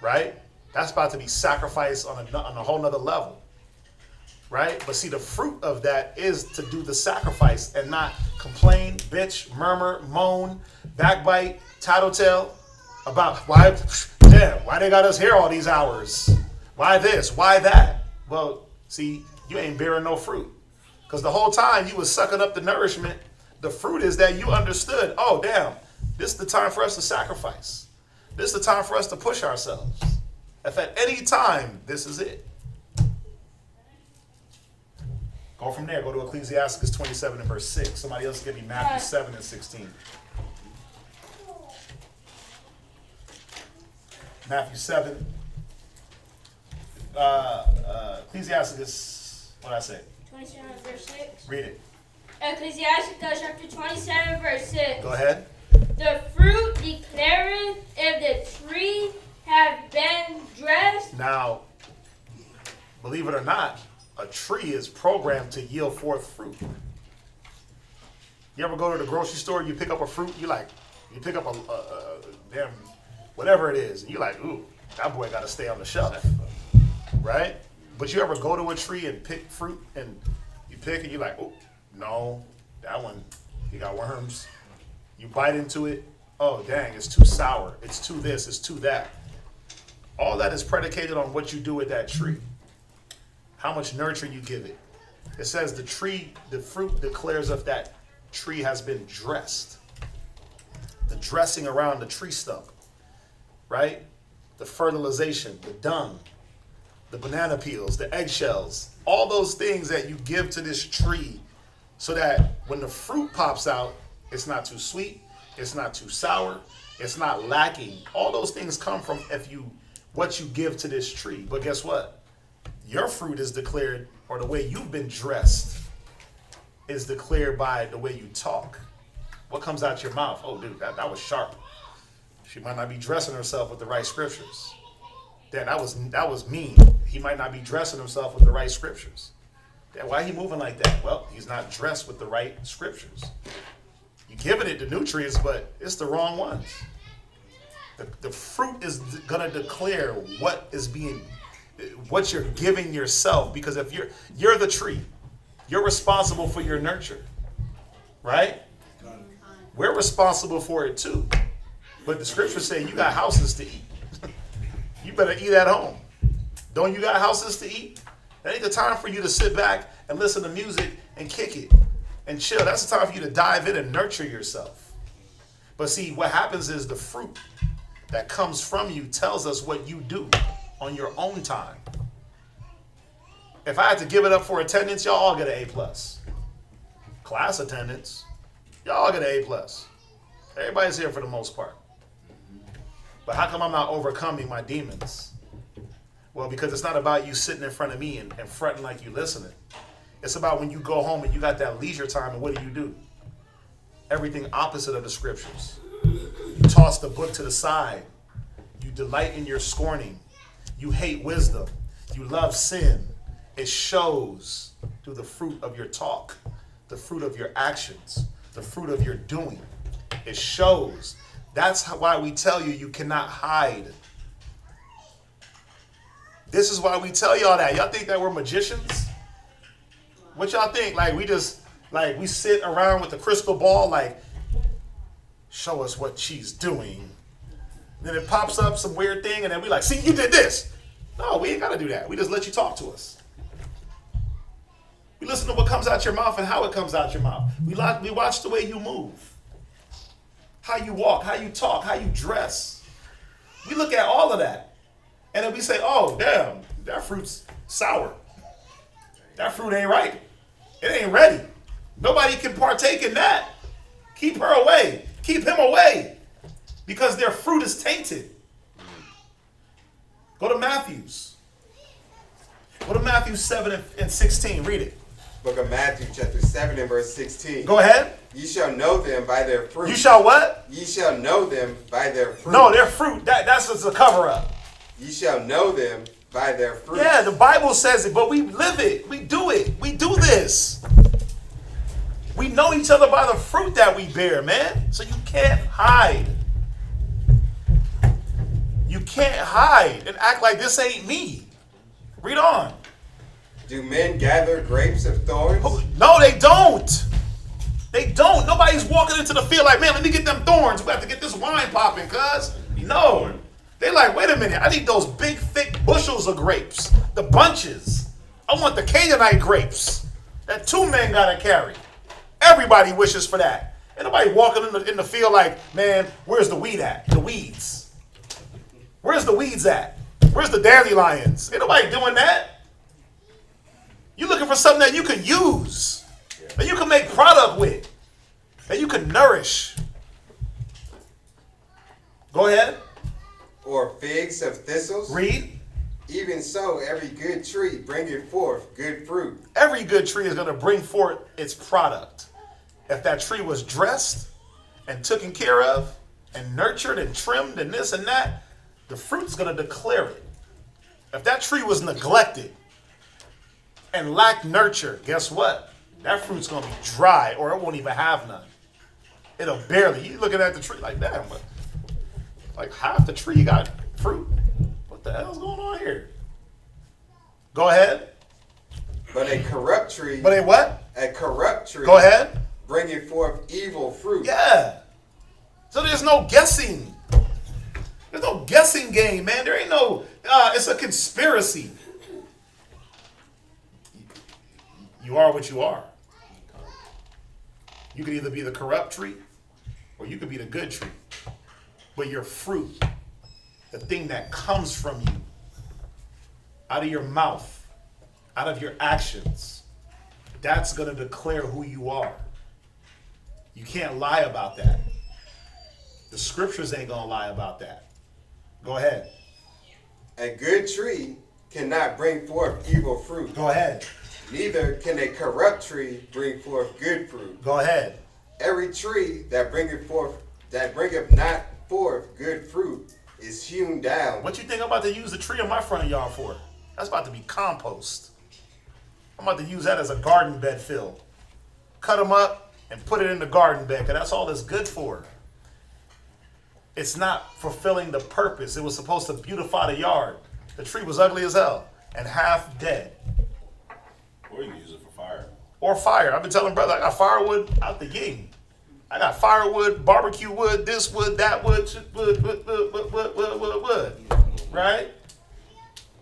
Right? That's about to be sacrificed on a whole nother level. Right? But see, the fruit of that is to do the sacrifice and not complain, bitch, murmur, moan, backbite, tattletale about why they got us here all these hours? Why this? Why that? Well, see, you ain't bearing no fruit. Because the whole time you was sucking up the nourishment. The fruit is that you understood, oh, damn, this is the time for us to sacrifice. This is the time for us to push ourselves. If at any time, this is it. Go from there. Go to Ecclesiasticus 27 and verse 6. Somebody else give me Matthew 7 and 16. Matthew 7. Ecclesiasticus, what did I say? 27 verse 6. Read it. Ecclesiasticus chapter 27 verse 6. Go ahead. The fruit declareth if the tree have been dressed. Now, believe it or not, a tree is programmed to yield forth fruit. You ever go to the grocery store, you pick up a fruit, you pick up a damn, whatever it is, and you're like, ooh, that boy got to stay on the shelf, right? But you ever go to a tree and pick fruit, and you pick and you're like, oh, no, that one, he got worms. You bite into it, oh, dang, it's too sour. It's too this, it's too that. All that is predicated on what you do with that tree. How much nurture you give it. It says the fruit declares if that tree has been dressed. The dressing around the tree stump, right? The fertilization, the dung, the banana peels, the eggshells, all those things that you give to this tree so that when the fruit pops out, it's not too sweet, it's not too sour, it's not lacking. All those things come from what you give to this tree. But guess what? Your fruit is declared, or the way you've been dressed is declared by the way you talk. What comes out your mouth? Oh, dude, that was sharp. She might not be dressing herself with the right scriptures. Damn, that was mean. He might not be dressing himself with the right scriptures. Damn, why he moving like that? Well, he's not dressed with the right scriptures. You're giving it the nutrients, but it's the wrong ones. The fruit is gonna declare what you're giving yourself, because if you're the tree, you're responsible for your nurture, right? We're responsible for it too, but the scriptures say you got houses to eat. You better eat at home. Don't you got houses to eat? That ain't the time for you to sit back and listen to music and kick it and chill. That's the time for you to dive in and nurture yourself. But see, what happens is the fruit that comes from you tells us what you do on your own time. If I had to give it up for attendance, y'all all get an A+. Class attendance, y'all all get an A+. Everybody's here for the most part. But how come I'm not overcoming my demons? Well, because it's not about you sitting in front of me and fronting like you listening. It's about when you go home and you got that leisure time, and what do? Everything opposite of the scriptures. You toss the book to the side. You delight in your scorning. You hate wisdom. You love sin. It shows through the fruit of your talk, the fruit of your actions, the fruit of your doing. It shows. That's why we tell you cannot hide. This is why we tell y'all that. Y'all think that we're magicians? What y'all think? We sit around with the crystal ball, show us what she's doing. Then it pops up some weird thing, and then we see, you did this. No, we ain't got to do that. We just let you talk to us. We listen to what comes out your mouth and how it comes out your mouth. We watch the way you move, how you walk, how you talk, how you dress. We look at all of that. And then we say, oh, damn, that fruit's sour. That fruit ain't ripe. It ain't ready. Nobody can partake in that. Keep her away. Keep him away. Because their fruit is tainted. Go to Matthew's. Go to Matthew 7 and 16. Read it. Book of Matthew, chapter 7 and verse 16. Go ahead. Ye shall know them by their fruit. You shall what? Ye shall know them by their fruit. No, their fruit. That's just a cover-up. Ye shall know them by their fruit. Yeah, the Bible says it, but we live it. We do it. We do this. We know each other by the fruit that we bear, man. So you can't hide. You can't hide and act like this ain't me. Read on. Do men gather grapes of thorns? No, they don't. They don't. Nobody's walking into the field like, man, let me get them thorns. We have to get this wine popping, cuz. No. They like, wait a minute. I need those big, thick bushels of grapes. The bunches. I want the Canaanite grapes that 2 men got to carry. Everybody wishes for that. Ain't nobody walking in the field like, man, where's the weed at? The weeds. Where's the weeds at? Where's the dandelions? Ain't nobody doing that. You're looking for something that you can use, that you can make product with, that you can nourish. Go ahead. Or figs of thistles? Read. Even so, every good tree bringeth forth good fruit. Every good tree is going to bring forth its product. If that tree was dressed and taken care of and nurtured and trimmed and this and that, the fruit's going to declare it. If that tree was neglected and lacked nurture, guess what? That fruit's going to be dry or it won't even have none. It'll barely. You're looking at the tree like, damn, but like half the tree got fruit. What the hell's going on here? Go ahead. But a corrupt tree. But a what? A corrupt tree. Go ahead. Bringeth forth evil fruit. Yeah. So there's no guessing. There's no guessing game, man. There ain't no, it's a conspiracy. You are what you are. You could either be the corrupt tree or you could be the good tree. But your fruit, the thing that comes from you, out of your mouth, out of your actions, that's going to declare who you are. You can't lie about that. The scriptures ain't going to lie about that. Go ahead. A good tree cannot bring forth evil fruit. Go ahead. Neither can a corrupt tree bring forth good fruit. Go ahead. Every tree that bringeth not forth good fruit is hewn down. What you think I'm about to use the tree on my front yard for? That's about to be compost. I'm about to use that as a garden bed fill. Cut them up and put it in the garden bed, because that's all it's good for. It's not fulfilling the purpose. It was supposed to beautify the yard. The tree was ugly as hell and half dead. Or you can use it for fire. Or fire. I've been telling brother, I got firewood out the yin. I got firewood, barbecue wood, this wood, that wood, wood. Right?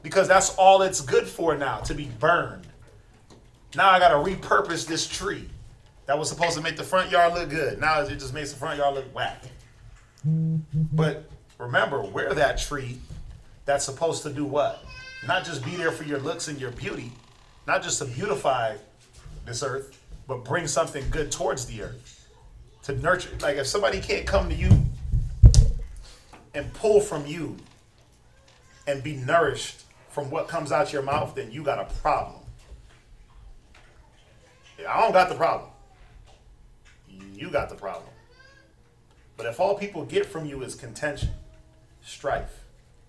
Because that's all it's good for now, to be burned. Now I got to repurpose this tree that was supposed to make the front yard look good. Now it just makes the front yard look whack. But remember, we're that tree that's supposed to do what? Not just be there for your looks and your beauty, not just to beautify this earth, but bring something good towards the earth. To nurture, like if somebody can't come to you and pull from you and be nourished from what comes out your mouth, then you got a problem. I don't got the problem. You got the problem. But if all people get from you is contention, strife,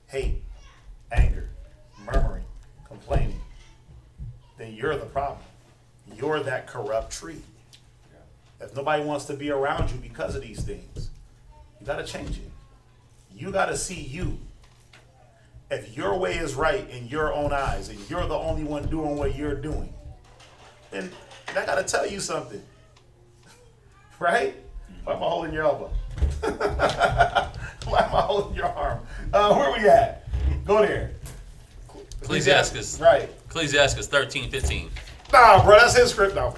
hate, anger, murmuring, complaining, then you're the problem. You're that corrupt tree. If nobody wants to be around you because of these things, you got to change it. You got to see you. If your way is right in your own eyes and you're the only one doing what you're doing, then I got to tell you something. Right? Why am I holding your elbow? Why am I holding your arm? Where we at? Go there. Ecclesiasticus. Right. Ecclesiasticus 13:15. Nah, bro, that's his script. No,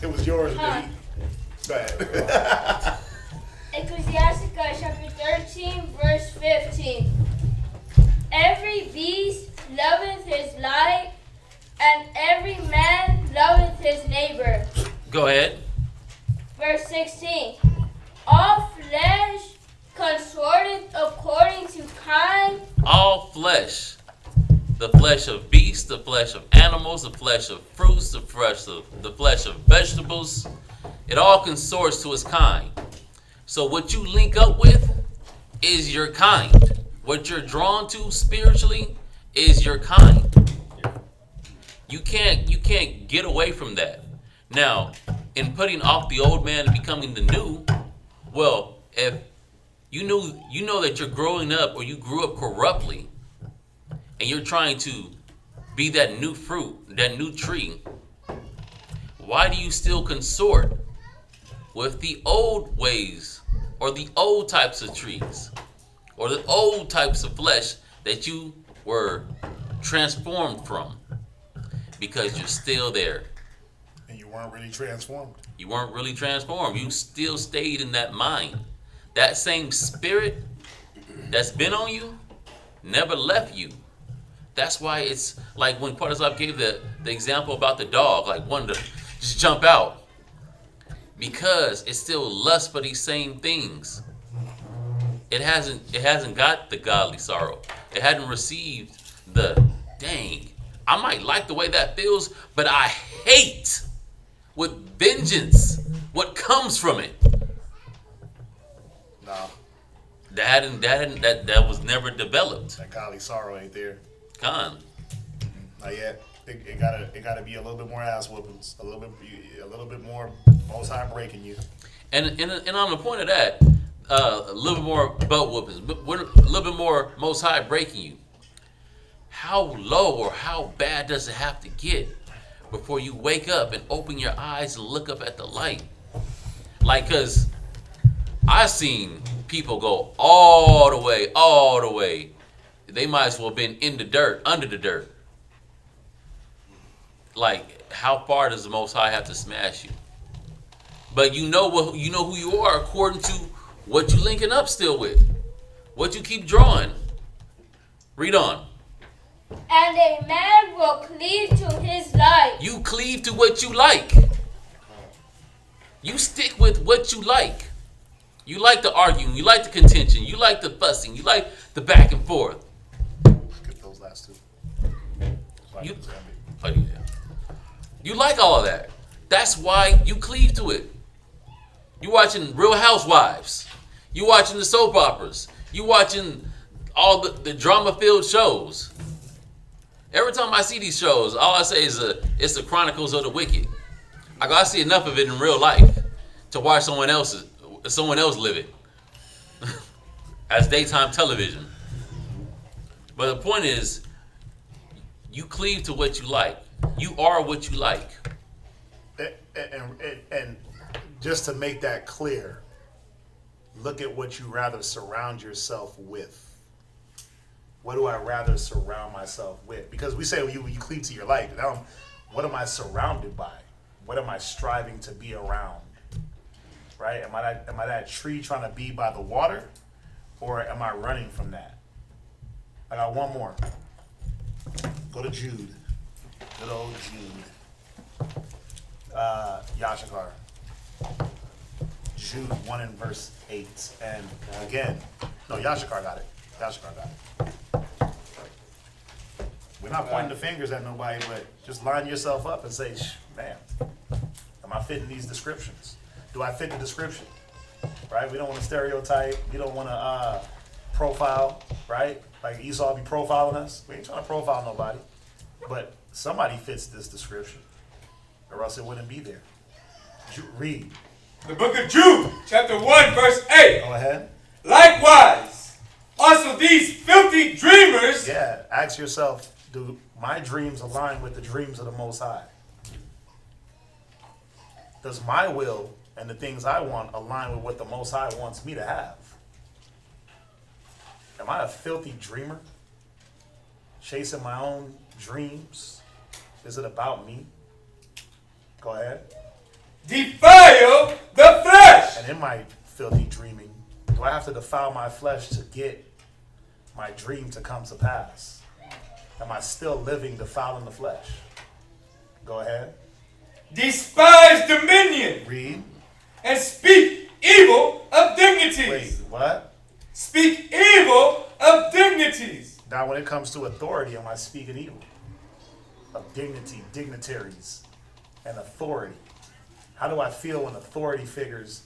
it was yours. Huh. Go ahead. Ecclesiasticus chapter 13, verse 15. Every beast loveth his life, and every man loveth his neighbor. Go ahead. Verse 16. All flesh consorteth according to kind. All flesh. The flesh of beasts, the flesh of animals, the flesh of fruits, the flesh of vegetables. It all consorts to its kind. So what you link up with is your kind. What you're drawn to spiritually is your kind. You can't get away from that. Now, in putting off the old man and becoming the new, well, if you know that you're growing up or you grew up corruptly and you're trying to be that new fruit, that new tree, why do you still consort with the old ways or the old types of trees or the old types of flesh that you were transformed from? Because you're still there. And you weren't really transformed. You weren't really transformed. You still stayed in that mind. That same spirit that's been on you never left you. That's why it's like when Partisop gave the example about the dog, like wanted to just jump out. Because it still lusts for these same things. It hasn't got the godly sorrow. It hadn't received the dang. I might like the way that feels, but I hate with vengeance what comes from it. No, That was never developed. that godly sorrow ain't there. Con. Not yet. It gotta be a little bit more ass whoopings, a little bit more Most High breaking you. And on the point of that, a little bit more butt whoopings, a little bit more Most High breaking you. How low or how bad does it have to get before you wake up and open your eyes and look up at the light? Like, cause I've seen people go all the way. They might as well have been in the dirt, under the dirt. Like, how far does the Most High have to smash you? But you know who you are according to what you linking up still with, what you keep drawing. Read on. And a man will cleave to his life. You cleave to what you like. You stick with what you like. You like the arguing. You like the contention. You like the fussing. You like the back and forth. Skip those last two. Oh, yeah. You like all of that. That's why you cleave to it. You watching Real Housewives. You watching the soap operas. You watching all the drama-filled shows. Every time I see these shows, all I say is it's the Chronicles of the Wicked. I see enough of it in real life to watch someone else live it as daytime television. But the point is, you cleave to what you like. You are what you like. And just to make that clear, look at what you rather surround yourself with. What do I rather surround myself with? Because we say you cleave to your life. Now, what am I surrounded by? What am I striving to be around? Right? Am I that tree trying to be by the water, or am I running from that? I got one more. Go to Jude. Good old Jude. Yashakar. Jude 1 and verse 8. And again, no, Yashakar got it. Yashakar got it. We're not pointing the fingers at nobody, but just line yourself up and say, man, am I fitting these descriptions? Do I fit the description? Right? We don't want to stereotype. We don't want to profile, right? Like Esau be profiling us. We ain't trying to profile nobody. But somebody fits this description, or else it wouldn't be there. Read. The book of Jude, chapter 1, verse 8. Go ahead. Likewise, also these filthy dreamers. Yeah, ask yourself, do my dreams align with the dreams of the Most High? Does my will and the things I want align with what the Most High wants me to have? Am I a filthy dreamer? Chasing my own dreams? Is it about me? Go ahead. Defile the flesh. And in my filthy dreaming, do I have to defile my flesh to get my dream to come to pass? Am I still living defiling the flesh? Go ahead. Despise dominion. Read. And speak evil of dignities. Wait, what? Speak evil of dignities. Now when it comes to authority, am I speaking evil? Of dignity, dignitaries, and authority. How do I feel when authority figures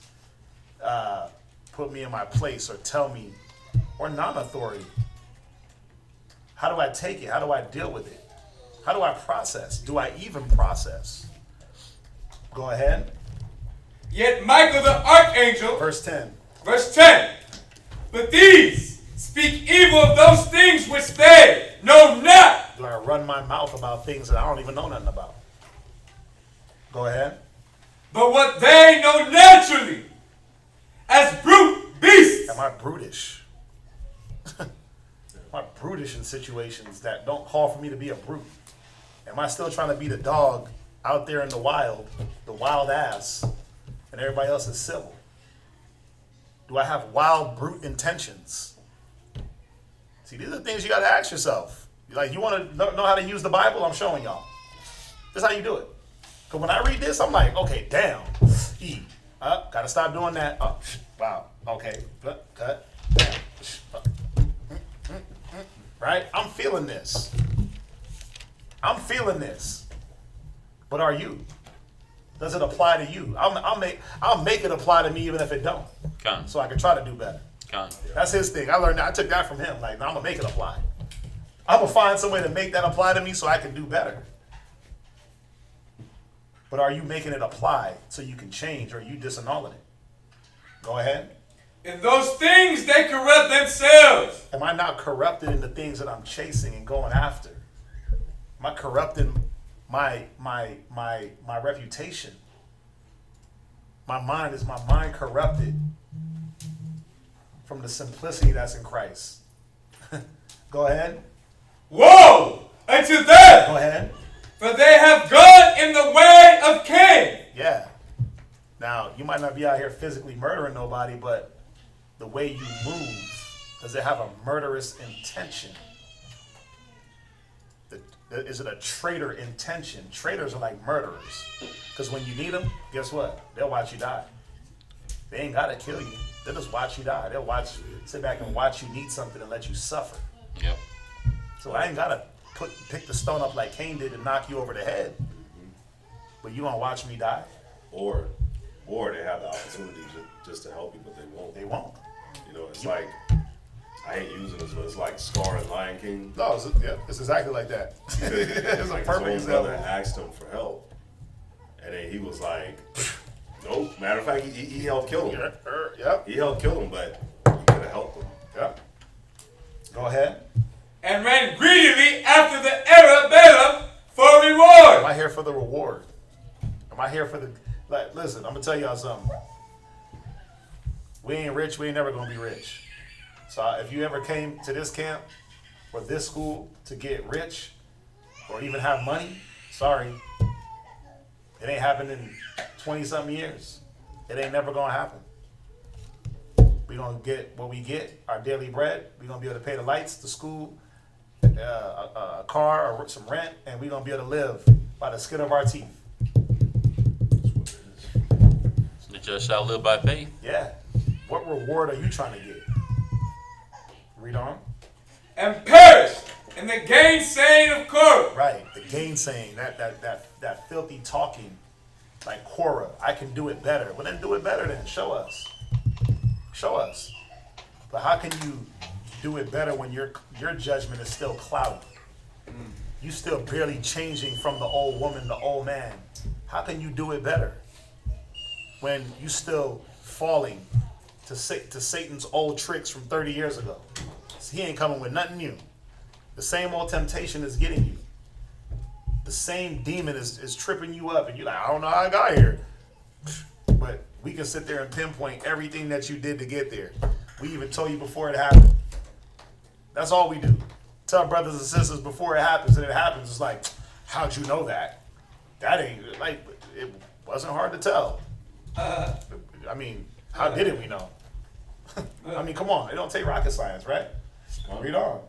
put me in my place or tell me, or non-authority? How do I take it? How do I deal with it? How do I process? Do I even process? Go ahead. Yet Michael the archangel, Verse 10. verse 10, but these speak evil of those things which they know not. Do I run my mouth about things that I don't even know nothing about? Go ahead. But what they know naturally, as brute beasts. Am I brutish? Am I brutish in situations that don't call for me to be a brute? Am I still trying to be the dog out there in the wild ass, and everybody else is civil? Do I have wild, brute intentions? See, these are things you got to ask yourself. Like, you want to know how to use the Bible? I'm showing y'all. This is how you do it. Because when I read this, I'm like, okay, damn. Got to stop doing that. Oh, wow. Okay. Cut. Damn. Right? I'm feeling this. But are you? Does it apply to you? I'll make it apply to me even if it don't. So I can try to do better. That's his thing. I learned that. I took that from him. Like, no, I'm going to make it apply. I'm going to find some way to make that apply to me so I can do better. But are you making it apply so you can change, or are you disannulling it? Go ahead. In those things they corrupt themselves. Am I not corrupted in the things that I'm chasing and going after? Am I corrupting my reputation? Is my mind corrupted from the simplicity that's in Christ? Go ahead. Woe unto them! Go ahead. For they have gone in the way of Cain. Yeah. Now, you might not be out here physically murdering nobody, but the way you move, does it have a murderous intention? Is it a traitor intention? Traitors are like murderers. Because when you need them, guess what? They'll watch you die. They ain't got to kill you. They'll just watch you die. They'll sit back and watch you need something and let you suffer. Yep. So I ain't got to pick the stone up like Cain did and knock you over the head. But you gonna watch me die? Or they have the opportunity just to help you, but they won't. They won't. You know, it's like, I ain't using this, but it's like Scar and Lion King. No, it's exactly like that. It's Like a perfect his own brother example. asked him for help, and then he was like, nope. Matter of fact, he helped kill him. Yep. He helped kill him, but he could have helped him. Yep. Go ahead. And ran greedily after the error of Balaam for reward. Am I here for the reward? Am I here for the... Like, listen, I'm going to tell y'all something. We ain't rich. We ain't never going to be rich. So if you ever came to this camp or this school to get rich or even have money, sorry. It ain't happened in 20-something years. It ain't never going to happen. We're going to get what we get, our daily bread. We're going to be able to pay the lights, the school, a car, or some rent, and we're going to be able to live by the skin of our teeth. The just shall live by faith. Yeah. What reward are you trying to get? Read on. And perished in the gainsaying of Korah. Right. The gainsaying, that filthy talking, like Korah. I can do it better. Well, then do it better then. Show us. Show us. But how can you do it better when your judgment is still cloudy? You still barely changing from the old woman to old man. How can you do it better when you still falling to Satan's old tricks from 30 years ago? He ain't coming with nothing new. The same old temptation is getting you. The same demon is tripping you up, and you're like, I don't know how I got here. But we can sit there and pinpoint everything that you did to get there. We even told you before it happened. That's all we do. Tell brothers and sisters before it happens, and it happens. It's like, how'd you know that? That ain't like, it wasn't hard to tell. I mean, how didn't we know? I mean, come on. It don't take rocket science, right? Read on.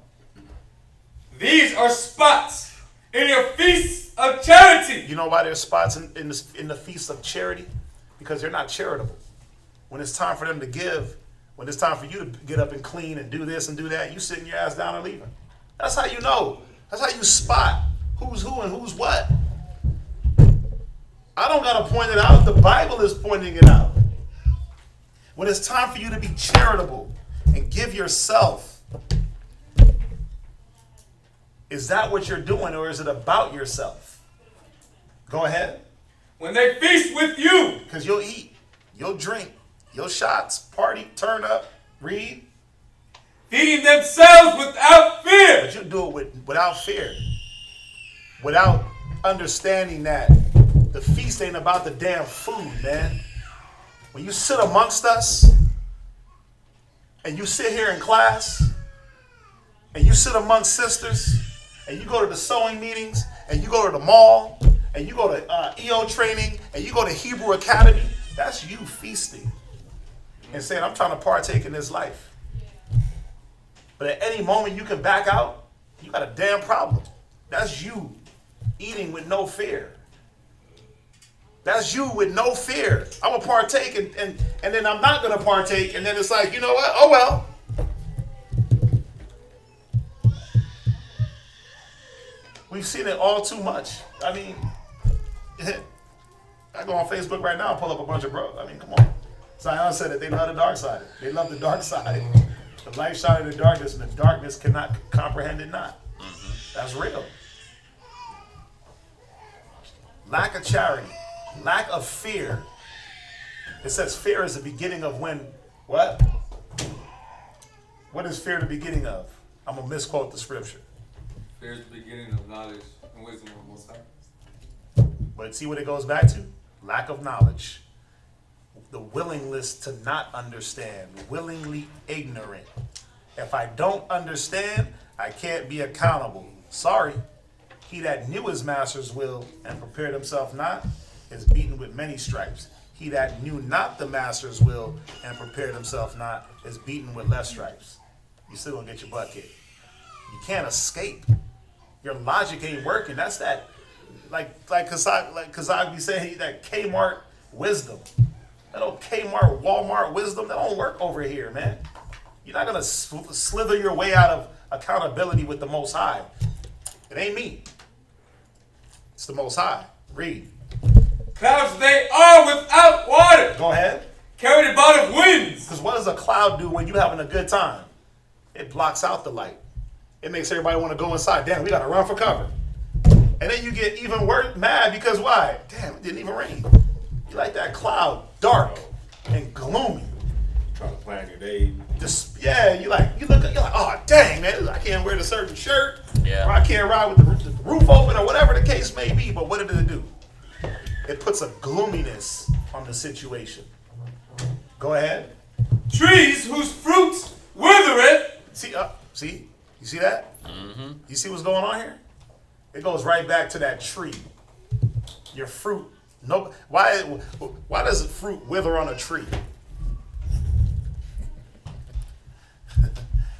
These are spots in your feasts of charity. You know why there's spots in the feast of charity? Because they're not charitable. When it's time for them to give, when it's time for you to get up and clean and do this and do that, you sitting your ass down and leaving. That's how you know. That's how you spot who's who and who's what. I don't got to point it out. The Bible is pointing it out. When it's time for you to be charitable and give yourself, is that what you're doing, or is it about yourself? Go ahead. When they feast with you. Because you'll eat, you'll drink, you'll shots, party, turn up, read. Feeding themselves without fear. But you'll do it without fear. Without understanding that the feast ain't about the damn food, man. When you sit amongst us, and you sit here in class, and you sit amongst sisters, and you go to the sewing meetings, and you go to the mall, and you go to EO training, and you go to Hebrew Academy, that's you feasting and saying, I'm trying to partake in this life. But at any moment you can back out, you got a damn problem. That's you eating with no fear. That's you with no fear. I'm going to partake and then I'm not going to partake. And then it's like, you know what? Oh, well. We've seen it all too much. I mean, I go on Facebook right now and pull up a bunch of bros. I mean, come on. Zion said that they love the dark side. They love the dark side. The light shine in the darkness, and the darkness cannot comprehend it not. That's real. Lack of charity. Lack of fear. It says fear is the beginning of when, what? What is fear the beginning of? I'm going to misquote the scripture. Fear is the beginning of knowledge and wisdom of the Most High. But see what it goes back to? Lack of knowledge. The willingness to not understand. Willingly ignorant. If I don't understand, I can't be accountable. Sorry. He that knew his master's will and prepared himself not is beaten with many stripes. He that knew not the master's will and prepared himself not is beaten with less stripes. You still gonna get your butt kicked. You can't escape. Your logic ain't working. That's that, like Kazak be saying, that Kmart wisdom. That old Kmart, Walmart wisdom, that don't work over here, man. You're not gonna slither your way out of accountability with the Most High. It ain't me. It's the Most High. Read. Clouds they are without water. Go ahead. Carried about of winds. Because what does a cloud do when you're having a good time? It blocks out the light. It makes everybody want to go inside. Damn, we got to run for cover. And then you get even worse, mad because why? Damn, it didn't even rain. You like that cloud, dark and gloomy. Trying to plan your day. Just, yeah, you're like, oh dang, man, I can't wear the certain shirt. Yeah. Or I can't ride with the roof open or whatever the case may be. But what did it do? It puts a gloominess on the situation. Go ahead. Trees whose fruits withereth. See, you see that? Mm-hmm. You see what's going on here? It goes right back to that tree. Your fruit. No, why does fruit wither on a tree?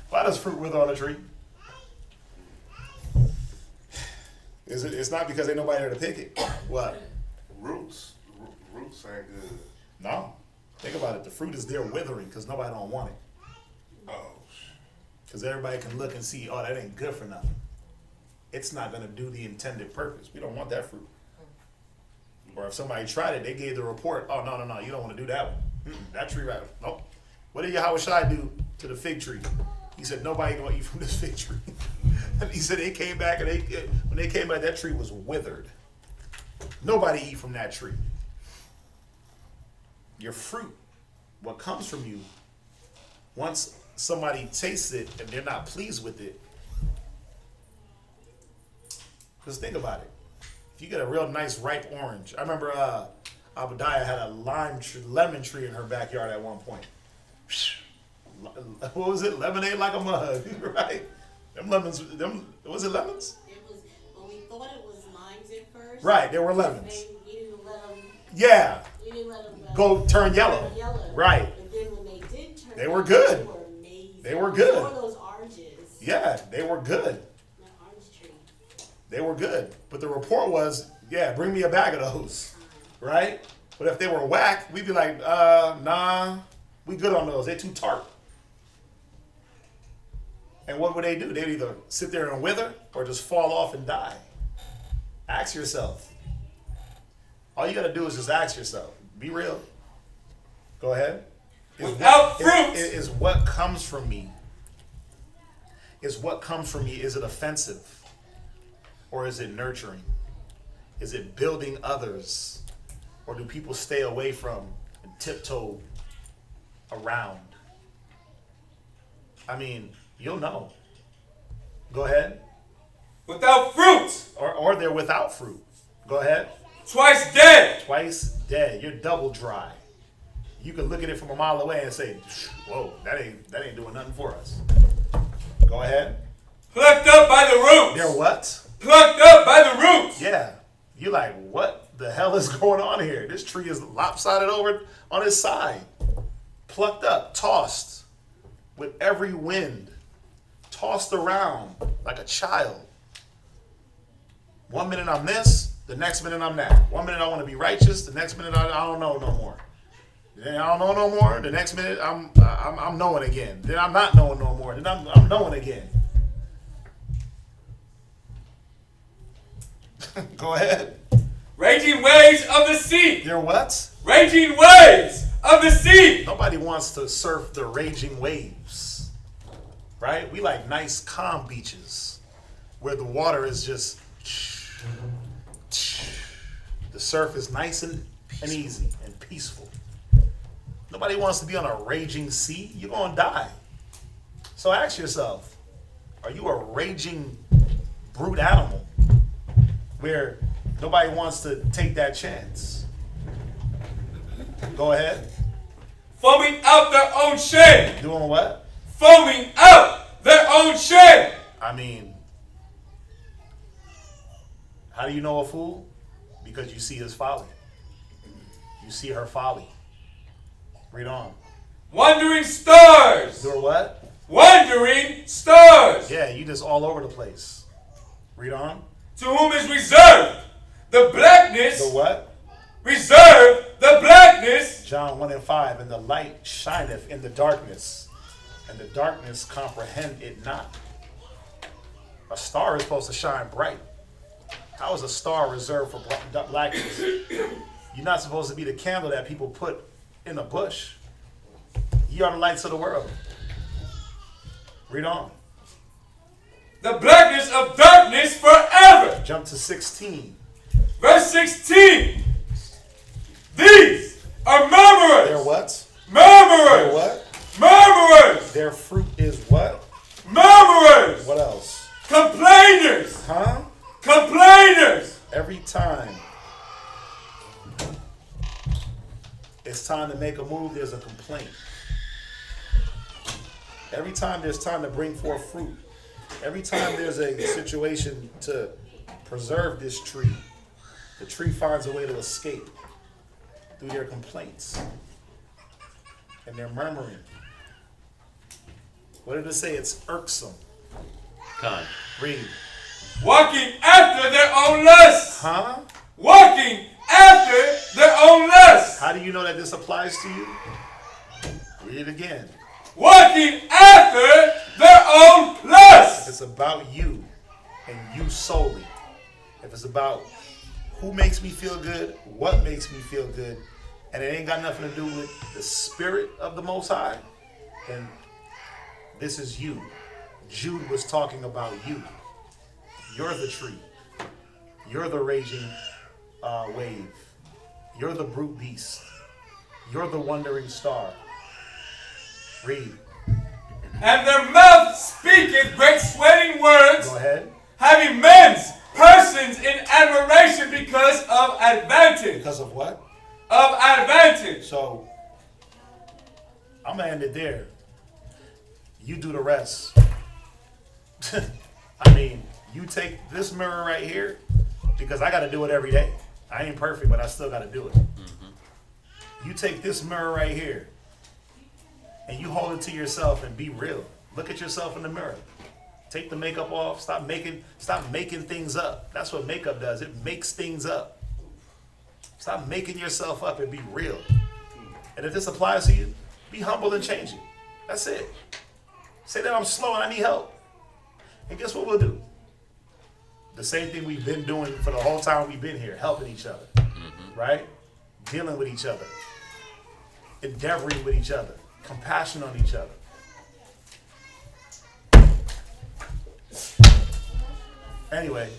Why does fruit wither on a tree? It's not because ain't nobody there to pick it. What? Roots ain't good. No. Think about it. The fruit is there withering because nobody don't want it. Oh, Because everybody can look and see, oh, that ain't good for nothing. It's not going to do the intended purpose. We don't want that fruit. Or if somebody tried it, they gave the report, oh, no, you don't want to do that one. That tree right. Nope. What did Yahushua do to the fig tree? He said, nobody going to eat from this fig tree. And he said they came back, and when they came back, that tree was withered. Nobody eat from that tree. Your fruit, what comes from you, once somebody tastes it and they're not pleased with it, just think about it. If you get a real nice ripe orange, I remember Abadiah had a lemon tree in her backyard at one point. What was it? Lemonade like a mug, right? Them lemons, was it lemons? It was, when we thought it was limes at first. Right, there were lemons. We didn't let them Yeah. We didn't let them Go turn yellow. Right. But then when they did turn They were yellow, good. They were amazing. They were good. Some of those oranges. Yeah, they were good. That orange tree. They were good. But the report was, yeah, bring me a bag of those. Right? But if they were whack, we'd be like, nah, we good on those. They're too tart. And what would they do? They'd either sit there and wither or just fall off and die. Ask yourself. All you got to do is just ask yourself. Be real. Go ahead. Without fruit. Is what comes from me. Is what comes from me, is it offensive? Or is it nurturing? Is it building others? Or do people stay away from and tiptoe around? I mean, you'll know. Go ahead. Without fruit. Or they're without fruit. Go ahead. Twice dead. Twice dead. You're double dry. You can look at it from a mile away and say, whoa, that ain't doing nothing for us. Go ahead. Plucked up by the roots. They're what? Plucked up by the roots. Yeah. You're like, what the hell is going on here? This tree is lopsided over on its side. Plucked up, tossed with every wind. Tossed around like a child. 1 minute I'm this, the next minute I'm that. 1 minute I want to be righteous, the next minute I don't know no more. Then I don't know no more. The next minute I'm knowing again. Then I'm not knowing no more. Then I'm knowing again. Go ahead. Raging waves of the sea. They're what? Raging waves of the sea. Nobody wants to surf the raging waves, right? We like nice, calm beaches where the water is just, the surf is nice and easy and peaceful. Nobody wants to be on a raging sea. You're going to die. So ask yourself, are you a raging brute animal where nobody wants to take that chance? Go ahead. Foaming out their own shame. Doing what? Foaming out their own shame. I mean, how do you know a fool? Because you see his folly. You see her folly. Read on. Wandering stars. Doing what? Wandering stars. Yeah, you just all over the place. Read on. To whom is reserved the blackness. The what? Reserved the blackness. John 1:5, and the light shineth in the darkness, and the darkness comprehend it not. A star is supposed to shine bright. How is a star reserved for blackness? You're not supposed to be the candle that people put in a bush. You are the lights of the world. Read on. The blackness of darkness forever. Jump to 16. Verse 16. These are murmurers. They're what? Murmurers. They're what? Murmurers. Their fruit is what? Murmurers. What else? Complainers. Huh? Complainers. Every time it's time to make a move, there's a complaint. Every time there's time to bring forth fruit, every time there's a situation to preserve this tree, the tree finds a way to escape through their complaints and their murmuring. What did it say? It's irksome. Kind. Read. Walking after their own lusts. Huh? Walking after their own lusts. How do you know that this applies to you? Read it again. Walking after their own lusts. If it's about you and you solely, if it's about who makes me feel good, what makes me feel good, and it ain't got nothing to do with the spirit of the Most High, then this is you. Jude was talking about you. You're the tree. You're the raging wave. You're the brute beast. You're the wandering star. Read. And their mouth speaketh great sweating words, Go ahead. having men's persons in admiration because of advantage. Because of what? Of advantage. So, I'm going to end it there. You do the rest. I mean, you take this mirror right here, because I got to do it every day. I ain't perfect, but I still got to do it. You take this mirror right here and you hold it to yourself and be real. Look at yourself in the mirror. Take the makeup off. Stop making things up. That's what makeup does. It makes things up. Stop making yourself up and be real. And if this applies to you, be humble and change it. That's it. Say that I'm slow and I need help. And guess what we'll do? The same thing we've been doing for the whole time we've been here, helping each other, right? Dealing with each other, endeavoring with each other, compassion on each other. Anyway,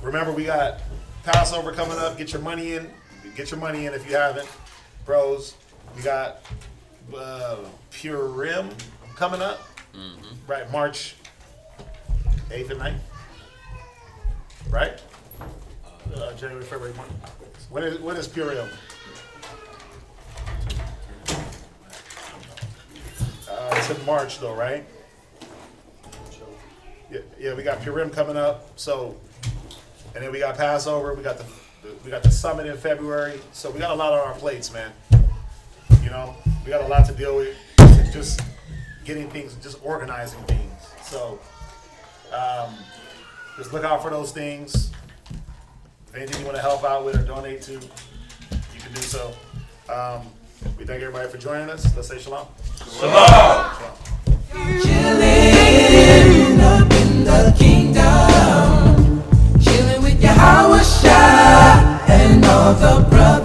remember we got Passover coming up. Get your money in. Get your money in if you haven't, bros. We got Purim coming up, right? March 8th and 9th, right? January, February, March. When is Purim? It's in March though, right? Yeah, we got Purim coming up. So, and then we got Passover. We got the summit in February. So we got a lot on our plates, man. You know, we got a lot to deal with. Just getting things, just organizing things. So, just look out for those things. If anything you want to help out with or donate to, you can do so. We thank everybody for joining us. Let's say shalom. Shalom. Chilling up in the kingdom, chilling with Yahweh Shai and all the brothers.